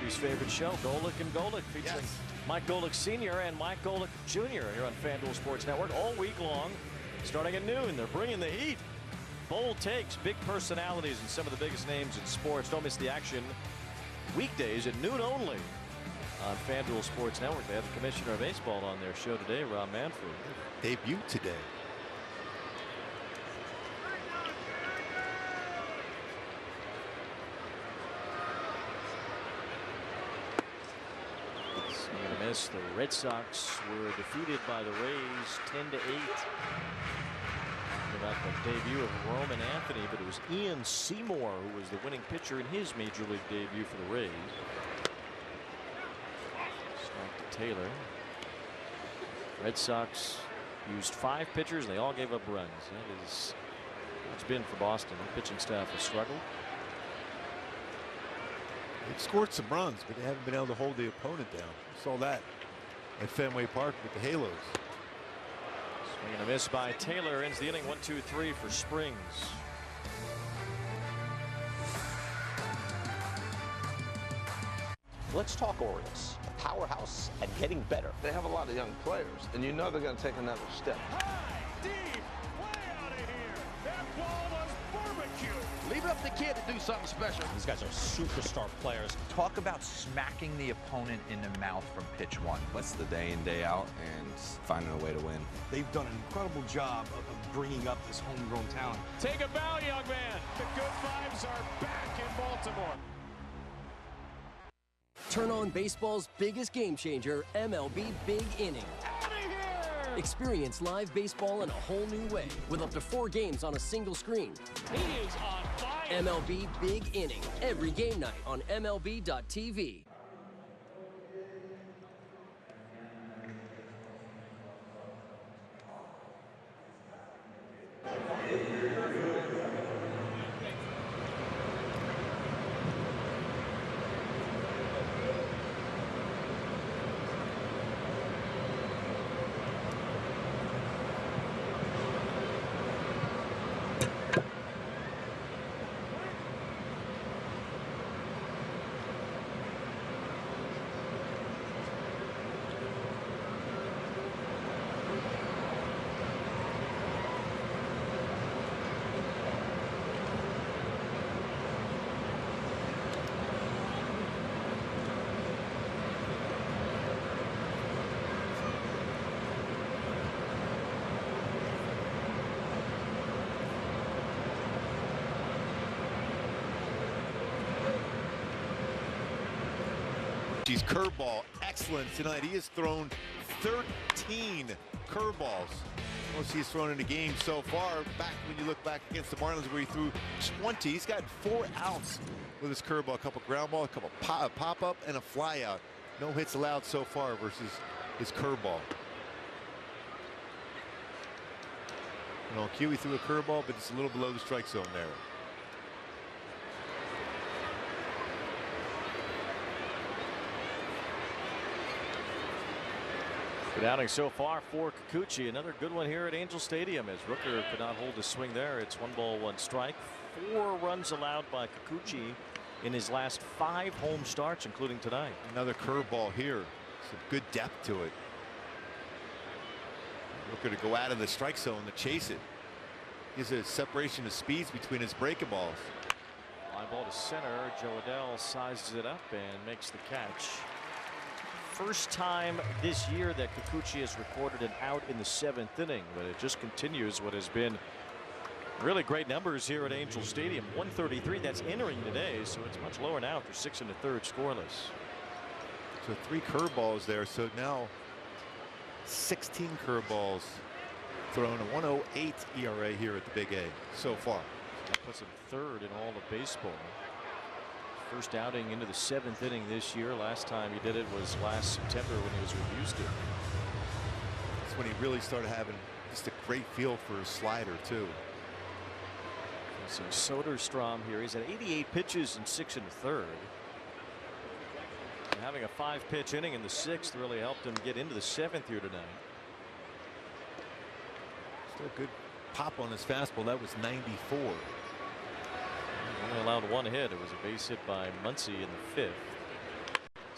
His favorite show, Golic and Golic, featuring Mike Golic Sr. and Mike Golic Jr. here on FanDuel Sports Network all week long. Starting at noon, they're bringing the heat. Bold takes, big personalities, and some of the biggest names in sports. Don't miss the action weekdays at noon only on FanDuel Sports Network. They have the Commissioner of Baseball on their show today, Rob Manfred. Debut today. The Red Sox were defeated by the Rays 10-8. About the debut of Roman Anthony, but it was Ian Seymour who was the winning pitcher in his major league debut for the Rays. Strike to Taylor. Red Sox used 5 pitchers and they all gave up runs. That is what it's been for Boston. The pitching staff has struggled. They've scored some runs, but they haven't been able to hold the opponent down. We saw that at Fenway Park with the Halos. Swing and a miss by Taylor. Ends the inning 1-2-3 for Springs. Let's talk Orioles, a powerhouse and getting better. They have a lot of young players, and you know they're going to take another step. Leave it up to the kid to do something special. These guys are superstar players. Talk about smacking the opponent in the mouth from pitch 1. What's the day in, day out, and finding a way to win. They've done an incredible job of bringing up this homegrown talent. Take a bow, young man. The good vibes are back in Baltimore. Turn on baseball's biggest game changer, MLB Big Inning. Experience live baseball in a whole new way with up to 4 games on a single screen. He is on fire. MLB Big Inning, every game night on MLB.tv. She's curveball, excellent tonight. He has thrown 13 curveballs. Most he's thrown in the game so far. Back when you look back against the Marlins where he threw 20, he's got 4 outs with his curveball. A couple ground ball, a couple pop up, and a fly out. No hits allowed so far versus his curveball. And on cue, he threw a curveball, but it's a little below the strike zone there. Good outing so far for Kikuchi. Another good one here at Angel Stadium as Rooker could not hold his swing there. It's 1 ball, 1 strike. 4 runs allowed by Kikuchi in his last 5 home starts, including tonight. Another curveball here. Some good depth to it. Rooker to go out of the strike zone to chase it. Gives a separation of speeds between his breaking balls. Line ball to center. Joe Adell sizes it up and makes the catch. First time this year that Kikuchi has recorded an out in the 7th inning, but it just continues what has been really great numbers here at Angel Stadium. 133, that's entering today, so it's much lower now after 6 1/3 scoreless. So 3 curveballs there, so now 16 curveballs thrown, a 1.08 ERA here at the Big A so far. That puts him 3rd in all of baseball. First outing into the 7th inning this year. Last time he did it was last September when he was with Houston. That's when he really started having just a great feel for his slider too. So Soderstrom here, he's at 88 pitches in 6 1/3. And having a 5-pitch inning in the 6th really helped him get into the 7th here tonight. Still a good pop on his fastball. That was 94. Only allowed 1 hit. It was a base hit by Muncy in the 5th.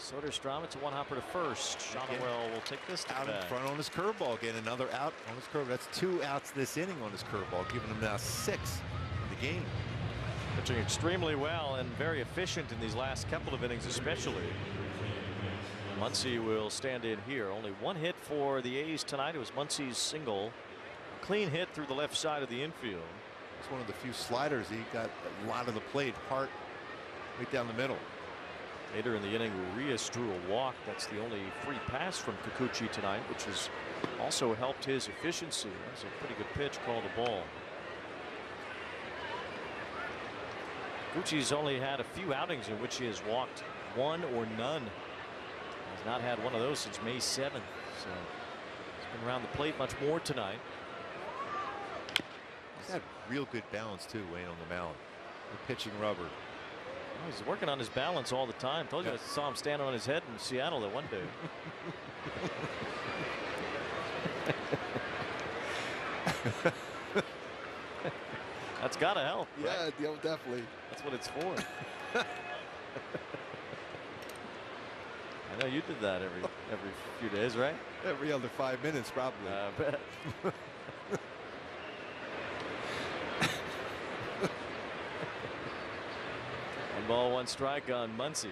Soderstrom, it's a 1-hopper to first. Shonowell will take this to out back. in front on his curveball again. Another out on his curveball. That's 2 outs this inning on his curveball, giving him now 6 in the game. Pitching extremely well and very efficient in these last couple of innings, especially. Muncy will stand in here. Only 1 hit for the A's tonight. It was Muncy's single. Clean hit through the left side of the infield. It's one of the few sliders he got a lot of the plate, Hart right down the middle. Later in the inning, Urias drew a walk. That's the only free pass from Kikuchi tonight, which has also helped his efficiency. That's a pretty good pitch, called a ball. Kikuchi's only had a few outings in which he has walked 1 or none. He's not had one of those since May 7th. So he's been around the plate much more tonight. He's had real good balance too, Wayne, on the mound. The pitching rubber. Well, he's working on his balance all the time. Told you I saw him standing on his head in Seattle that one day. That's gotta help. Yeah, right? Definitely. That's what it's for. I know you did that every few days, right? Every other 5 minutes, probably. I bet. 1 ball, 1 strike on Muncy.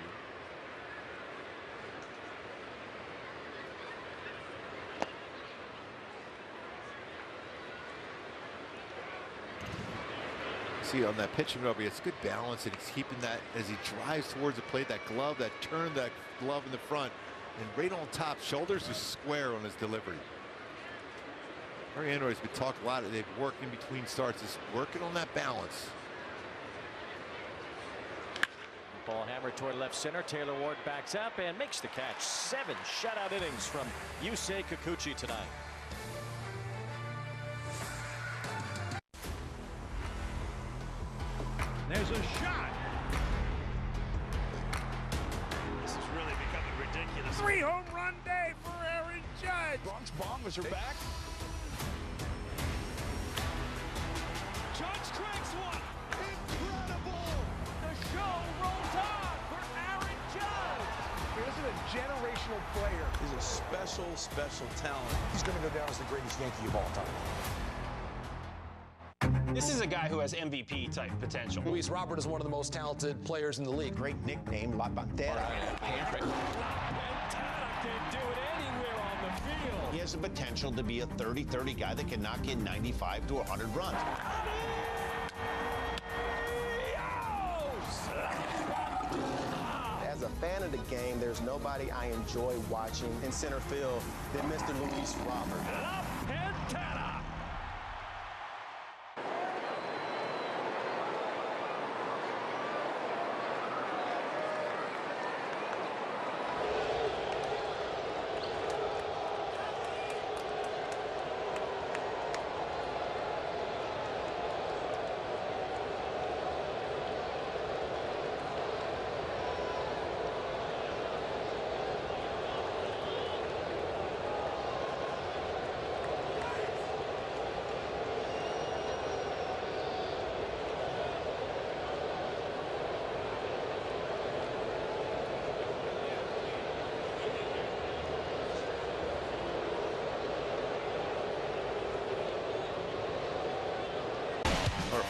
See on that pitching rubber, it's good balance, and he's keeping that as he drives towards the plate. That glove, that turn, that glove in the front, and right on top, shoulders are square on his delivery. Murray Andrews, we talk a lot. They've worked in between starts, is working on that balance. Ball hammered toward left center. Taylor Ward backs up and makes the catch. 7 shutout innings from Yusei Kikuchi tonight. There's a shot. This is really becoming ridiculous. 3-home run day for Aaron Judge. Bronx Bombers are back. Judge cracks one. Incredible. The show rolls on for Aaron Judge. This is a generational player. He's a special, special talent. He's going to go down as the greatest Yankee of all time. This is a guy who has MVP-type potential. Luis Robert is one of the most talented players in the league. Great nickname, La Pantera. Can do it anywhere on the field. He has the potential to be a 30-30 guy that can knock in 95 to 100 runs. As a fan of the game, there's nobody I enjoy watching in center field than Mr. Luis Robert.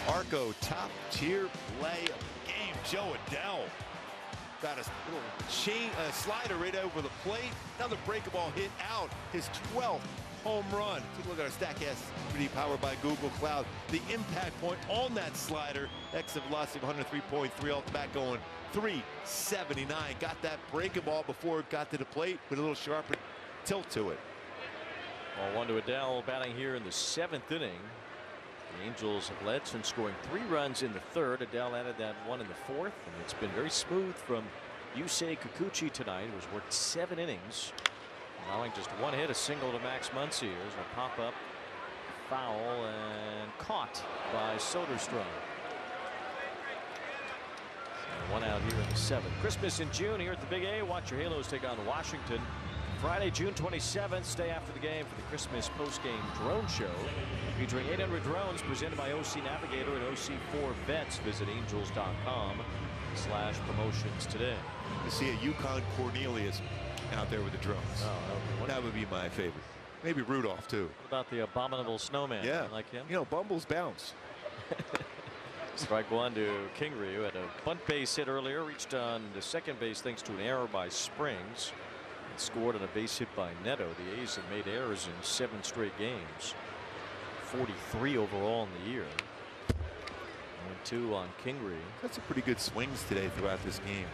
Arco, top tier play of the game. Joe Adell got a little slider right over the plate. Another breaking ball hit out. His 12th home run. Take a look at our StatCast 3D powered by Google Cloud. The impact point on that slider, exit velocity of 103.3 off the bat, going 379. Got that breaking ball before it got to the plate with a little sharper tilt to it. Well, 1 to Adell, batting here in the 7th inning. The Angels have led since scoring 3 runs in the 3rd. Adell added that 1 in the 4th, and it's been very smooth from Yusei Kikuchi tonight, who's worked 7 innings, allowing just 1 hit, a single to Max Muncy. There's a pop-up foul and caught by Soderstrom. So 1 out here in the 7th. Christmas in June here at the Big A. Watch your Halos take on Washington Friday, June 27th. Stay after the game for the Christmas post-game drone show featuring 800 drones presented by OC Navigator and OC4 Vets. Visit angels.com/promotions today. To see a Yukon Cornelius out there with the drones. Oh, that would be my favorite. Maybe Rudolph too. What about the abominable snowman? Yeah, You like him? You know, Bumbles bounce. Strike 1 to Kingery, who had a bunt base hit earlier, reached on the second base thanks to an error by Springs, and scored on a base hit by Neto. The A's have made errors in 7 straight games, 43 overall in the year. 1-2 on Kingery. Got some pretty good swings today throughout this game.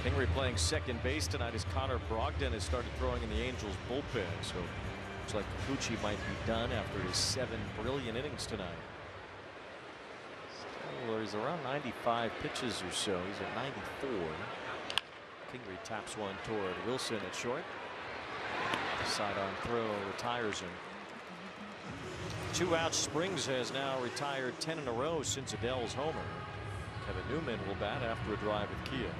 Kingery playing second base tonight as Connor Brogdon has started throwing in the Angels bullpen. So looks like Kikuchi might be done after his 7 brilliant innings tonight. So he's around 95 pitches or so. He's at 94. Kingery taps one toward Wilson at short. Sidearm throw retires him. 2 outs. Springs has now retired 10 in a row since Adell's homer. Kevin Newman will bat after a drive with Kia.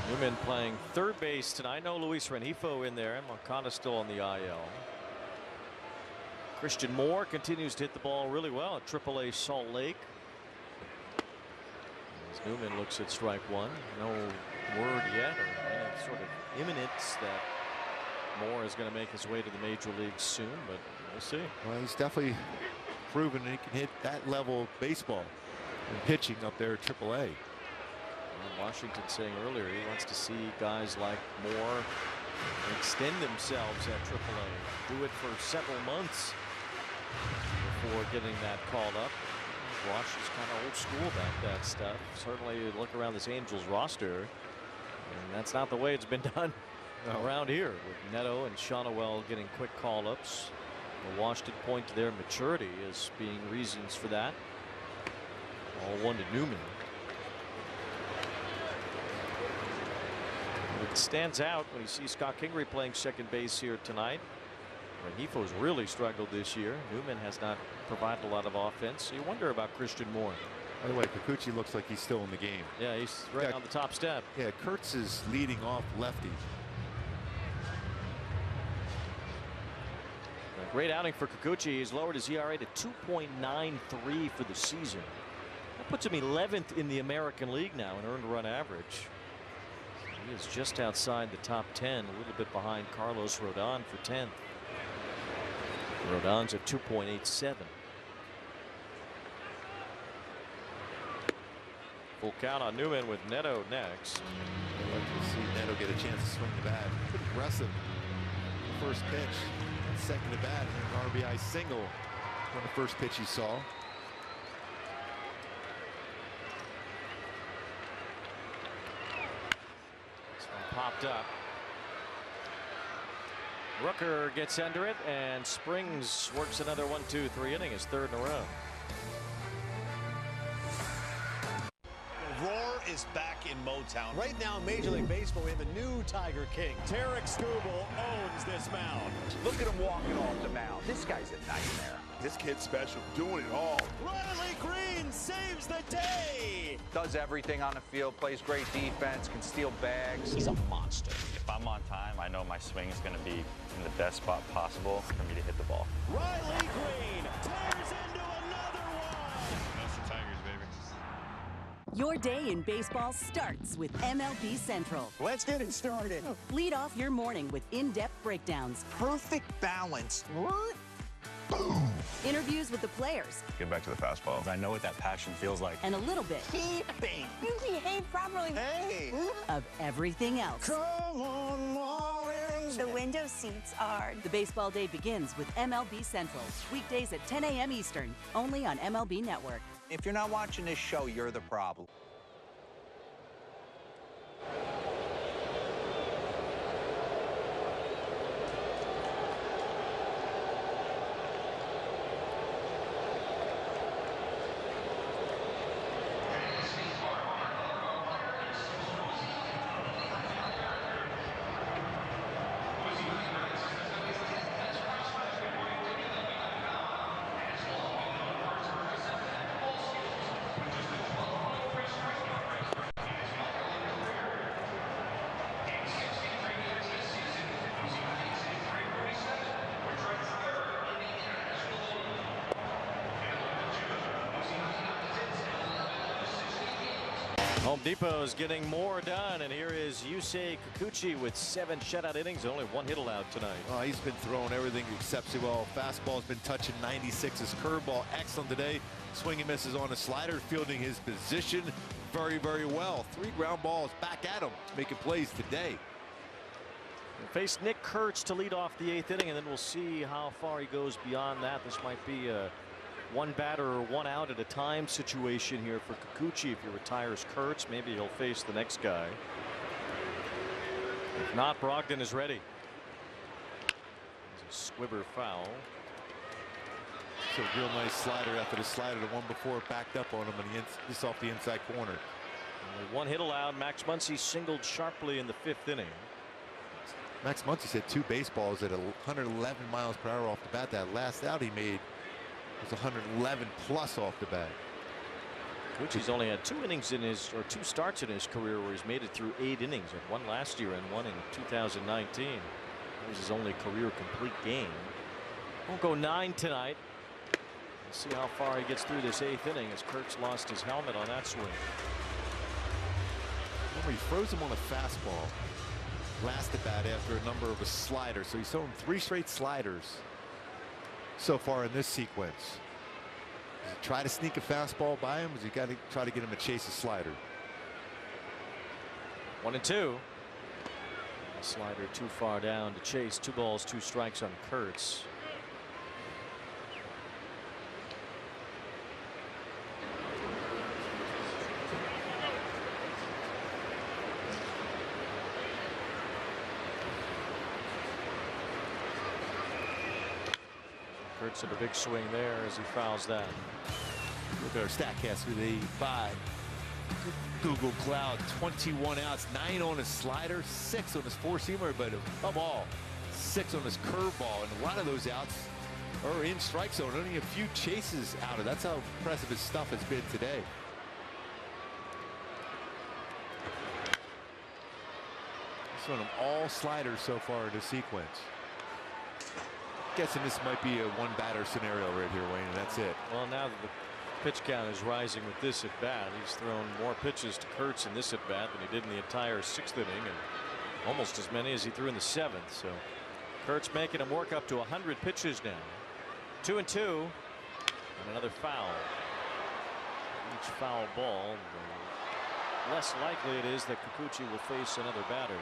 Newman playing third base tonight. No Luis Rengifo in there. Moncada still on the IL. Christian Moore continues to hit the ball really well at AAA Salt Lake. As Newman looks at strike 1. No word yet or any sort of imminence that Moore is going to make his way to the major leagues soon, but we'll see. Well, he's definitely proven he can hit that level of baseball and pitching up there at AAA. Washington saying earlier he wants to see guys like Moore extend themselves at AAA, do it for several months before getting that called up. Wash is kind of old school about that stuff. Certainly you look around this Angels roster and that's not the way it's been done around here, with Neto and Shonowell getting quick call-ups. Washington point to their maturity as being reasons for that. All 1 to Newman. It stands out when you see Scott Kingery playing second base here tonight. Rengifo's really struggled this year. Newman has not provided a lot of offense. So you wonder about Christian Moore. By the way, Kikuchi looks like he's still in the game. Yeah, he's right on the top step. Yeah, Kurtz is leading off lefty. A great outing for Kikuchi. He's lowered his ERA to 2.93 for the season. That puts him 11th in the American League now in earned run average. He is just outside the top 10, a little bit behind Carlos Rodon for 10th. Rodon's at 2.87. Full count on Newman with Neto next. I'd like to see Neto get a chance to swing the bat. Pretty aggressive. First pitch, second to bat, and an RBI single on the first pitch he saw. This one popped up. Rooker gets under it, and Springs works another 1, 2, 3 inning, his third in a row. Roar is back in Motown. Right now, Major League Baseball, we have a new Tiger King. Tarek Skubal owns this mound. Look at him walking off the mound. This guy's a nightmare. This kid's special, doing it all. Riley Green saves the day. Does everything on the field, plays great defense, can steal bags. He's a monster. If I'm on time, I know my swing is going to be in the best spot possible for me to hit the ball. Riley Green tears into another one. That's the Tigers, baby. Your day in baseball starts with MLB Central. Let's get it started. Lead off your morning with in-depth breakdowns. Perfect balance. Boom. Interviews with the players. Get back to the fastball. I know what that passion feels like. And a little bit. Keeping. You behave properly. Hey. Of everything else. Come on, Marlins. The window seats are. The baseball day begins with MLB Central. Weekdays at 10 a.m. Eastern. Only on MLB Network. If you're not watching this show, you're the problem. Home Depot is getting more done, and here is Yusei Kikuchi with 7 shutout innings, only 1 hit allowed tonight. Oh, he's been throwing everything exceptionally well. Fastball's been touching 96. His curveball excellent today. Swing and misses on a slider, fielding his position very, very well. 3 ground balls back at him, making plays today. We'll face Nick Kurtz to lead off the 8th inning, and then we'll see how far he goes beyond that. This might be a 1 batter or 1 out at a time situation here for Kikuchi. If he retires Kurtz, maybe he'll face the next guy. If not, Brogdon is ready. It's a squibber foul. So a real nice slider after the slider. The one before backed up on him, and just off the inside corner. Only 1 hit allowed. Max Muncy singled sharply in the 5th inning. Max Muncy hit 2 baseballs at 111 miles per hour off the bat. That last out he made was 111 plus off the bat. Kikuchi's only had 2 innings in his, or 2 starts in his career where he's made it through 8 innings, and 1 last year and 1 in 2019. That was his only career complete game. Won't go 9 tonight. Let's see how far he gets through this 8th inning as Kurtz lost his helmet on that swing. Remember, he froze him on a fastball last at bat after a number of a slider. So he's thrown 3 straight sliders so far in this sequence. Does he try to sneak a fastball by him? Or does he got to try to get him to chase a slider? 1 and 2. A slider too far down to chase. 2 balls, 2 strikes on Kurtz. Kurtz at a big swing there as he fouls that. Look at our StatCast with 85. Google Cloud, 21 outs, 9 on his slider, 6 on his 4-seamer, but above all, 6 on his curveball. And a lot of those outs are in strike zone. Only a few chases out of. That's how impressive his stuff has been today. He's on them all sliders so far in this sequence. Guessing this might be a 1 batter scenario right here, Wayne, and that's it. Well, now that the pitch count is rising with this at bat, he's thrown more pitches to Kurtz in this at bat than he did in the entire 6th inning, and almost as many as he threw in the 7th. So Kurtz making him work up to 100 pitches now. 2 and 2, and another foul. Each foul ball, less likely it is that Kikuchi will face another batter.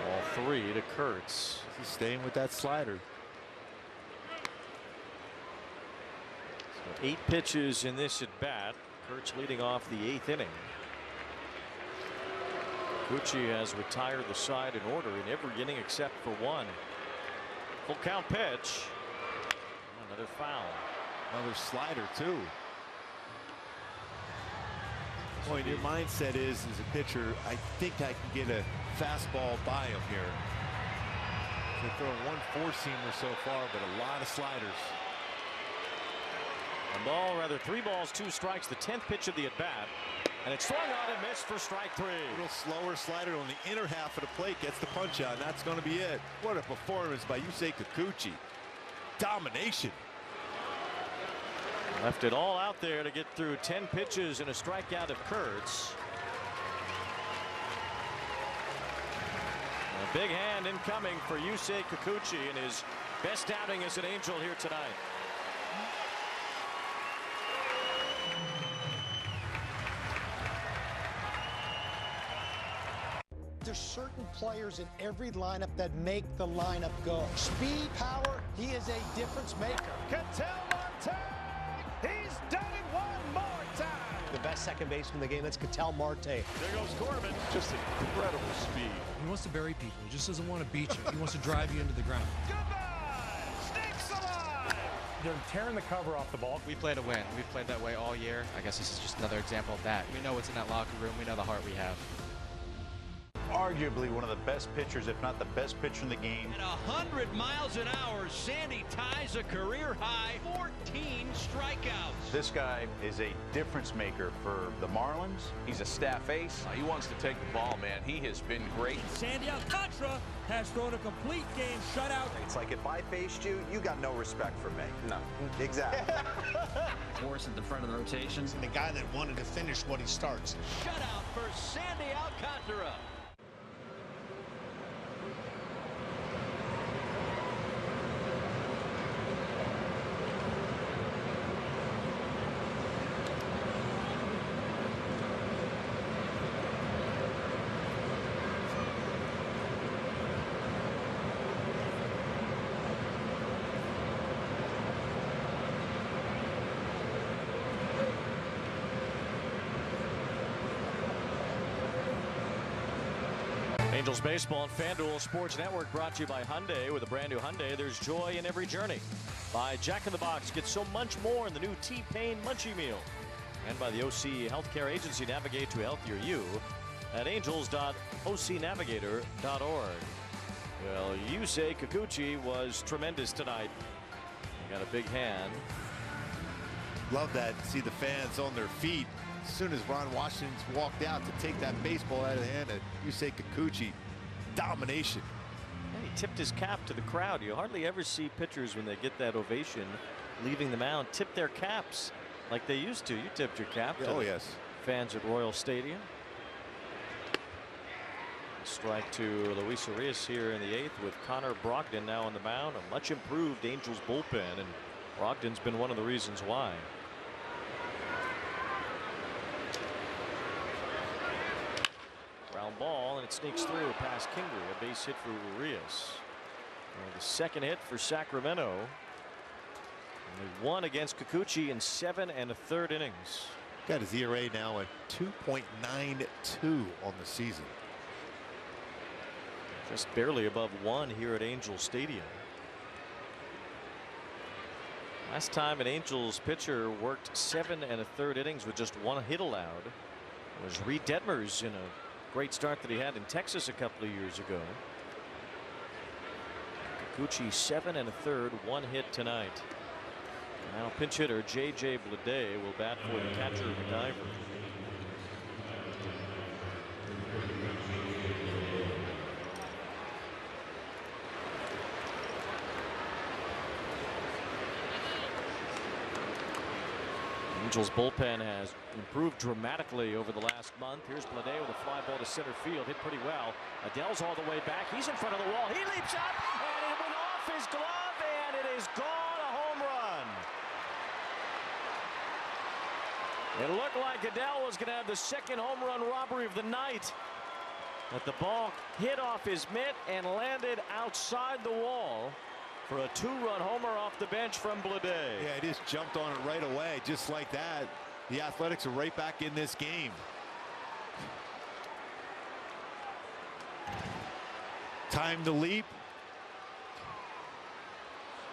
Ball 3 to Kurtz. He's staying with that slider. 8 pitches in this at bat. Kurtz leading off the 8th inning. Kikuchi has retired the side in order in every inning except for one. Full count pitch. Another foul. Another slider too. Boy, your mindset is as a pitcher, I think I can get a fastball by him here. They're throwing one four-seamer so far, but a lot of sliders. A ball, rather 3 balls, 2 strikes, the 10th pitch of the at-bat. And it's swung on and missed for strike 3. A little slower slider on the inner half of the plate, gets the punch out, and that's going to be it. What a performance by Yusei Kikuchi. Domination. Left it all out there to get through 10 pitches and a strikeout of Kurtz. A big hand incoming for Yusei Kikuchi in his best outing as an Angel here tonight. There's certain players in every lineup that make the lineup go. Speed, power, he is a difference maker. Ketel Marte, he's done it one more time. The best second baseman in the game, that's Ketel Marte. There goes Corbin. Just incredible speed. He wants to bury people. He just doesn't want to beat you. He wants to drive you into the ground. Goodbye, Snakes alive. They're tearing the cover off the ball. We play to win. We've played that way all year. I guess this is just another example of that. We know what's in that locker room. We know the heart we have. Arguably one of the best pitchers, if not the best pitcher in the game. At 100 miles an hour, Sandy ties a career high 14 strikeouts. This guy is a difference maker for the Marlins. He's a staff ace. He wants to take the ball, man. He has been great. Sandy Alcantara has thrown a complete game shutout. It's like if I faced you, you got no respect for me. No. Exactly. Force at the front of the rotation. The guy that wanted to finish what he starts. Shutout for Sandy Alcantara. Angels Baseball and FanDuel Sports Network brought to you by Hyundai. With a brand new Hyundai, there's joy in every journey. By Jack in the Box, get so much more in the new T-Pain Munchie Meal. And by the OC Healthcare Agency, navigate to a healthier you at angels.ocnavigator.org. Well, Yusei Kikuchi was tremendous tonight. He got a big hand. Love that. See the fans on their feet. As soon as Ron Washington's walked out to take that baseball out of the hand of Yusei Kikuchi. Domination. And he tipped his cap to the crowd. You hardly ever see pitchers when they get that ovation leaving the mound tip their caps like they used to. You tipped your cap to yes. Fans at Royal Stadium. Strike to Luis Arias here in the 8th with Connor Brogdon now on the mound. A much improved Angels bullpen, and Brogdon's been one of the reasons why. Ground ball, and it sneaks through past Kingery. A base hit for Urias. The second hit for Sacramento. Only one against Kikuchi in 7 1/3 innings. Got his ERA now at 2.92 on the season. Just barely above 1 here at Angels Stadium. Last time an Angels pitcher worked 7 1/3 innings with just 1 hit allowed was Reed Detmers in a great start that he had in Texas a couple of years ago. Kikuchi 7 1/3, 1 hit tonight. Now pinch hitter J.J. Bleday will bat for the catcher McIver. Angels bullpen has improved dramatically over the last month. Here's Blade with a fly ball to center field, hit pretty well. Adele's all the way back. He's in front of the wall. He leaps up, and it went off his glove, and it is gone. A home run. It looked like Adele was going to have the second home run robbery of the night. But the ball hit off his mitt and landed outside the wall for a two-run homer off the bench from Blade. Yeah, he just jumped on it right away, just like that. The Athletics are right back in this game. Time to leap.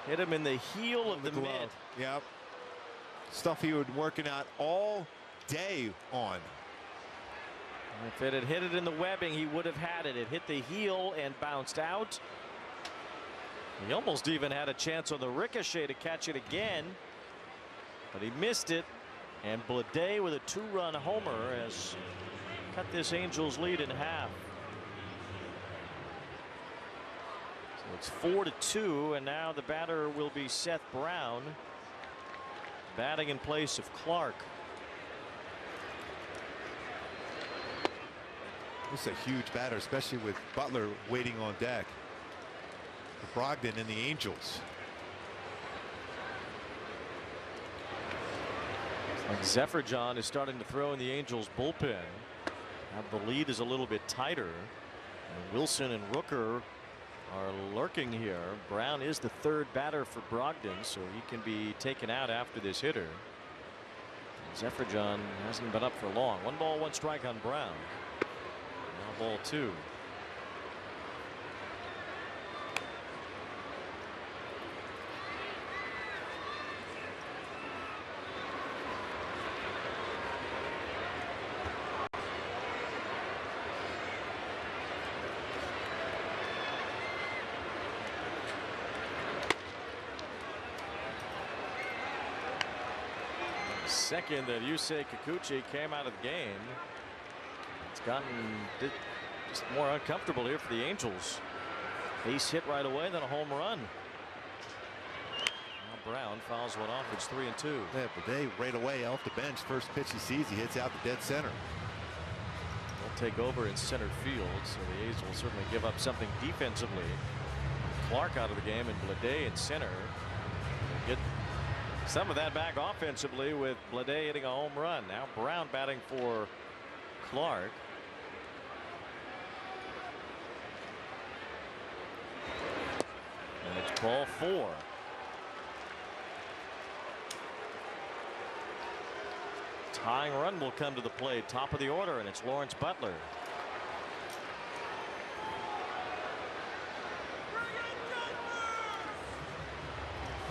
Hit him in the heel of the mitt. Yep. Stuff he was working out all day on. If it had hit it in the webbing, he would have had it. It hit the heel and bounced out. He almost even had a chance on the ricochet to catch it again, but he missed it. And Blade with a two-run homer has cut this Angels lead in half. So it's 4-2, and now the batter will be Seth Brown, batting in place of Clark. This is a huge batter, especially with Butler waiting on deck. Brogdon and the Angels. And Zephyr-John is starting to throw in the Angels bullpen. Now the lead is a little bit tighter. And Wilson and Rooker are lurking here. Brown is the third batter for Brogdon, so he can be taken out after this hitter. Zephyr-John hasn't been up for long. 1 ball, 1 strike on Brown. Now ball 2. Second that Yusei Kikuchi came out of the game. It's gotten just more uncomfortable here for the Angels. Base hit right away, then a home run. Now Brown fouls one off. It's 3-2. Yeah, but they right away off the bench. First pitch he sees, he hits out the dead center. They'll take over in center field, so the A's will certainly give up something defensively. Clark out of the game and Blade in center. They get some of that back offensively with Blade hitting a home run. Now Brown batting for Clark. And it's ball 4. Tying run will come to the plate, top of the order, and it's Lawrence Butler.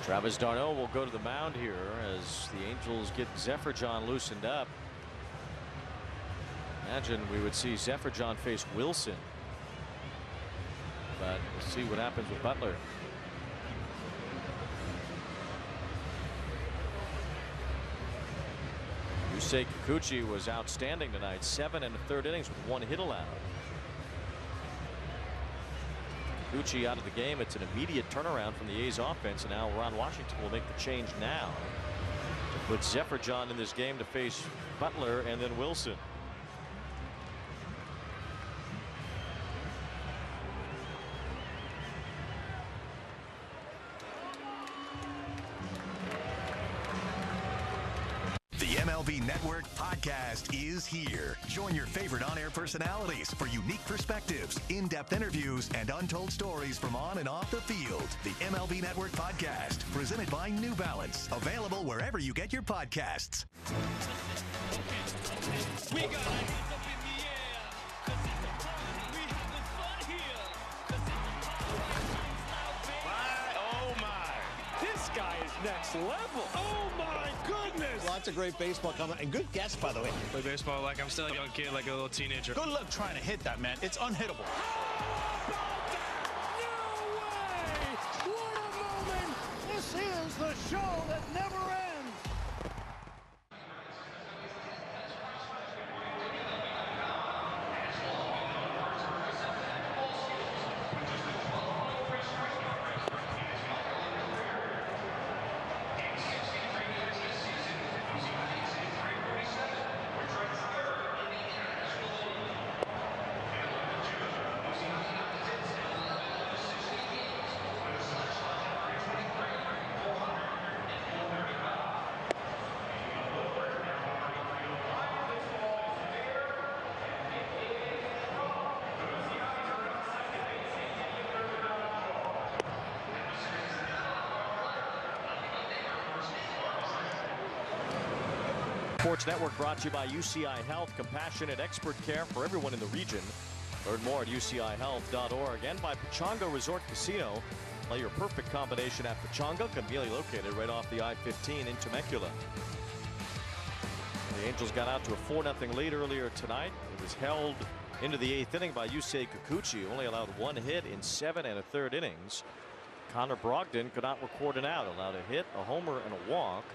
Travis d'Arnaud will go to the mound here as the Angels get Zephyr-John loosened up. Imagine we would see Zephyr-John face Wilson, but we'll see what happens with Butler. Yusei Kikuchi was outstanding tonight. 7 1/3 innings with 1 hit allowed. Kikuchi out of the game. It's an immediate turnaround from the A's offense, and now Ron Washington will make the change now to put Zephyr-John in this game to face Butler and then Wilson. The MLB Network podcast is here. Join your favorite on-air personalities for unique perspectives, in-depth interviews, and untold stories from on and off the field. The MLB Network podcast, presented by New Balance. Available wherever you get your podcasts. We got our hands up in the air, 'cause it's a party. We having fun here, 'cause it's a party. Oh my! This guy is next level. Oh my goodness! Lots of great baseball coming, and good guess, by the way. Play baseball like I'm still a young kid, like a little teenager. Good luck trying to hit that, man. It's unhittable. What a moment! This is the show that never ends. Sports Network brought to you by UCI Health, compassionate expert care for everyone in the region. Learn more at ucihealth.org and by Pechanga Resort Casino. Play your perfect combination at Pechanga, conveniently located right off the I-15 in Temecula. The Angels got out to a 4-0 lead earlier tonight. It was held into the 8th inning by Yusei Kikuchi, who only allowed 1 hit in 7 1/3 innings. Connor Brogdon could not record an out, allowed a hit, a homer, and a walk.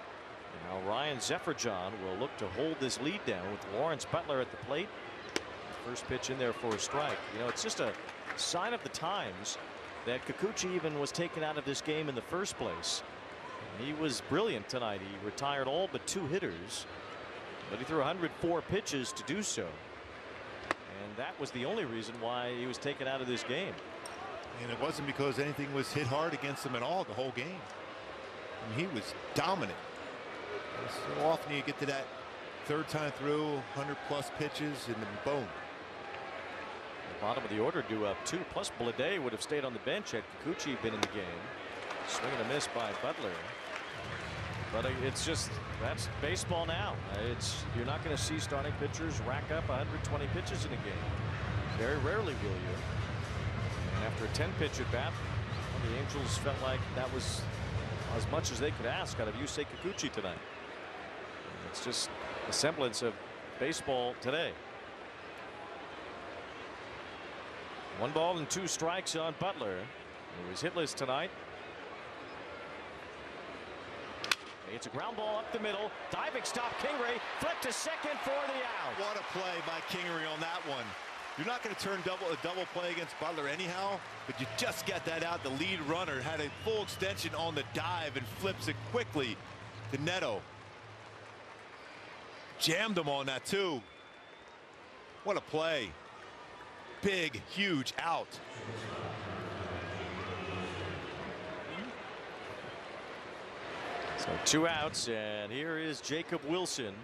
And now Ryan Zefferjohn will look to hold this lead down with Lawrence Butler at the plate. First pitch in there for a strike. You know, it's just a sign of the times that Kikuchi even was taken out of this game in the first place. He was brilliant tonight. He retired all but 2 hitters, but he threw 104 pitches to do so. And that was the only reason why he was taken out of this game. And it wasn't because anything was hit hard against him at all the whole game. I mean, he was dominant. So often you get to that third time through, 100+ pitches, and then boom. The bottom of the order due up 2. Plus Blade would have stayed on the bench had Kikuchi been in the game. Swing and a miss by Butler. But it's just, that's baseball now. You're not going to see starting pitchers rack up 120 pitches in a game. Very rarely will you. And after a 10-pitch at bat, the Angels felt like that was as much as they could ask out of Yusei Kikuchi tonight. It's just a semblance of baseball today. 1 ball and 2 strikes on Butler, who was hitless tonight. It's a ground ball up the middle. Diving stop. Kingery flipped to second for the out. What a play by Kingery on that one. You're not going to turn a double play against Butler anyhow, but you just get that out. The lead runner had a full extension on the dive and flips it quickly to Neto. Jammed him on that too. What a play. Big, huge out. So 2 outs, and here is Jacob Wilson,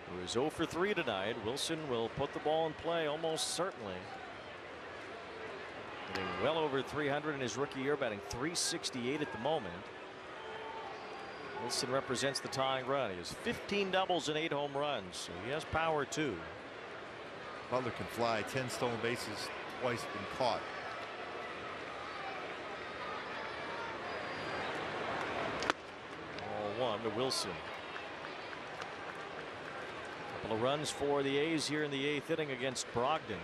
who is 0 for 3 tonight. Wilson will put the ball in play almost certainly. Hitting well over 300 in his rookie year, batting .368 at the moment. Wilson represents the tying run. He has 15 doubles and 8 home runs, so he has power too. Butler can fly. 10 stolen bases, twice been caught. Ball 1 to Wilson. Couple of runs for the A's here in the 8th inning against Brogdon.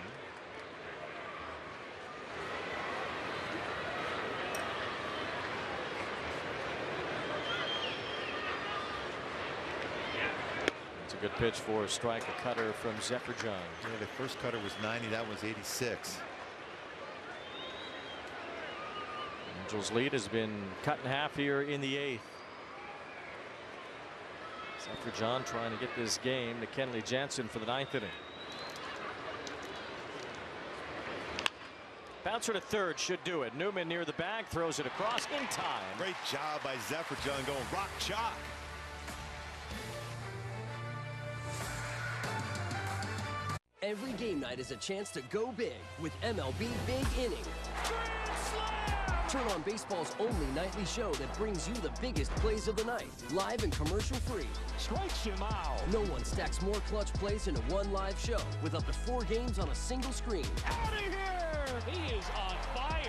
It's a good pitch for a strike, a cutter from Zefferjohn. Yeah, the first cutter was 90, that was 86. Angels lead has been cut in half here in the 8th. Zefferjohn trying to get this game to Kenley Jansen for the 9th inning. Bouncer to third should do it. Newman near the bag, throws it across in time. Great job by Zefferjohn going rock chalk. Every game night is a chance to go big with MLB Big Inning. Turn on baseball's only nightly show that brings you the biggest plays of the night, live and commercial-free. Strikes him out. No one stacks more clutch plays into one live show with up to 4 games on a single screen. Out of here! He is on fire.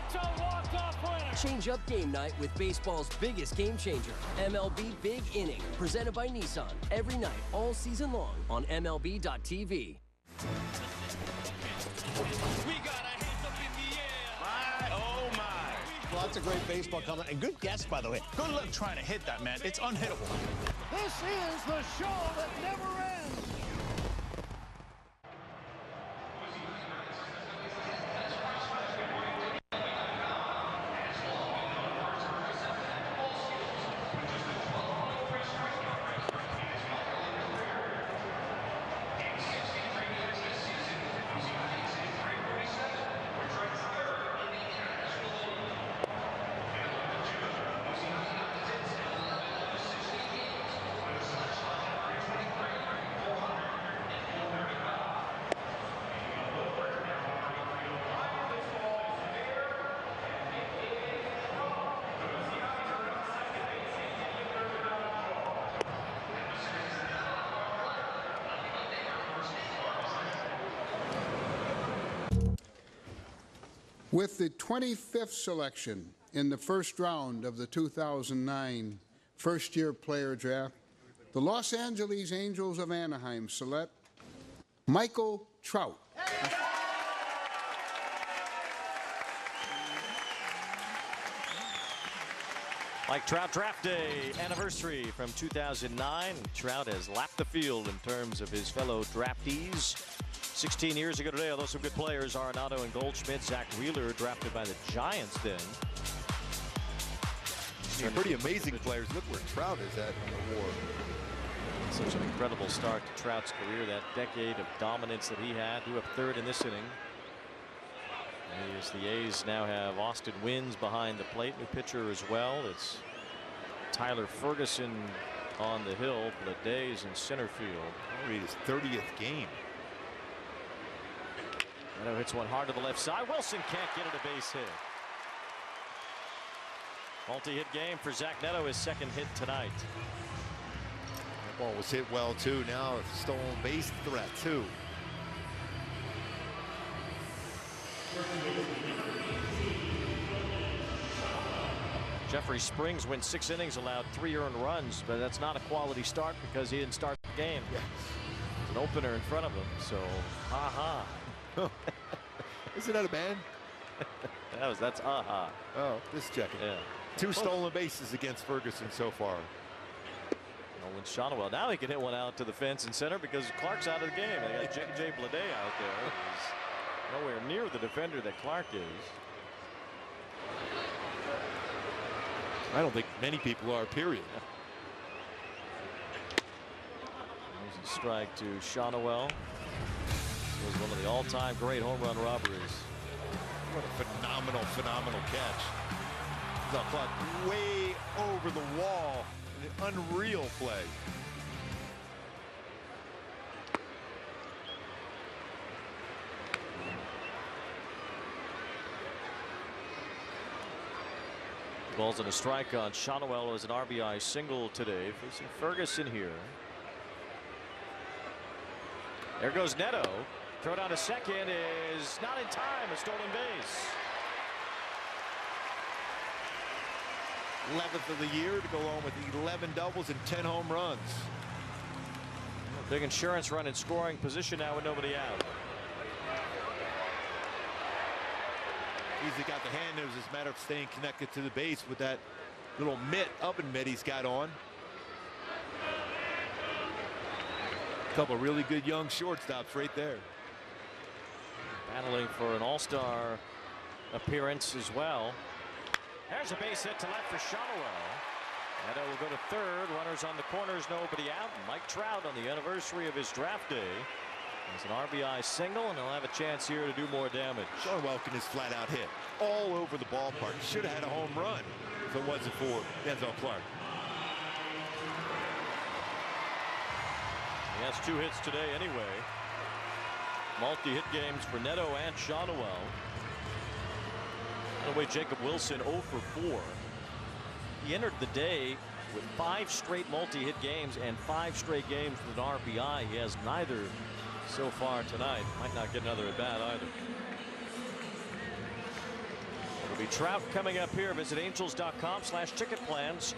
It's a walk-off winner. Change up game night with baseball's biggest game changer, MLB Big Inning, presented by Nissan. Every night, all season long on MLB.tv. We got our hands up in the air. My, oh my. Well, that's a great baseball comment. And good guess, by the way. Good luck trying to hit that, man. It's unhittable. This is the show that never ends. With the 25th selection in the first round of the 2009 first-year player draft, the Los Angeles Angels of Anaheim select Michael Trout. Mike Trout draft day anniversary from 2009. Trout has lapped the field in terms of his fellow draftees. 16 years ago today, although some good players, Arenado and Goldschmidt, Zach Wheeler drafted by the Giants then. Some pretty amazing players. Look where Trout is at in the war. Such an incredible start to Trout's career, that decade of dominance that he had. Who up third in this inning. As the A's now have Austin Wynns behind the plate, new pitcher as well. It's Tyler Ferguson on the hill, Bledays in center field. Already his 30th game. Neto hits one hard to the left side. Wilson can't get it a base hit. Multi-hit game for Zach Neto, his second hit tonight. That ball was hit well too. Now a stolen base threat too. Jeffrey Springs went 6 innings, allowed 3 earned runs, but that's not a quality start because he didn't start the game. Yes. It's an opener in front of him, so aha. Isn't that a band? That's aha. Oh, just checking. Yeah. 2 stolen bases against Ferguson so far. Nolan Shonwell. Now he can hit one out to the fence and center because Clark's out of the game. They got J.J. Bleday out there. He's nowhere near the defender that Clark is. I don't think many people are, period. There's a strike to Shonwell. Was one of the all-time great home run robberies. What a phenomenal catch. The puck way over the wall. An unreal play. Balls and a strike on Shonwell as an RBI single today. Facing Ferguson here. There goes Neto. Throw down to second is not in time. A stolen base. 11th of the year to go on with 11 doubles and 10 home runs. Big insurance run in scoring position now with nobody out. He's got the hand nose. It's a matter of staying connected to the base with that little oven mitt he's got on. A couple really good young shortstops right there. Battling for an all-star appearance as well. There's a base hit to left for Shonwell. Neto will go to third. Runners on the corners, nobody out. Mike Trout on the anniversary of his draft day. It's an RBI single, and he'll have a chance here to do more damage. Shonwell can just flat out hit all over the ballpark. Should have had a home run if it wasn't for Denzel Clark. He has 2 hits today anyway. Multi-hit games for Neto and Shonwell. By the way, Jacob Wilson 0 for 4. He entered the day with 5 straight multi-hit games and 5 straight games with an RBI. He has neither so far tonight. Might not get another at bat either. It'll be Trout coming up here. Visit angels.com/ticket plans.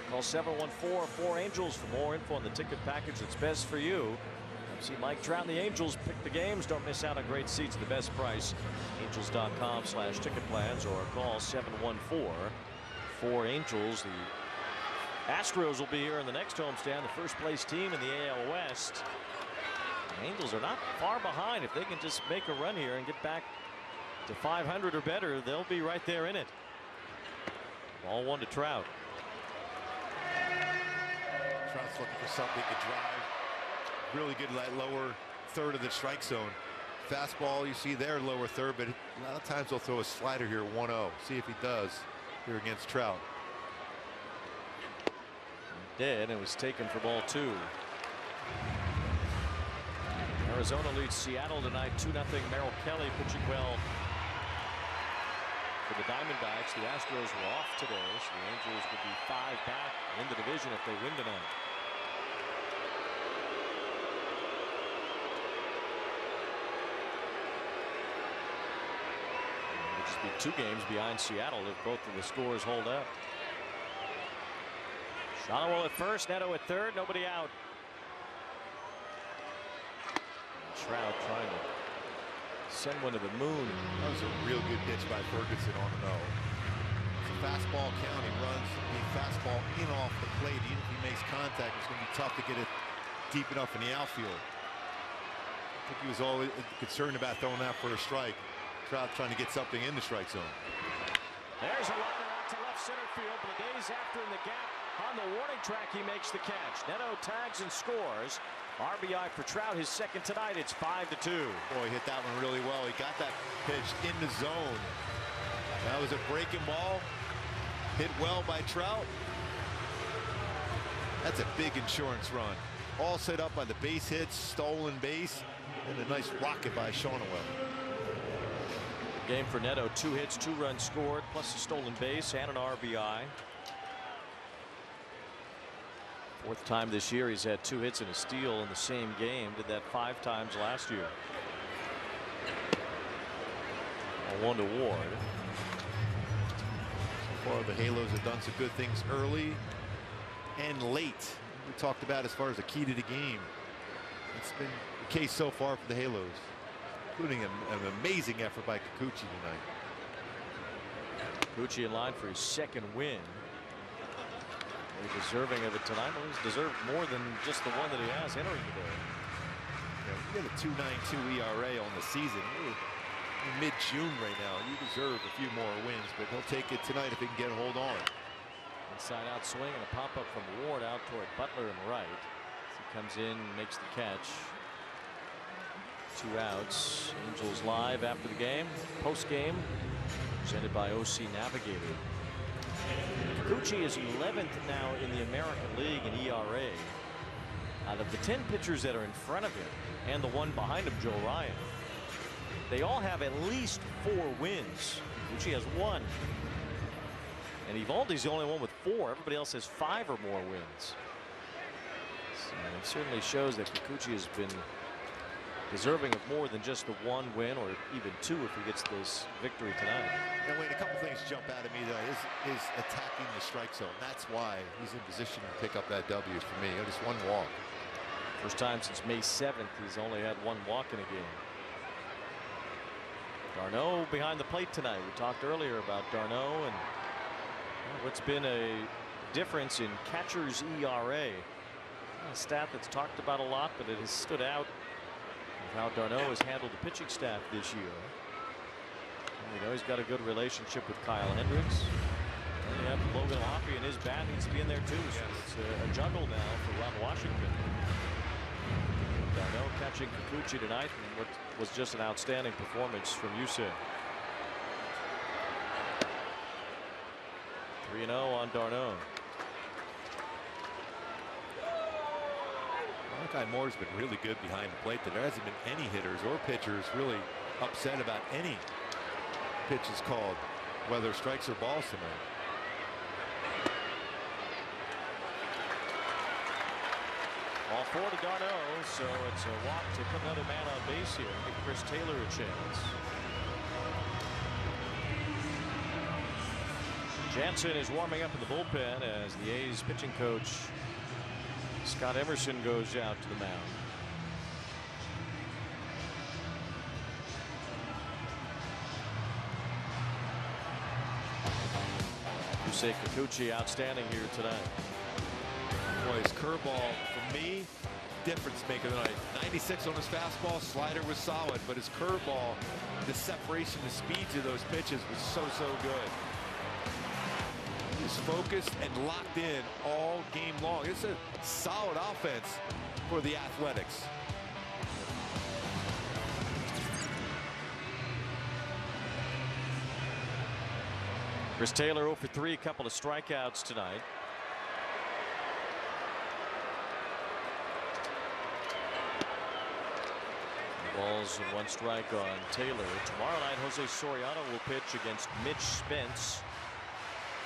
Call 714-4ANGELS for more info on the ticket package that's best for you. See Mike Trout and the Angels pick the games. Don't miss out on great seats at the best price. Angels.com/ticket plans or call 714-4ANGELS. The Astros will be here in the next homestand, the first place team in the AL West. The Angels are not far behind. If they can just make a run here and get back to 500 or better, they'll be right there in it. Ball 1 to Trout. Trout's looking for something to drive. Really good lower third of the strike zone. Fastball you see there, lower third, but a lot of times they'll throw a slider here 1-0. See if he does here against Trout. He did. It was taken for ball 2. Arizona leads Seattle tonight 2-0. Merrill Kelly pitching well for the Diamondbacks. The Astros were off today, so the Angels would be 5 back in the division if they win tonight. Just be 2 games behind Seattle if both of the scores hold up. Shonowell at first, Neto at third, nobody out. Trout trying to send one to the moon. That was a real good pitch by Ferguson on the 0. It's a fastball count. He runs the fastball in off the plate. Even if he makes contact, it's going to be tough to get it deep enough in the outfield. I think he was always concerned about throwing that for a strike. Trout trying to get something in the strike zone. There's a runner out to left center field, but a days after in the gap on the warning track, he makes the catch. Neto tags and scores. RBI for Trout, his second tonight. It's 5-2. Boy, he hit that one really well. He got that pitch in the zone. That was a breaking ball. Hit well by Trout. That's a big insurance run. All set up by the base hits, stolen base, and a nice rocket by Shonowell. Game for Neto, 2 hits, 2 runs scored, plus a stolen base and an RBI. 4th time this year he's had 2 hits and a steal in the same game. Did that 5 times last year. A 1 to Ward. So far the Halos have done some good things early and late. We talked about as far as the key to the game. It's been the case so far for the Halos, including an amazing effort by Kikuchi tonight. Kikuchi in line for his 2nd win. He's deserving of it tonight. Well, he's deserved more than just the one that he has entering today. Yeah, you get a 2.92 ERA on the season. You're mid-June right now. You deserve a few more wins, but he'll take it tonight if he can get a hold on. Inside out swing and a pop up from Ward out toward Butler and right. As he comes in, makes the catch. 2 outs. Angels live after the game. Post game presented by OC Navigator. Kikuchi is 11th now in the American League in ERA. Out of the 10 pitchers that are in front of him and the one behind him, Joe Ryan, they all have at least 4 wins. Kikuchi has 1. And Evaldi's the only one with 4. Everybody else has 5 or more wins. So it certainly shows that Kikuchi has been deserving of more than just the 1 win, or even 2 if he gets this victory tonight. And Wayne, a couple things jump out at me though. Is attacking the strike zone. That's why he's in position to pick up that W for me. Just 1 walk. First time since May 7th he's only had 1 walk in a game. Darno behind the plate tonight. We talked earlier about Darno and what's been a difference in catcher's ERA. A stat that's talked about a lot, but it has stood out with how Darno has handled the pitching staff this year. And we know he's got a good relationship with Kyle Hendricks. And you have Logan Hoppy, and his bat needs to be in there too. So it's a juggle now for Ron Washington. Darno catching Kikuchi tonight in what was just an outstanding performance from Yusei. 3-0 on Darno. Malachi Moore's been really good behind the plate. There hasn't been any hitters or pitchers really upset about any pitches called, whether strikes or balls tonight. All 4 to Darno, so it's a walk to put another man on base here. Give Chris Taylor a chance. Jansen is warming up in the bullpen as the A's pitching coach Scott Emerson goes out to the mound. Yusei Kikuchi outstanding here tonight. Boy, his curveball for me, difference maker tonight. 96 on his fastball, slider was solid, but his curveball, the separation, the speed to those pitches was so good. He's focused and locked in all game long. It's a solid offense for the Athletics. Chris Taylor 0 for 3, a couple of strikeouts tonight. Balls and 1 strike on Taylor. Tomorrow night, Jose Soriano will pitch against Mitch Spence.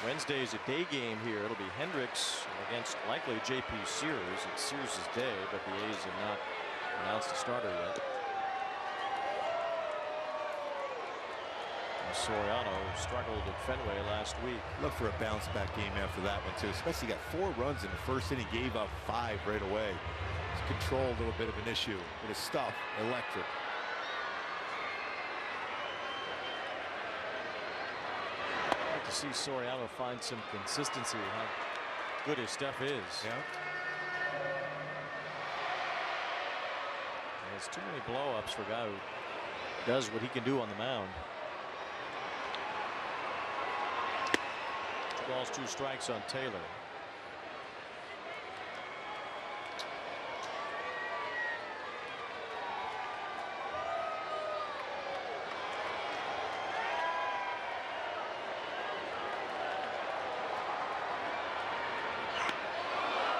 Wednesday's a day game here. It'll be Hendricks against likely J.P. Sears. It's Sears' day, but the A's have not announced a starter yet. Soriano struggled at Fenway last week. Look for a bounce back game after that one too. Especially got 4 runs in the first inning, gave up 5 right away. His control a little bit of an issue, but his stuff electric. I'd like to see Soriano find some consistency with how good his stuff is. Yeah. There's too many blow-ups for a guy who does what he can do on the mound. 2 balls, 2 strikes on Taylor.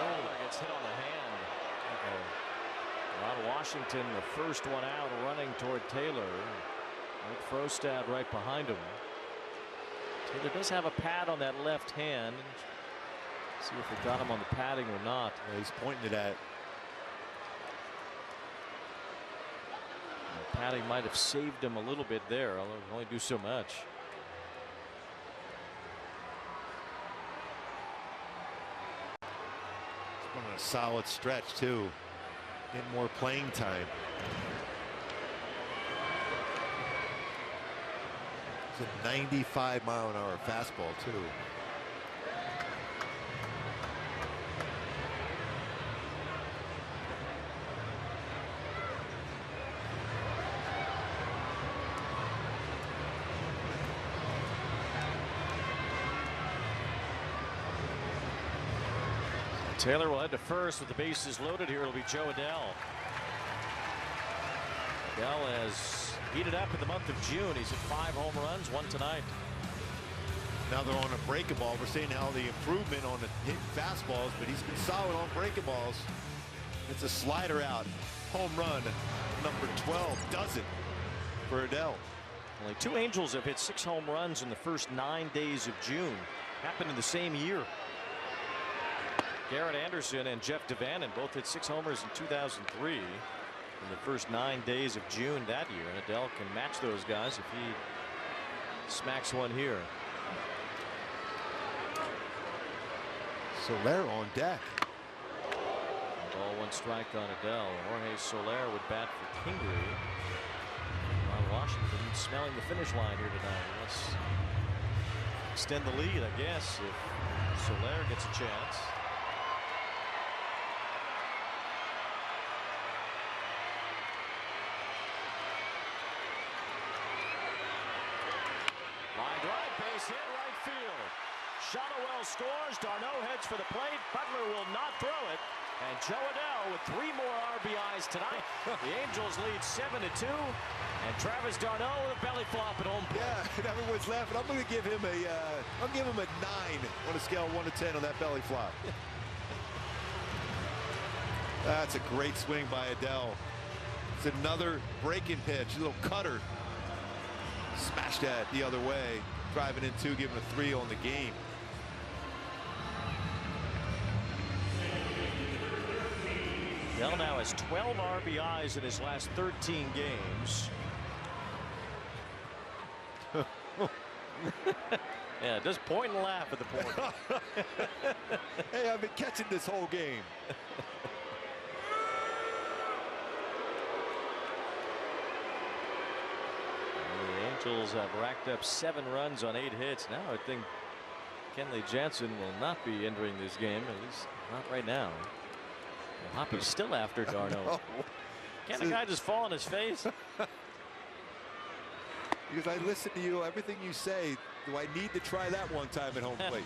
Oh, gets hit on the hand. Ron Washington, the first one out, running toward Taylor. Mike Frostad right behind him. Taylor does have a pad on that left hand. See if it got him on the padding or not. Yeah, he's pointing it at. The padding might have saved him a little bit there, although it can only do so much. He's running a solid stretch too. Getting more playing time. It's a 95-mile-an-hour fastball too. Taylor will head to first with the bases loaded. Here it'll be Joe Adell. Adell has heated up in the month of June. He's hit 5 home runs, 1 tonight. Now they're on a breaking ball. We're seeing how the improvement on the hit fastballs, but he's been solid on breaking balls. It's a slider out. Home run number 12 does it for Adell. Only 2 Angels have hit 6 home runs in the first 9 days of June. Happened in the same year. Garrett Anderson and Jeff Devannon both hit 6 homers in 2003 in the first 9 days of June that year. And Adell can match those guys if he smacks one here. Soler on deck. Ball 1 strike on Adell. Jorge Soler would bat for Kingery. Ron Washington smelling the finish line here tonight. Let's extend the lead, I guess, if Soler gets a chance. Line drive, base hit, right field. Shotwell scores. Darno heads for the plate. Butler will not throw it. And Joe Adell with 3 more RBIs tonight. The Angels lead 7-2. And Travis Darno with a belly flop at home plate. Yeah, and everyone's laughing. I'm going to give him a, I'll give him a 9 on a scale of 1 to 10 on that belly flop. That's a great swing by Adell. It's another breaking pitch, a little cutter. Smashed that the other way, driving in 2, giving a 3 on the game. Adell now has 12 RBIs in his last 13 games. Yeah, just point and laugh at the point. Hey, I've been catching this whole game. The Angels have racked up 7 runs on 8 hits. Now I think Kenley Jansen will not be entering this game, at least not right now. Hoppy's still after Darno. No. Can't the guy just fall on his face? Because I listen to you, everything you say. Do I need to try that one time at home plate?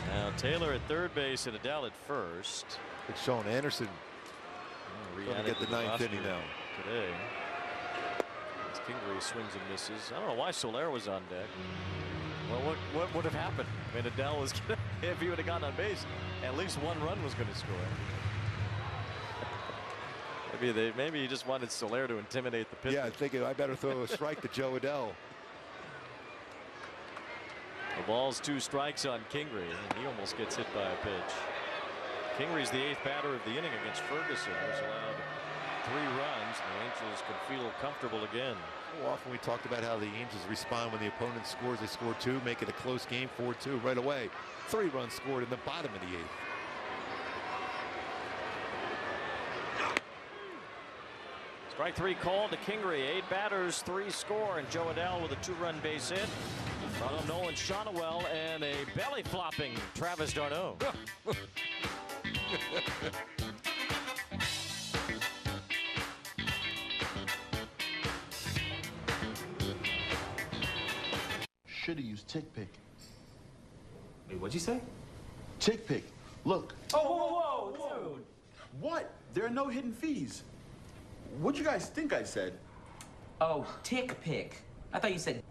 Now Taylor at third base and Adell at first. It's Sean Anderson. Going to get the 9th inning now. Today. As Kingery swings and misses. I don't know why Soler was on deck. Well, what would have happened? I mean, Adell was gonna, if he would have gotten on base, at least 1 run was going to score. Maybe he just wanted Soler to intimidate the pitcher. Yeah, thinking I better throw a strike to Joe Adell. The ball's 2 strikes on Kingery, and he almost gets hit by a pitch. Kingery's the 8th batter of the inning against Ferguson, who's allowed 3 runs. and the Angels can feel comfortable again. So often we talked about how the Angels respond when the opponent scores. They score 2, make it a close game, 4-2 right away. 3 runs scored in the bottom of the 8th. Strike 3 called to Kingery. 8 batters, 3 score, and Joe Adele with a 2-run base hit. Front of Nolan Shonowell and a belly flopping Travis d'Arnaud. Should have used tick pick. Wait, what'd you say? Tick pick. Look. Oh, whoa, whoa, dude. What? There are no hidden fees. What'd you guys think I said? Oh, tick pick. I thought you said.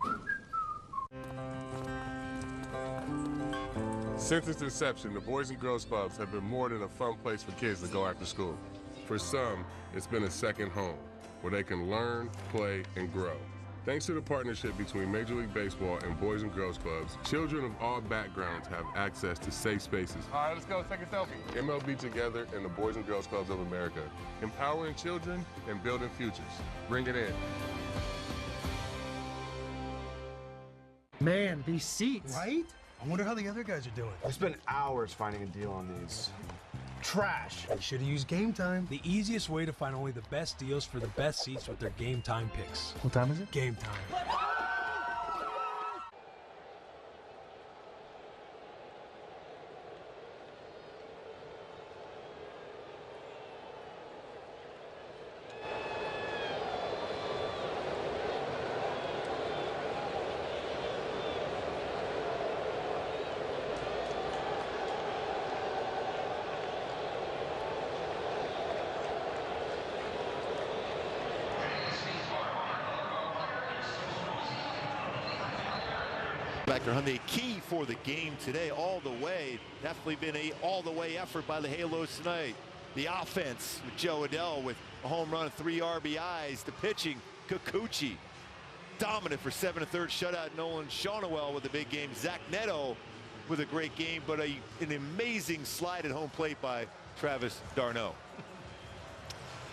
Since its inception, the Boys and Girls Clubs have been more than a fun place for kids to go after school. For some, it's been a second home, where they can learn, play, and grow. Thanks to the partnership between Major League Baseball and Boys and Girls Clubs, children of all backgrounds have access to safe spaces. All right, let's go take a selfie. MLB Together and the Boys and Girls Clubs of America, empowering children and building futures. Bring it in. Man, these seats. Right? I wonder how the other guys are doing. I spent hours finding a deal on these. Trash. You should have used Game Time. The easiest way to find only the best deals for the best seats with their Game Time picks. What time is it? Game Time. The key for the game today, all the way. Definitely been a all-the-way effort by the Halos tonight. The offense with Joe Adele with a home run, 3 RBIs. The pitching, Kikuchi, dominant for 7 1/3 shutout. Nolan Shonowell with a big game. Zach Neto with a great game, but an amazing slide at home plate by Travis d'Arnaud.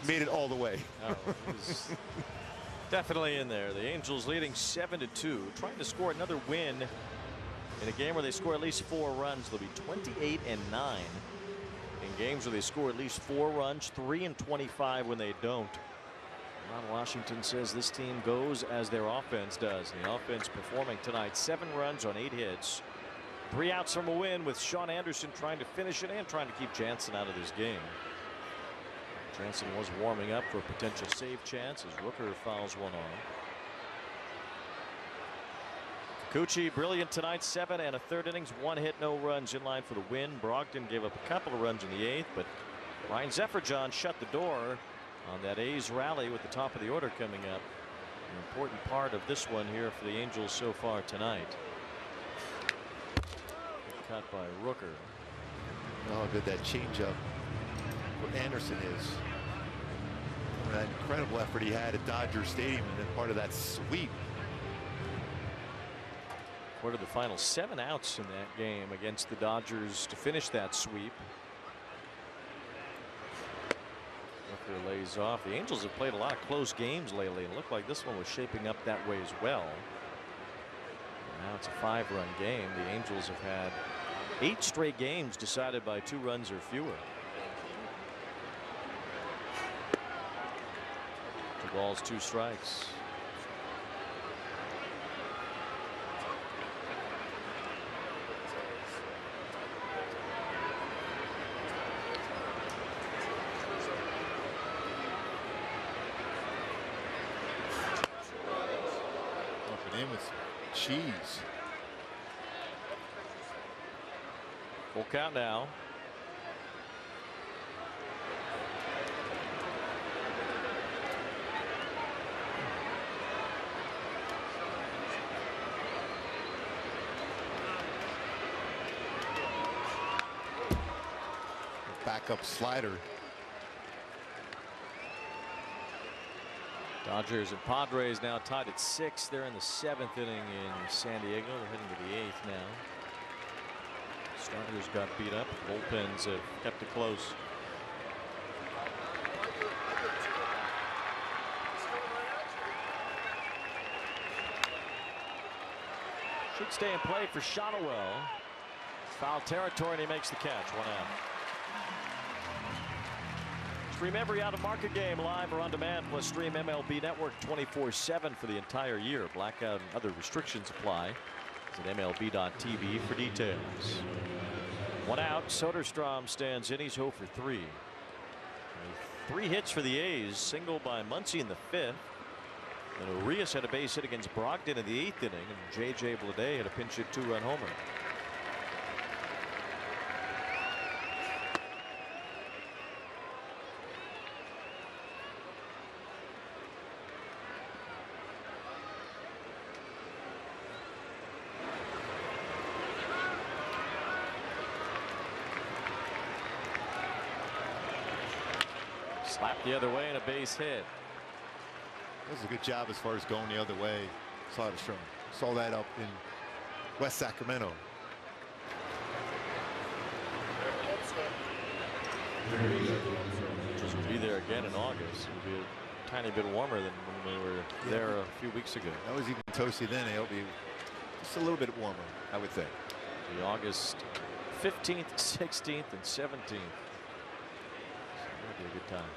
Made it all the way. Oh, it was definitely in there. The Angels leading 7-2, trying to score another win in a game where they score at least 4 runs. They'll be 28-9 in games where they score at least 4 runs, 3-25 when they don't. Ron Washington says this team goes as their offense does. And the offense performing tonight, 7 runs on 8 hits, 3 outs from a win, with Sean Anderson trying to finish it and trying to keep Jansen out of this game. Jansen was warming up for a potential save chance as Rooker fouls one on. Kikuchi brilliant tonight, 7 1/3 innings, 1 hit, no runs, in line for the win. Brogdon gave up a couple of runs in the 8th, but Ryan Zefferjohn shut the door on that A's rally with the top of the order coming up. An important part of this one here for the Angels so far tonight. Cut by Rooker. Oh, how good that changeup for Anderson is. That incredible effort he had at Dodger Stadium and then part of that sweep. What are the final 7 outs in that game against the Dodgers to finish that sweep? Rooker lays off. The Angels have played a lot of close games lately, and it looked like this one was shaping up that way as well. Now it's a 5-run game. The Angels have had 8 straight games decided by 2 runs or fewer. 2 balls, 2 strikes. In with cheese. Full count now. Backup slider. Dodgers and Padres now tied at 6. They're in the 7th inning in San Diego. They're heading to the 8th now. Starters got beat up. Bullpens have kept it close. Should stay in play for Shotwell. Foul territory, and he makes the catch. 1 out. Stream every out-of-market game live or on demand, plus stream MLB Network 24/7 for the entire year. Blackout and other restrictions apply. Visit MLB.tv for details. 1 out. Soderstrom stands in. He's 0 for 3. 3 hits for the A's. Single by Muncy in the 5th. And Urias had a base hit against Brogdon in the 8th inning, and J.J. Bleday had a pinch hit 2-run homer. Slapped the other way and a base hit. That was a good job as far as going the other way. Soderstrom saw that up in West Sacramento. Just be there again in August. It'll be a tiny bit warmer than when we were there a few weeks ago. That was even toasty then. It'll be just a little bit warmer, I would think. The August 15th, 16th, and 17th. So that'll be a good time.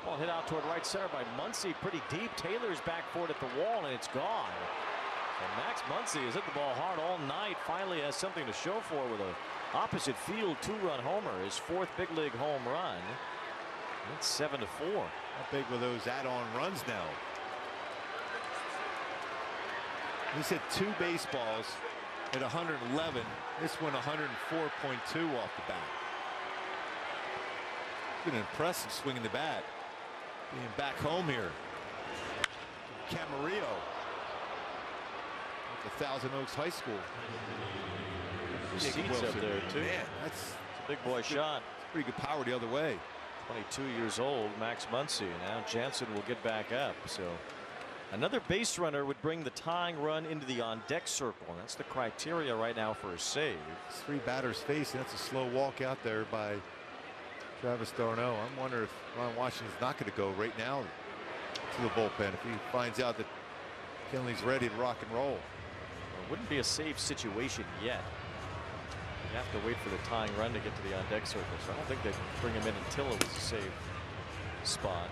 Ball hit out toward right center by Muncy, pretty deep. Taylor's back for it at the wall, and it's gone. And Max Muncy has hit the ball hard all night. Finally has something to show for with a opposite field 2-run homer, his 4th big league home run. It's 7-4. How big were those add-on runs now? He's hit 2 baseballs at 111. This one 104.2 off the bat. It's been an impressive swing in the bat. Being back home here. Camarillo at the Thousand Oaks High School. The seats up there too. Man, that's a big boy shot. Pretty good power the other way. 22 years old, Max Muncy. Now Jansen will get back up. So another base runner would bring the tying run into the on-deck circle. And that's the criteria right now for a save. 3 batters facing. That's a slow walk out there by Travis d'Arnaud. I'm wondering if Ron Washington's not going to go right now to the bullpen if he finds out that Kenley's ready to rock and roll. Well, it wouldn't be a save situation yet. You have to wait for the tying run to get to the on-deck circle. So I don't think they'd bring him in until it was a save spot.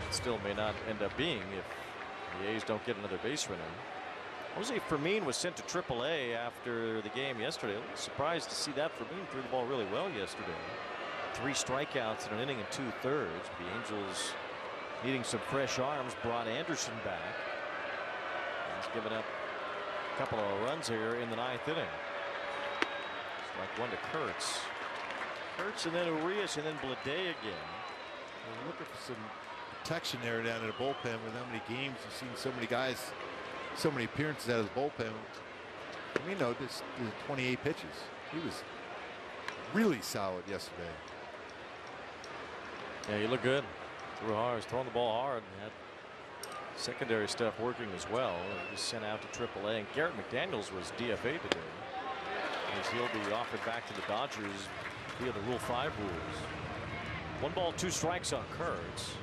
It still may not end up being if the A's don't get another base runner. Jose Fermin was sent to AAA after the game yesterday. A little surprised to see that. Fermin threw the ball really well yesterday. 3 strikeouts in an inning and 2/3. The Angels, needing some fresh arms, brought Anderson back. He's given up a couple of runs here in the 9th inning. Strike 1 to Kurtz. Kurtz and then Urias and then Bleday again. We're looking for some protection there down in the bullpen with how many games you've seen so many guys, so many appearances out of the bullpen. We know this 28 pitches. He was really solid yesterday. Yeah, he looked good. Threw hard. He's throwing the ball hard. Had secondary stuff working as well. He was sent out to AAA. And Garrett McDaniels was DFA today, as he'll be offered back to the Dodgers via the Rule 5 rules. 1 ball, 2 strikes on Kurtz.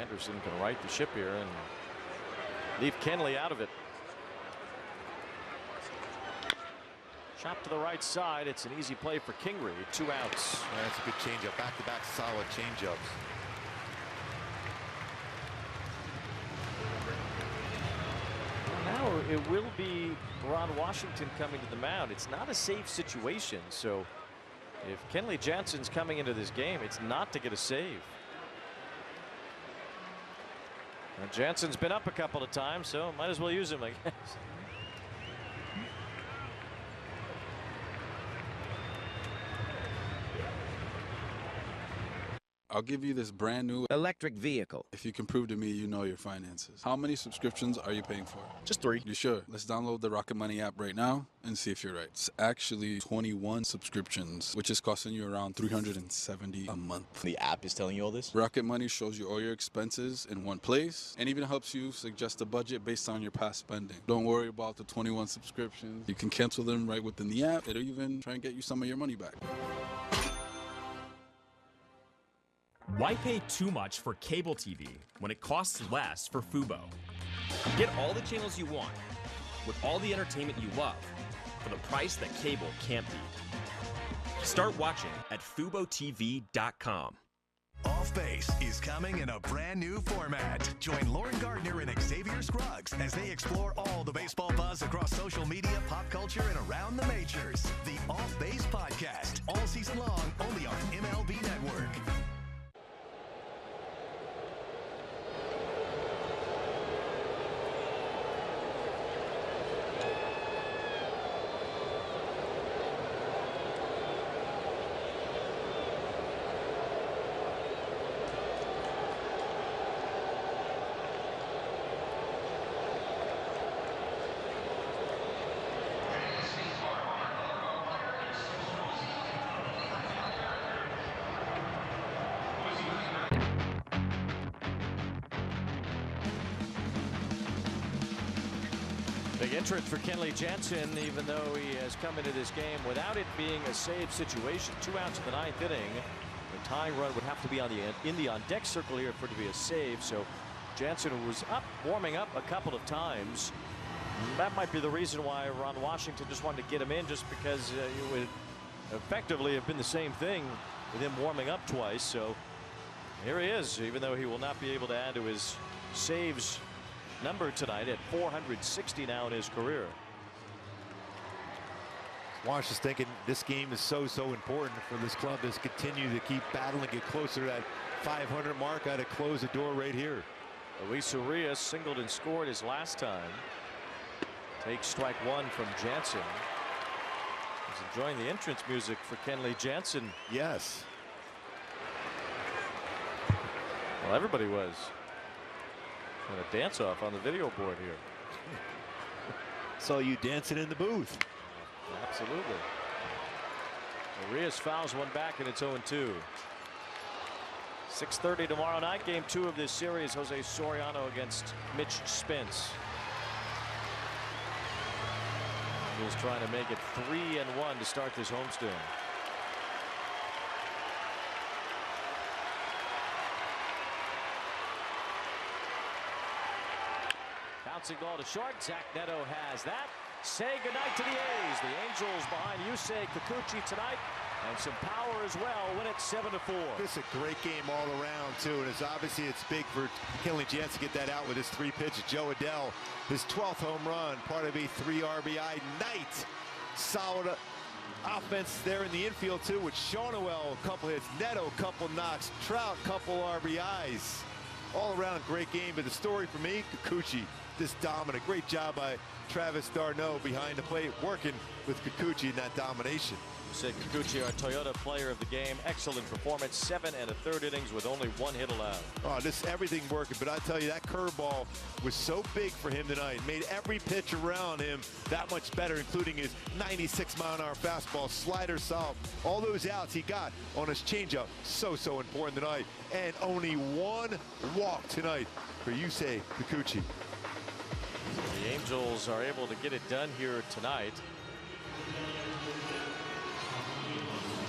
Anderson can right the ship here and leave Kenley out of it. Chop to the right side. It's an easy play for Kingery. 2 outs. Yeah, that's a good changeup. Back-to-back solid changeups. Now it will be Ron Washington coming to the mound. It's not a safe situation. So if Kenley Jansen's coming into this game, it's not to get a save. And Jansen's been up a couple of times, so might as well use him, I guess. I'll give you this brand new electric vehicle if you can prove to me you know your finances. How many subscriptions are you paying for? Just 3. You sure? Let's download the Rocket Money app right now and see if you're right. It's actually 21 subscriptions, which is costing you around $370 a month. The app is telling you all this? Rocket Money shows you all your expenses in one place and even helps you suggest a budget based on your past spending. Don't worry about the 21 subscriptions. You can cancel them right within the app. It'll even try and get you some of your money back. Why pay too much for cable TV when it costs less for Fubo? Get all the channels you want with all the entertainment you love for the price that cable can't beat. Start watching at FuboTV.com. Off Base is coming in a brand new format. Join Lauren Gardner and Xavier Scruggs as they explore all the baseball buzz across social media, pop culture, and around the majors. The Off Base Podcast, all season long, only on MLB Network. Big entrance for Kenley Jansen, even though he has come into this game without it being a save situation. 2 outs in the 9th inning. The tying run would have to be in the on-deck circle here for it to be a save. So Jansen was up, warming up a couple of times. That might be the reason why Ron Washington just wanted to get him in, just because it would effectively have been the same thing with him warming up twice. So here he is, even though he will not be able to add to his saves number tonight at 460 now in his career. Wash is thinking this game is so important for this club to continue to keep battling, get closer to that 500 mark. Got to close the door right here. Luis Urias singled and scored his last time. Takes strike one from Jansen. He's enjoying the entrance music for Kenley Jansen. Yes. Well, everybody was. And a dance off on the video board here. Saw you dancing in the booth. Absolutely. Urias fouls one back, and it's 0-2. 6:30 tomorrow night, game 2 of this series. Jose Soriano against Mitch Spence. He's trying to make it 3-1 to start this homestand. Bouncing ball to short. Zach Neto has that. Say goodnight to the A's. The Angels behind Yusei Kikuchi tonight, and some power as well. Win it 7-4. This is a great game all around too, and it's big for Kenley Jansen to get that out with his 3 pitches. Joe Adell, his 12th home run, part of a 3 RBI night. Solid offense there in the infield too, with Shonowell a couple hits, Neto a couple knocks, Trout couple RBIs. All around great game, but the story for me, Kikuchi, this dominant. Great job by Travis d'Arnaud behind the plate, working with Kikuchi in that domination. Said Kikuchi, our Toyota player of the game. Excellent performance. 7 1/3 innings with only 1 hit allowed. Oh, everything working, but I tell you, that curveball was so big for him tonight. Made every pitch around him that much better, including his 96-mile-an-hour fastball, slider solid. All those outs he got on his changeup. So important tonight. And only 1 walk tonight for Yusei Kikuchi. The Angels are able to get it done here tonight.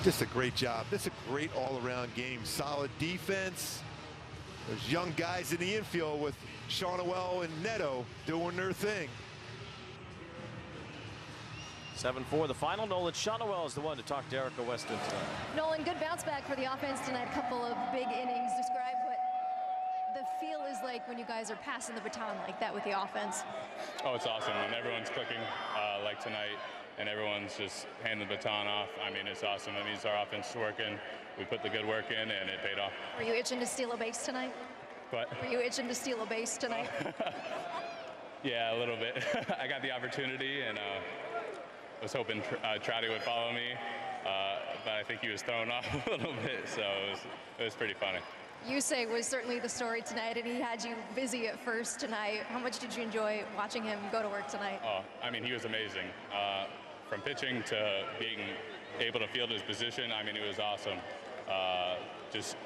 Just a great job. This is a great all-around game. Solid defense. There's young guys in the infield with Shonowell and Neto doing their thing. 7-4 the final. Nolan Shonowell is the one to talk to Erica Weston tonight. Nolan, good bounce back for the offense tonight. A couple of big innings. Describe what the feel is like when you guys are passing the baton like that with the offense. Oh, it's awesome. And everyone's clicking like tonight, and everyone's just handing the baton off. I mean, it's awesome. That means our offense is working. We put the good work in, and it paid off. Were you itching to steal a base tonight? What? Were you itching to steal a base tonight? Yeah, a little bit. I got the opportunity, and was hoping Trouty would follow me, but I think he was thrown off a little bit, so it was pretty funny. Yusei was certainly the story tonight, and he had you busy at first tonight. How much did you enjoy watching him go to work tonight? Oh, I mean, he was amazing. From pitching to being able to field his position, I mean, it was awesome. Just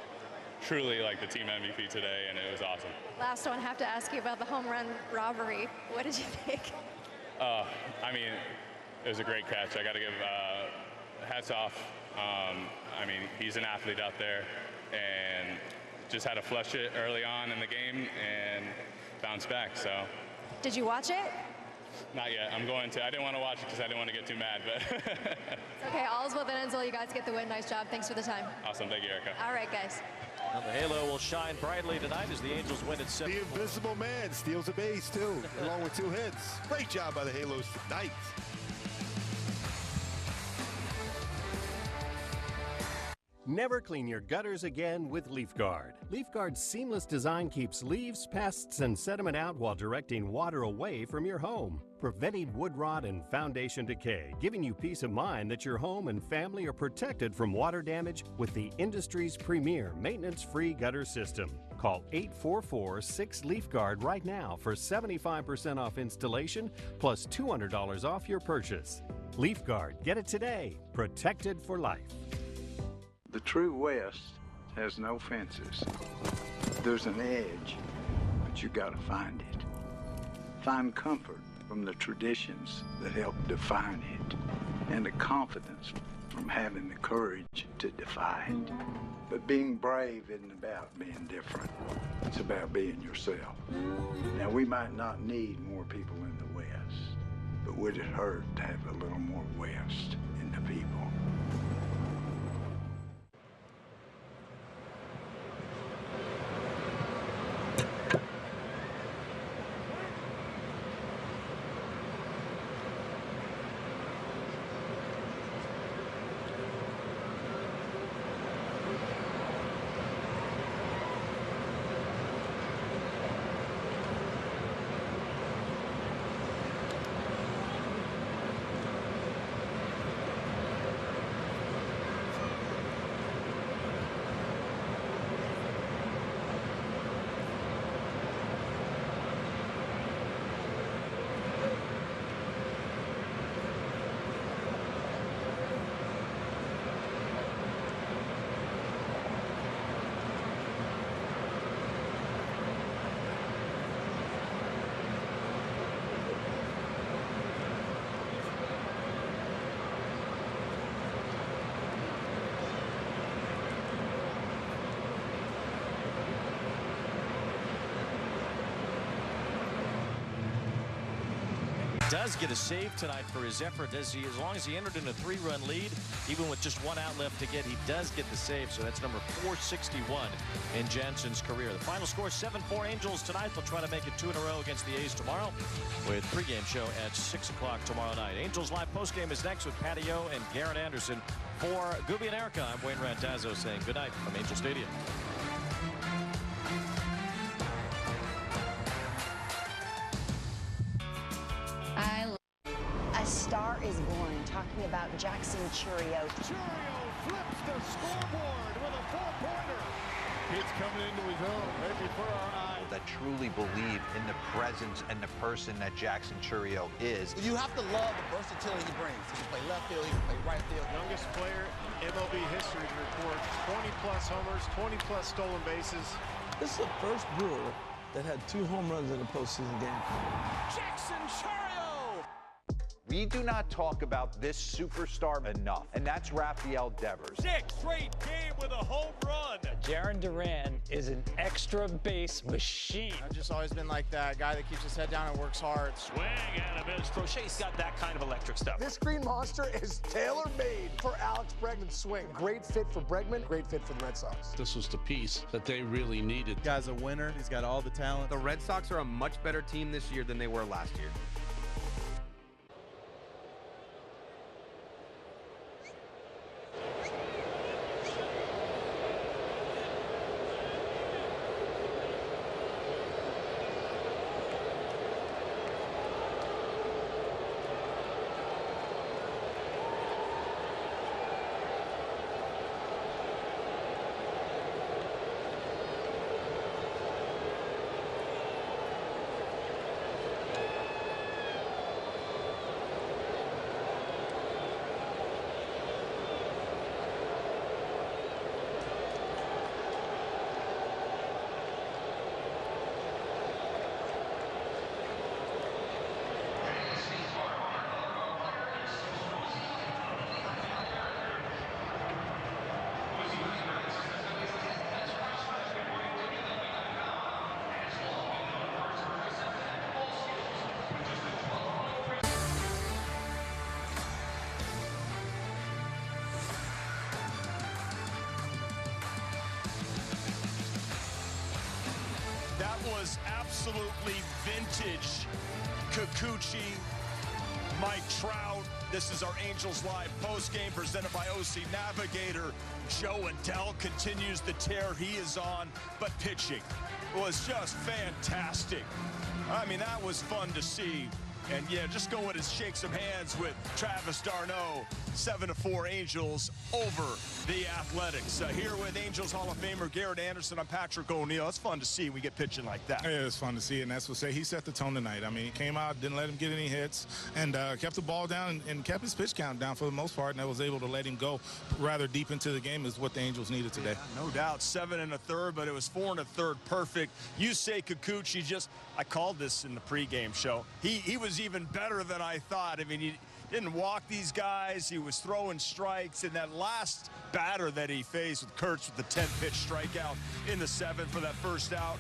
truly like the team MVP today, and it was awesome. Last one, I have to ask you about the home run robbery. What did you think? I mean, it was a great catch. I got to give hats off. I mean, he's an athlete out there. and just had to flush it early on in the game and bounce back. So. Did you watch it? Not yet. I'm going to. I didn't want to watch it because I didn't want to get too mad, but. Okay, all's well that ends well. You guys get the win. Nice job. Thanks for the time. Awesome. Thank you, Erica. All right, guys. Now the halo will shine brightly tonight as the Angels win at 7. The invisible man steals a base, too, along with 2 hits. Great job by the Halos tonight. Never clean your gutters again with LeafGuard. LeafGuard's seamless design keeps leaves, pests, and sediment out while directing water away from your home, preventing wood rot and foundation decay, giving you peace of mind that your home and family are protected from water damage with the industry's premier maintenance-free gutter system. Call 844-6LeafGuard right now for 75% off installation plus $200 off your purchase. LeafGuard, get it today. Protected for life. The true West has no fences. There's an edge, but you gotta find it. Find comfort from the traditions that help define it, and the confidence from having the courage to defy it. But being brave isn't about being different. It's about being yourself. Now, we might not need more people in the West, but would it hurt to have a little more West in the people? Does get a save tonight for his effort. As long as he entered in a 3-run lead, even with just 1 out left to get, he does get the save. So that's number 461 in Jansen's career. The final score 7-4 Angels tonight. They'll try to make it 2 in a row against the A's tomorrow with pregame show at 6 o'clock tomorrow night. Angels live postgame is next with Patty O and Garrett Anderson. For Gooby and Erica, I'm Wayne Rantazzo saying good night from Angel Stadium. Talking about Jackson Churio. Churio flips the scoreboard with a 4-pointer. He's coming into his own right before our eyes. That truly believe in the presence and the person that Jackson Churio is. You have to love the versatility he brings. He can play left field, he can play right field. Youngest player in MLB history to record 20-plus homers, 20-plus stolen bases. This is the first Brewer that had 2 home runs in a postseason game. Jackson Churio! We do not talk about this superstar enough, and that's Rafael Devers. 6 straight game with a home run. Jarren Duran is an extra base machine. I've just always been like that guy that keeps his head down and works hard. Swing and a miss. Crochet's got that kind of electric stuff. This green monster is tailor-made for Alex Bregman's swing. Great fit for Bregman, great fit for the Red Sox. This was the piece that they really needed. The guy's a winner. He's got all the talent. The Red Sox are a much better team this year than they were last year. was absolutely vintage. Kikuchi, Mike Trout. This is our Angels Live postgame presented by OC Navigator. Joe Adell continues the tear he is on, but pitching was just fantastic. I mean, that was fun to see. And yeah, just go and shake some hands with Travis d'Arnaud. 7-4 Angels over the Athletics. Here with Angels Hall of Famer Garrett Anderson, I'm Patrick O'Neill. It's fun to see we get pitching like that. Yeah, it's fun to see, and that's what he set the tone tonight. I mean, he came out, didn't let him get any hits, and kept the ball down and kept his pitch count down for the most part, and I was able to let him go rather deep into the game is what the Angels needed today. Yeah, no doubt. 7 1/3, but it was 4 1/3 perfect. Yusei Kikuchi I called this in the pregame show. He was even better than I thought. I mean, he didn't walk these guys. He was throwing strikes. And that last batter that he faced with Kurtz with the 10-pitch strikeout in the 7th for that first out,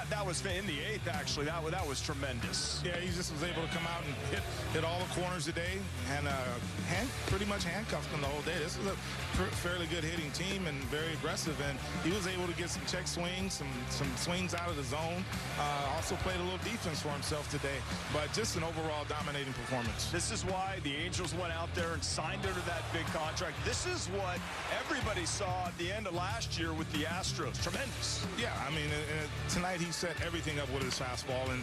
that was in the 8th, actually. That was tremendous. Yeah, he just was able to come out and hit all the corners today and pretty much handcuffed them the whole day. This was a fairly good hitting team and very aggressive, and he was able to get some check swings, some swings out of the zone. Also played a little defense for himself today, but just an overall dominating performance. This is why the Angels went out there and signed under that big contract. This is what everybody saw at the end of last year with the Astros. Tremendous. Yeah, I mean, tonight he set everything up with his fastball and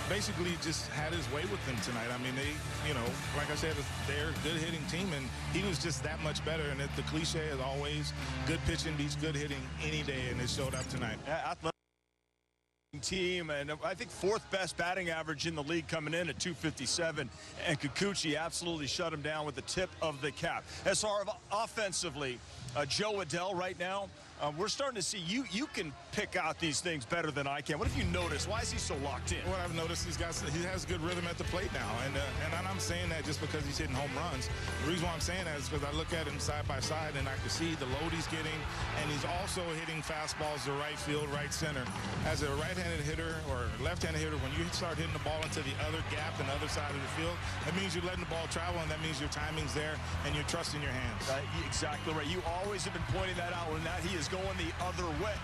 basically just had his way with them tonight. I mean, they, like I said, they're a good hitting team, and he was just that much better. And the cliche is always good pitching beats good hitting any day, and it showed up tonight. Yeah, team, and I think 4th best batting average in the league coming in at 257, and Kikuchi absolutely shut him down with the tip of the cap. As far as offensively, Joe Adell right now, we're starting to see you can pick out these things better than I can. What have you noticed? Why is he so locked in? What I've noticed, he has good rhythm at the plate now, and I'm saying that just because he's hitting home runs. The reason why I'm saying that is because I look at him side by side and I can see the load he's getting, and he's also hitting fastballs to right field, right center. As a right-handed hitter or left-handed hitter, when you start hitting the ball into the other gap and the other side of the field, that means you're letting the ball travel, and that means your timing's there and you're trusting your hands. Exactly right. You always have been pointing that out when he is going the other way.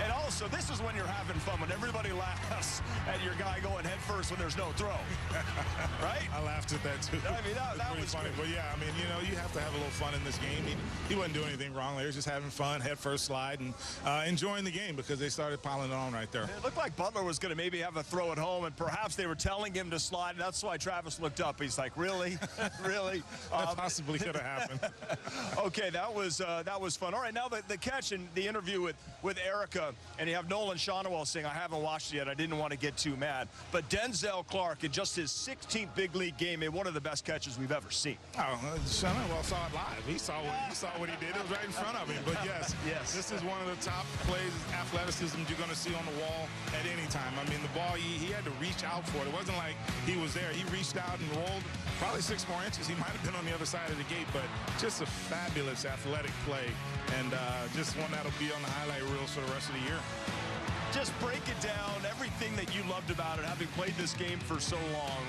And also, this is when you're having fun, when everybody laughs at your guy going head first when there's no throw. Right? I laughed at that too. I mean, that was funny. But yeah, I mean, you have to have a little fun in this game. He wasn't doing anything wrong. They were just having fun, head first slide, and enjoying the game because they started piling it on right there. It looked like Butler was going to maybe have a throw at home, and perhaps they were telling him to slide, and that's why Travis looked up. He's like, really? Really? That possibly could have happened. Okay, that was fun. All right, now the catch and the interview with Erica, and you have Nolan Shonowell saying, I haven't watched it yet. I didn't want to get too mad. But Denzel Clark, in just his 16th big league game, made one of the best catches we've ever seen. Oh, Shonowell saw it live. He saw what he did. It was right in front of him. But yes, this is one of the top plays, athleticism you're going to see on the wall at any time. I mean, the ball, he had to reach out for it. It wasn't like he was there. He reached out and rolled probably 6 more inches. He might have been on the other side of the gate, but just a fabulous athletic play, and just one that'll be on the highlight reels for the rest of the year. Just break it down, everything that you loved about it, having played this game for so long.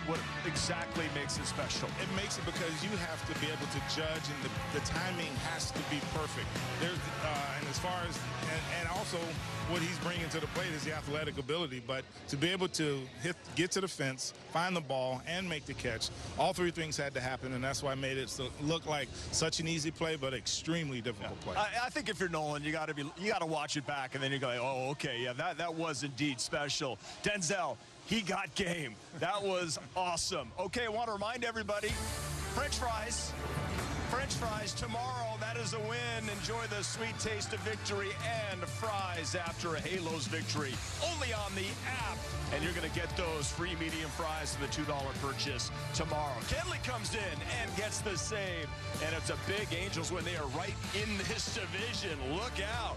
What exactly makes it special? It makes it because you have to be able to judge, and the timing has to be perfect. And as far as, and also what he's bringing to the plate is the athletic ability, but to be able to get to the fence, find the ball, and make the catch, all 3 things had to happen, and that's why I made it look like such an easy play, but extremely difficult play. I think if you're Nolan, you got to watch it back, and then you go, oh, okay. Yeah, that was indeed special. Denzel, he got game. That was awesome. Okay, I want to remind everybody, French fries tomorrow. That is a win. Enjoy the sweet taste of victory and fries after a Halos victory. Only on the app. And you're going to get those free medium fries for the $2 purchase tomorrow. Kenley comes in and gets the save. And it's a big Angels win. They are right in this division. Look out.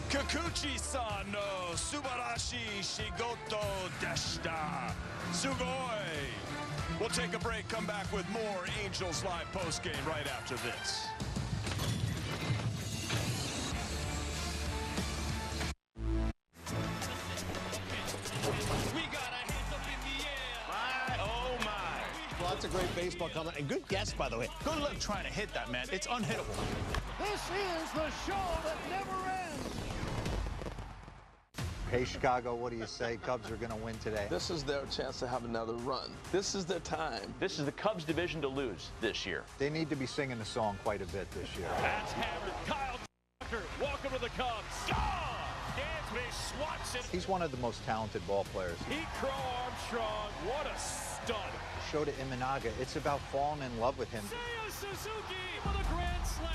Kikuchi-san no Subarashi Shigoto deshita. Sugoi. We'll take a break, come back with more Angels Live postgame right after this. We got our hands up in the air. My, oh my. Lots of great baseball coming, and good guess, by the way. Good luck trying to hit that, man. It's unhittable. This is the show that never ends. Hey, Chicago, what do you say? Cubs are going to win today. This is their chance to have another run. This is their time. This is the Cubs division to lose this year. They need to be singing the song quite a bit this year. That's hammered. Kyle Tucker, welcome to the Cubs. Dansby swats it. He's one of the most talented ball players. Pete Crow Armstrong, what a stud. Shota Imanaga, it's about falling in love with him. Seiya Suzuki for the grand slam.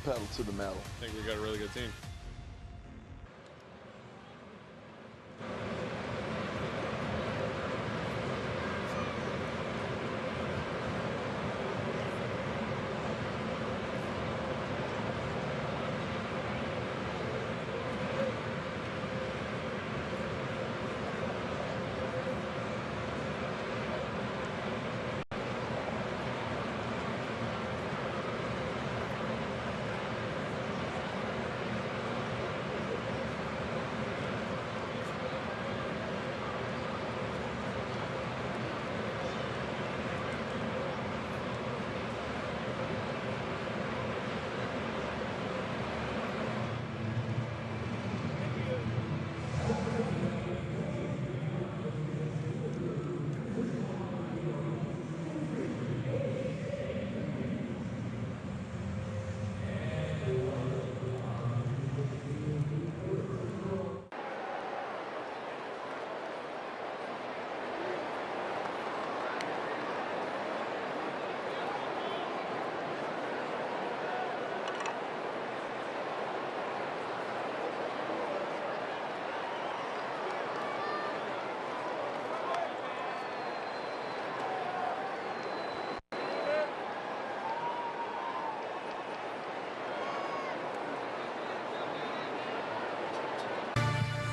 Pedal to the metal. I think we got a really good team.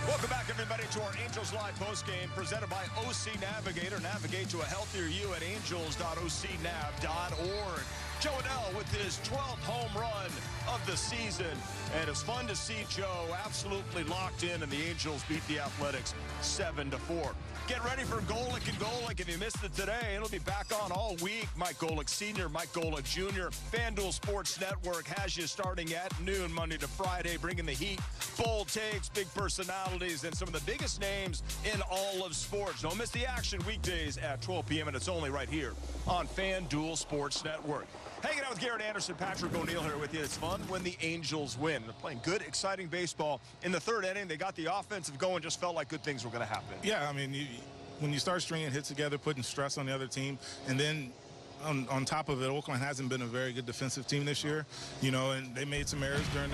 Welcome back, everybody, to our Angels Live postgame presented by OC Navigator. Navigate to a healthier you at angels.ocnav.org. Joe Adell with his 12th home run of the season. And it's fun to see Joe absolutely locked in, and the Angels beat the Athletics 7-4. Get ready for Golic and Golic. If you missed it today, it'll be back on all week. Mike Golic Sr., Mike Golic Jr. FanDuel Sports Network has you starting at noon Monday to Friday, bringing the heat, bold takes, big personalities, and some of the biggest names in all of sports. Don't miss the action weekdays at 12 p.m., and it's only right here on FanDuel Sports Network. Hanging out with Garrett Anderson, Patrick O'Neill here with you. It's fun when the Angels win. They're playing good, exciting baseball. In the third inning, they got the offensive going, just felt like good things were going to happen. Yeah, I mean, when you start stringing hits together, putting stress on the other team, and then on top of it, Oakland hasn't been a very good defensive team this year, you know, and they made some errors during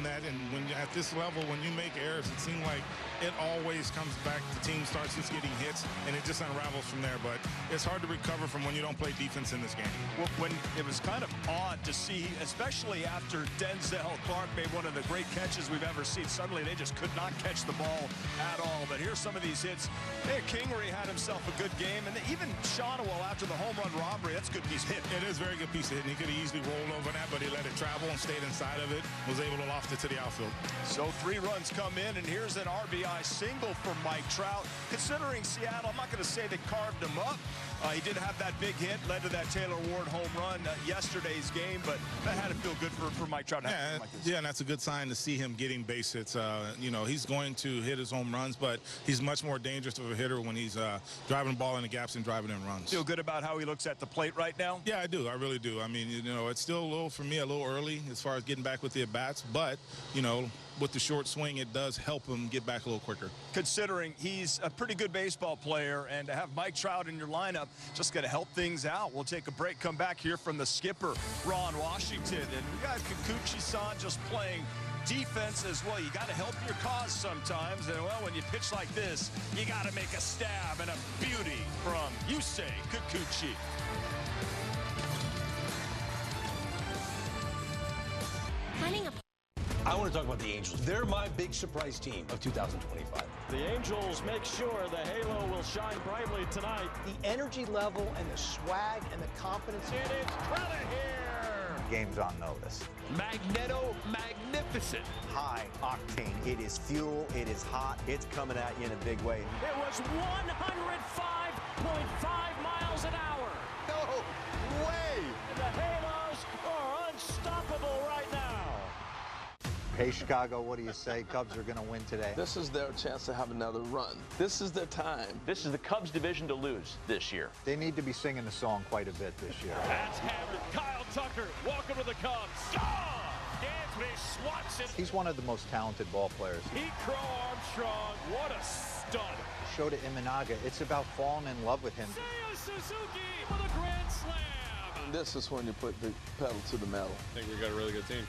that. And when you're at this level, when you make errors, it seems like it always comes back. The team starts just getting hits, and it just unravels from there. But it's hard to recover from when you don't play defense in this game. Well, when it was kind of odd to see, especially after Denzel Clark made one of the great catches we've ever seen. Suddenly, they just could not catch the ball at all. But here's some of these hits. Hey, Kingery had himself a good game, and even Shonowell after the home run robbery. That's a good piece of hit. It is a very good piece of hit, and he could have easily rolled over that, but he let it travel and stayed inside of it, was able to loft it to the outfield. So 3 runs come in, and here's an RBI single for Mike Trout. Considering Seattle, I'm not going to say they carved him up. He did have that big hit, led to that Taylor Ward home run yesterday's game, but that had to feel good for Mike Trout. Yeah, and that's a good sign to see him getting base hits. You know, he's going to hit his home runs, but he's much more dangerous of a hitter when he's driving the ball in the gaps and driving in runs. Feel good about how he looks at the plate right now? Yeah, I do. I really do. I mean, you know, it's still for me, a little early as far as getting back with the at-bats, but, you know, with the short swing, it does help him get back a little quicker. Considering he's a pretty good baseball player, and to have Mike Trout in your lineup just going to help things out. We'll take a break, come back here from the skipper, Ron Washington, and we got Kikuchi-san just playing defense as well. You got to help your cause sometimes, and well, when you pitch like this, you got to make a stab, and a beauty from Yusei Kikuchi. I want to talk about the Angels. They're my big surprise team of 2025. The Angels make sure the halo will shine brightly tonight. The energy level and the swag and the confidence. It is Trella here. Game's on notice. Magneto magnificent. High octane. It is fuel. It is hot. It's coming at you in a big way. It was 105.5 miles an hour. No way. The Halos are unstoppable right now. Hey, Chicago, what do you say? Cubs are going to win today. This is their chance to have another run. This is their time. This is the Cubs division to lose this year. They need to be singing the song quite a bit this year. That's hammered. Kyle Tucker, welcome to the Cubs. Gone! Dansby swats it. He's one of the most talented ball players. Pete Crow Armstrong, what a stud. Showed at Imanaga, it's about falling in love with him. Seiya Suzuki with a grand slam. And this is when you put the pedal to the metal. I think we got a really good team.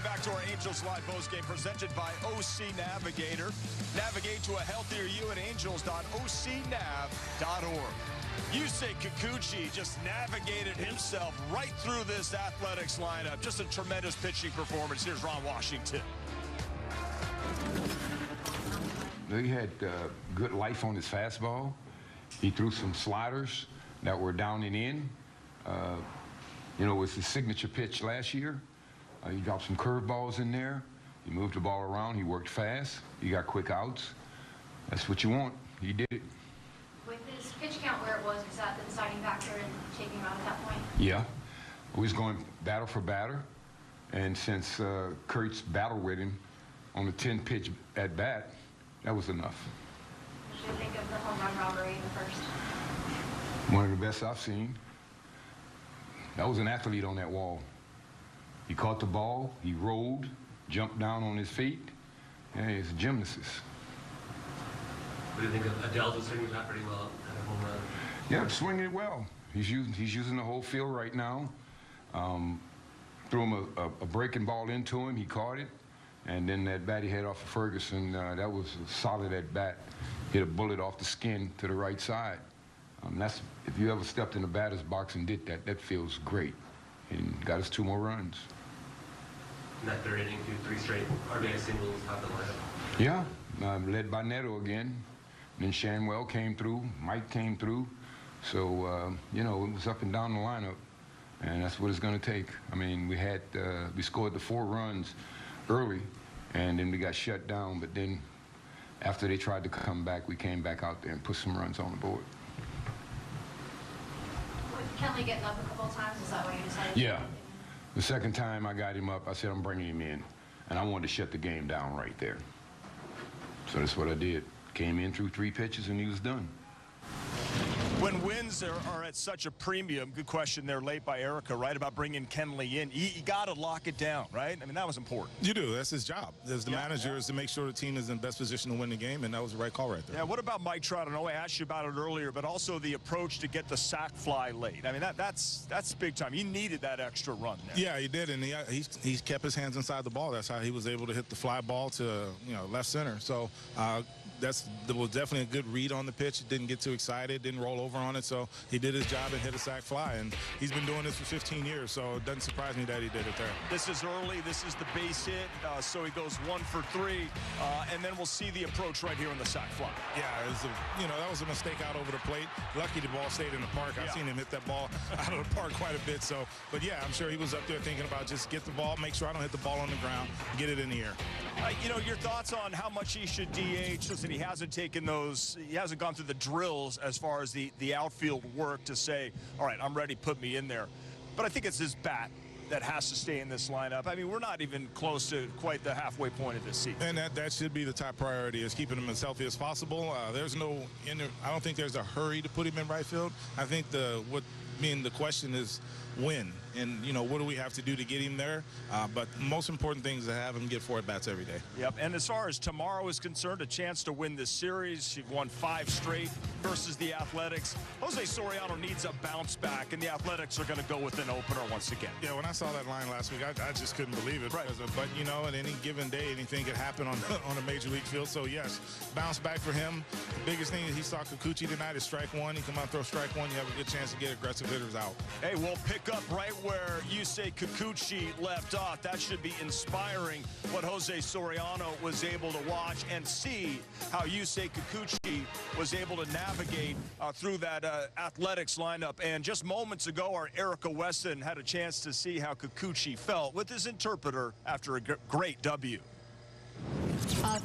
Back to our Angels Live Post game presented by OC Navigator. Navigate to a healthier you at angels.ocnav.org. Yusei Kikuchi just navigated himself right through this Athletics lineup. Just a tremendous pitching performance. Here's Ron Washington. He had good life on his fastball. He threw some sliders that were down and in. You know, it was his signature pitch last year. He dropped some curveballs in there. He moved the ball around. He worked fast. He got quick outs. That's what you want. He did it. With his pitch count where it was that the deciding factor in taking him out at that point? Yeah. We was going batter for batter. And since Kurtz battled with him on the 10-pitch at bat, that was enough. What did you think of the home run robbery in the first? One of the best I've seen. That was an athlete on that wall. He caught the ball, he rolled, jumped down on his feet, and he's a gymnast. What do you think of Adele's swinging that pretty well at a home run? Yeah, swinging it well. He's using the whole field right now. Threw him a breaking ball into him, he caught it, and then that bat he had off of Ferguson, that was a solid at bat. Hit a bullet off the skin to the right side. That's, if you ever stepped in the batter's box and did that, that feels great. And got us 2 more runs. In that third inning, 3 straight RBI singles, top of the lineup. Yeah, led by Neto again. And then Shanwell came through, Mike came through. So, you know, it was up and down the lineup. And that's what it's going to take. I mean, we scored the 4 runs early, and then we got shut down. But then after they tried to come back, we came back out there and put some runs on the board. Kenley getting up a couple of times, is that why you decided? Yeah. The second time I got him up, I said, I'm bringing him in. And I wanted to shut the game down right there. So that's what I did. Came in, threw 3 pitches, and he was done. When wins are at such a premium, good question there late by Erica, right, about bringing Kenley in. You got to lock it down, right? I mean, that was important. You do. That's his job. As the manager is to make sure the team is in best position to win the game, and that was the right call right there. Yeah, what about Mike Trout? I know I asked you about it earlier, but also the approach to get the sac fly late. I mean, that's big time. He needed that extra run there. Yeah, he did, and he kept his hands inside the ball. That's how he was able to hit the fly ball to, you know, left center. So that was definitely a good read on the pitch. Didn't get too excited, didn't roll over on it. So he did his job and hit a sac fly. And he's been doing this for 15 years, so it doesn't surprise me that he did it there. This is early. This is the base hit. So he goes 1 for 3. And then we'll see the approach right here on the sac fly. Yeah, that was a mistake out over the plate. Lucky the ball stayed in the park. I've seen him hit that ball out of the park quite a bit. So, but yeah, I'm sure he was up there thinking about just get the ball, make sure I don't hit the ball on the ground, get it in the air. You know, your thoughts on how much he should DH? Listen, he hasn't taken those, he hasn't gone through the drills as far as the outfield work to say, all right, I'm ready, put me in there. But I think it's his bat that has to stay in this lineup. I mean, we're not even close to quite the halfway point of this season. And that should be the top priority, is keeping him as healthy as possible. I don't think there's a hurry to put him in right field. I think the question is when, and what do we have to do to get him there? But the most important thing is to have him get 4 at-bats every day. Yep, and as far as tomorrow is concerned, a chance to win this series. You've won 5 straight versus the Athletics. Jose Soriano needs a bounce back, and the Athletics are going to go with an opener once again. Yeah, when I saw that line last week, I just couldn't believe it. Right. But at any given day, anything could happen on a major league field. So yes, bounce back for him. The biggest thing is he saw Kikuchi tonight is strike 1. He come out, throw strike 1. You have a good chance to get aggressive hitters out. Hey, we'll pick up right where Yusei Kikuchi left off. That should be inspiring, what Jose Soriano was able to watch and see how Yusei Kikuchi was able to navigate through that Athletics lineup. And just moments ago, our Erica Weston had a chance to see how Kikuchi felt with his interpreter after a great W.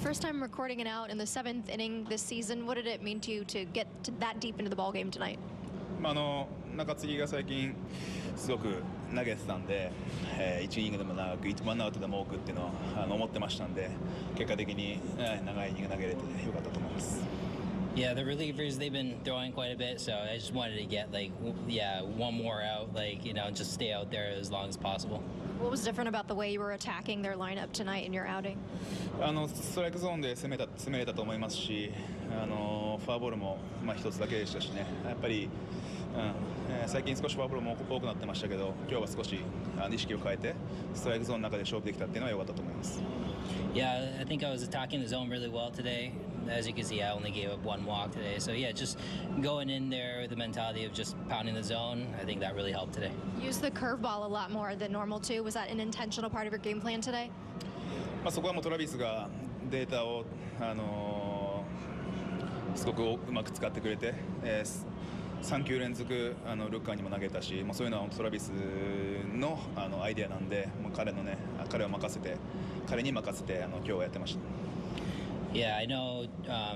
First time recording it out in the 7th inning this season. What did it mean to you to get that deep into the ball game tonight? 中継ぎが最近すごく投げてたんで、1イニングでも長く1アウトでも多くっていうのは思ってましたんで、結果的に長いイニング投げれてよかったと思います。Yeah, the relievers, they've been throwing quite a bit, so I just wanted to get one more out, just stay out there as long as possible. What was different about the way you were attacking their lineup tonight in your outing? ストライクゾーンで攻めれたと思いますし、フォアボールも一つだけでしたしね。やっぱり、最近少しフォアボールも多くなってましたけど、今日は少し意識を変えてストライクゾーンの中で勝負できたっていうのは良かったと思います。Yeah, I think I was attacking the zone really well today. As you can see, I only gave up 1 walk today. So yeah, just going in there with the mentality of just pounding the zone, I think that really helped today. Use the curveball a lot more than normal too. Was that an intentional part of your game plan today? そこはもうトラビスがデータをすごくうまく使ってくれて、3球連続ルッカーにも投げたし、そういうのはトラビスのアイデアなんで、もう彼に任せて今日はやってました。Yeah, I know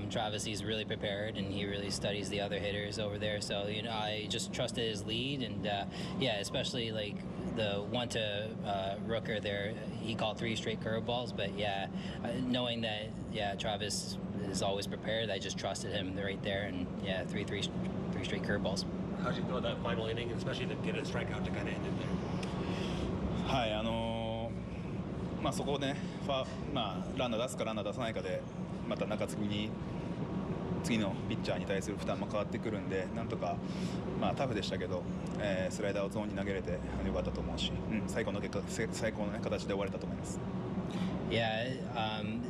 Travis, he's really prepared and he really studies the other hitters over there. So, I just trusted his lead and, especially the one to Rooker there, he called 3 straight curveballs. But, knowing that, Travis is always prepared, I just trusted him right there. And, 3 straight curveballs. How did you feel that final inning, especially to get a strikeout to kind of end it there? はい、そこで、ランナー出すかランナー出さないかで、また中継ぎに次のピッチャーに対する負担も変わってくるんで、なんとか、タフでしたけど、スライダーをゾーンに投げれてよかったと思うし、最高の形で終われたと思います。Yeah,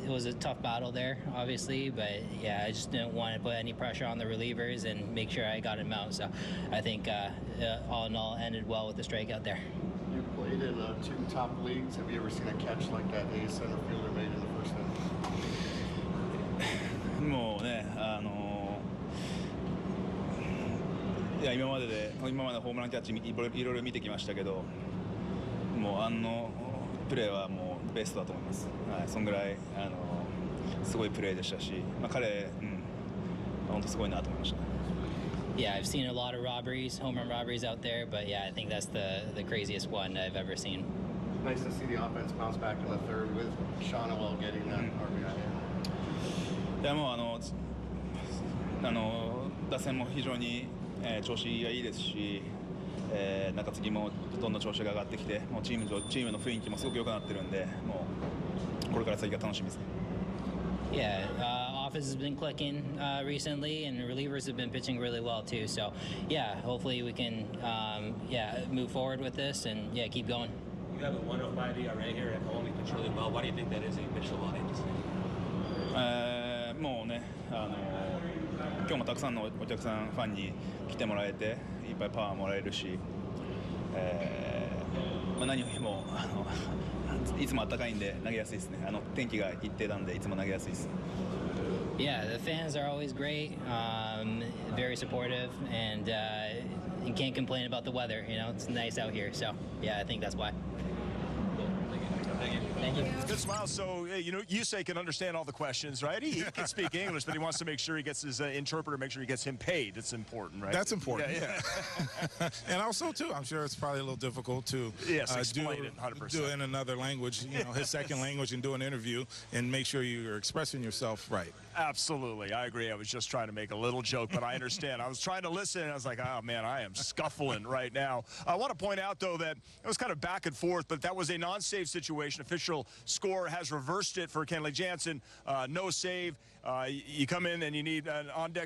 it was a tough battle there, obviously, but I just didn't want to put any pressure on the relievers and make sure I got him out. So I think all in all ended well with the strikeout there. You played in 2 top leagues. Have you ever seen a catch like that a center fielder made in the first inning? もうね、今までホームランキャッチいろいろ見てきましたけど、もうプレーはもうベストだと思います。はい、そんぐらいすごいプレーでしたし、彼、本当すごいなと思いました。Yeah, I've seen a lot of home run robberies out there, but I think that's the craziest one I've ever seen. Nice to see the offense bounce back in the 3rd with Shonowell getting that RBI. いやもう打線も非常に、調子がいいですし、中継ぎもどんどん調子が上がってきて、もうチームの雰囲気もすごく良くなってるんで、もうこれから先が楽しみですね。Yeah, offense has been clicking recently, and relievers have been pitching really well too. So, hopefully we can, move forward with this and keep going. You have a 105 ERA here at home. You pitch really well. Why do you think that is? You pitched a lot in this game. もうね、今日もたくさんのお客さん、ファンに来てもらえて、いっぱいパワーもらえるし、何よりもいつも暖かいんで投げやすいですね。天気が一定なんでいつも投げやすいです。Yeah, the fans are always great, very supportive, and you can't complain about the weather. It's nice out here. So, I think that's why. Thank you. Good smile. So Yusei can understand all the questions, right? He can speak English, but he wants to make sure he gets his interpreter, make sure he gets him paid. It's important, right? That's important, yeah. And also, too, I'm sure it's probably a little difficult to explain it 100%. Do in another language, his second language, and do an interview and make sure you're expressing yourself right. Absolutely. I agree. I was just trying to make a little joke, but I understand. I was trying to listen, and I was like, oh, man, I am scuffling right now. I want to point out, though, that it was kind of back and forth, but that was a non-save situation. Official score has reversed it for Kenley Jansen. No save. You come in and you need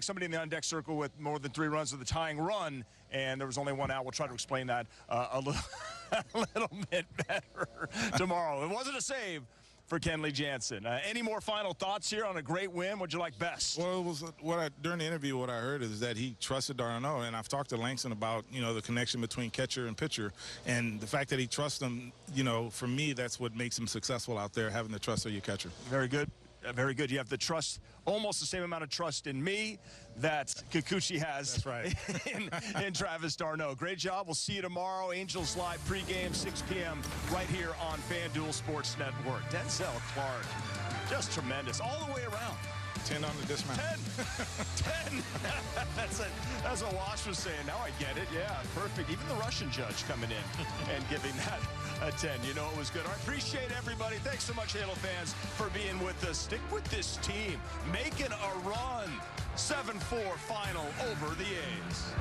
somebody in the on-deck circle with more than 3 runs of the tying run, and there was only 1 out. We'll try to explain that a little bit better tomorrow. It wasn't a save for Kenley Jansen. Any more final thoughts here on a great win? What'd you like best? Well, it was during the interview, what I heard is that he trusted d'Arnaud, and I've talked to Langston about, the connection between catcher and pitcher, and the fact that he trusts him, for me, that's what makes him successful out there, having the trust of your catcher. Very good. Very good. You have the trust, almost the same amount of trust in me that Kikuchi has. That's right. in Travis d'Arnaud. Great job. We'll see you tomorrow. Angels Live pregame, 6 p.m. right here on FanDuel Sports Network. Denzel Clark, just tremendous all the way around. 10 on the dismount. 10. That's what Wash was saying. Now I get it. Yeah, perfect. Even the Russian judge coming in and giving that a 10. You know it was good. I appreciate everybody. Thanks so much, Halo fans, for being with us. Stick with this team. Making a run. 7-4 final over the A's.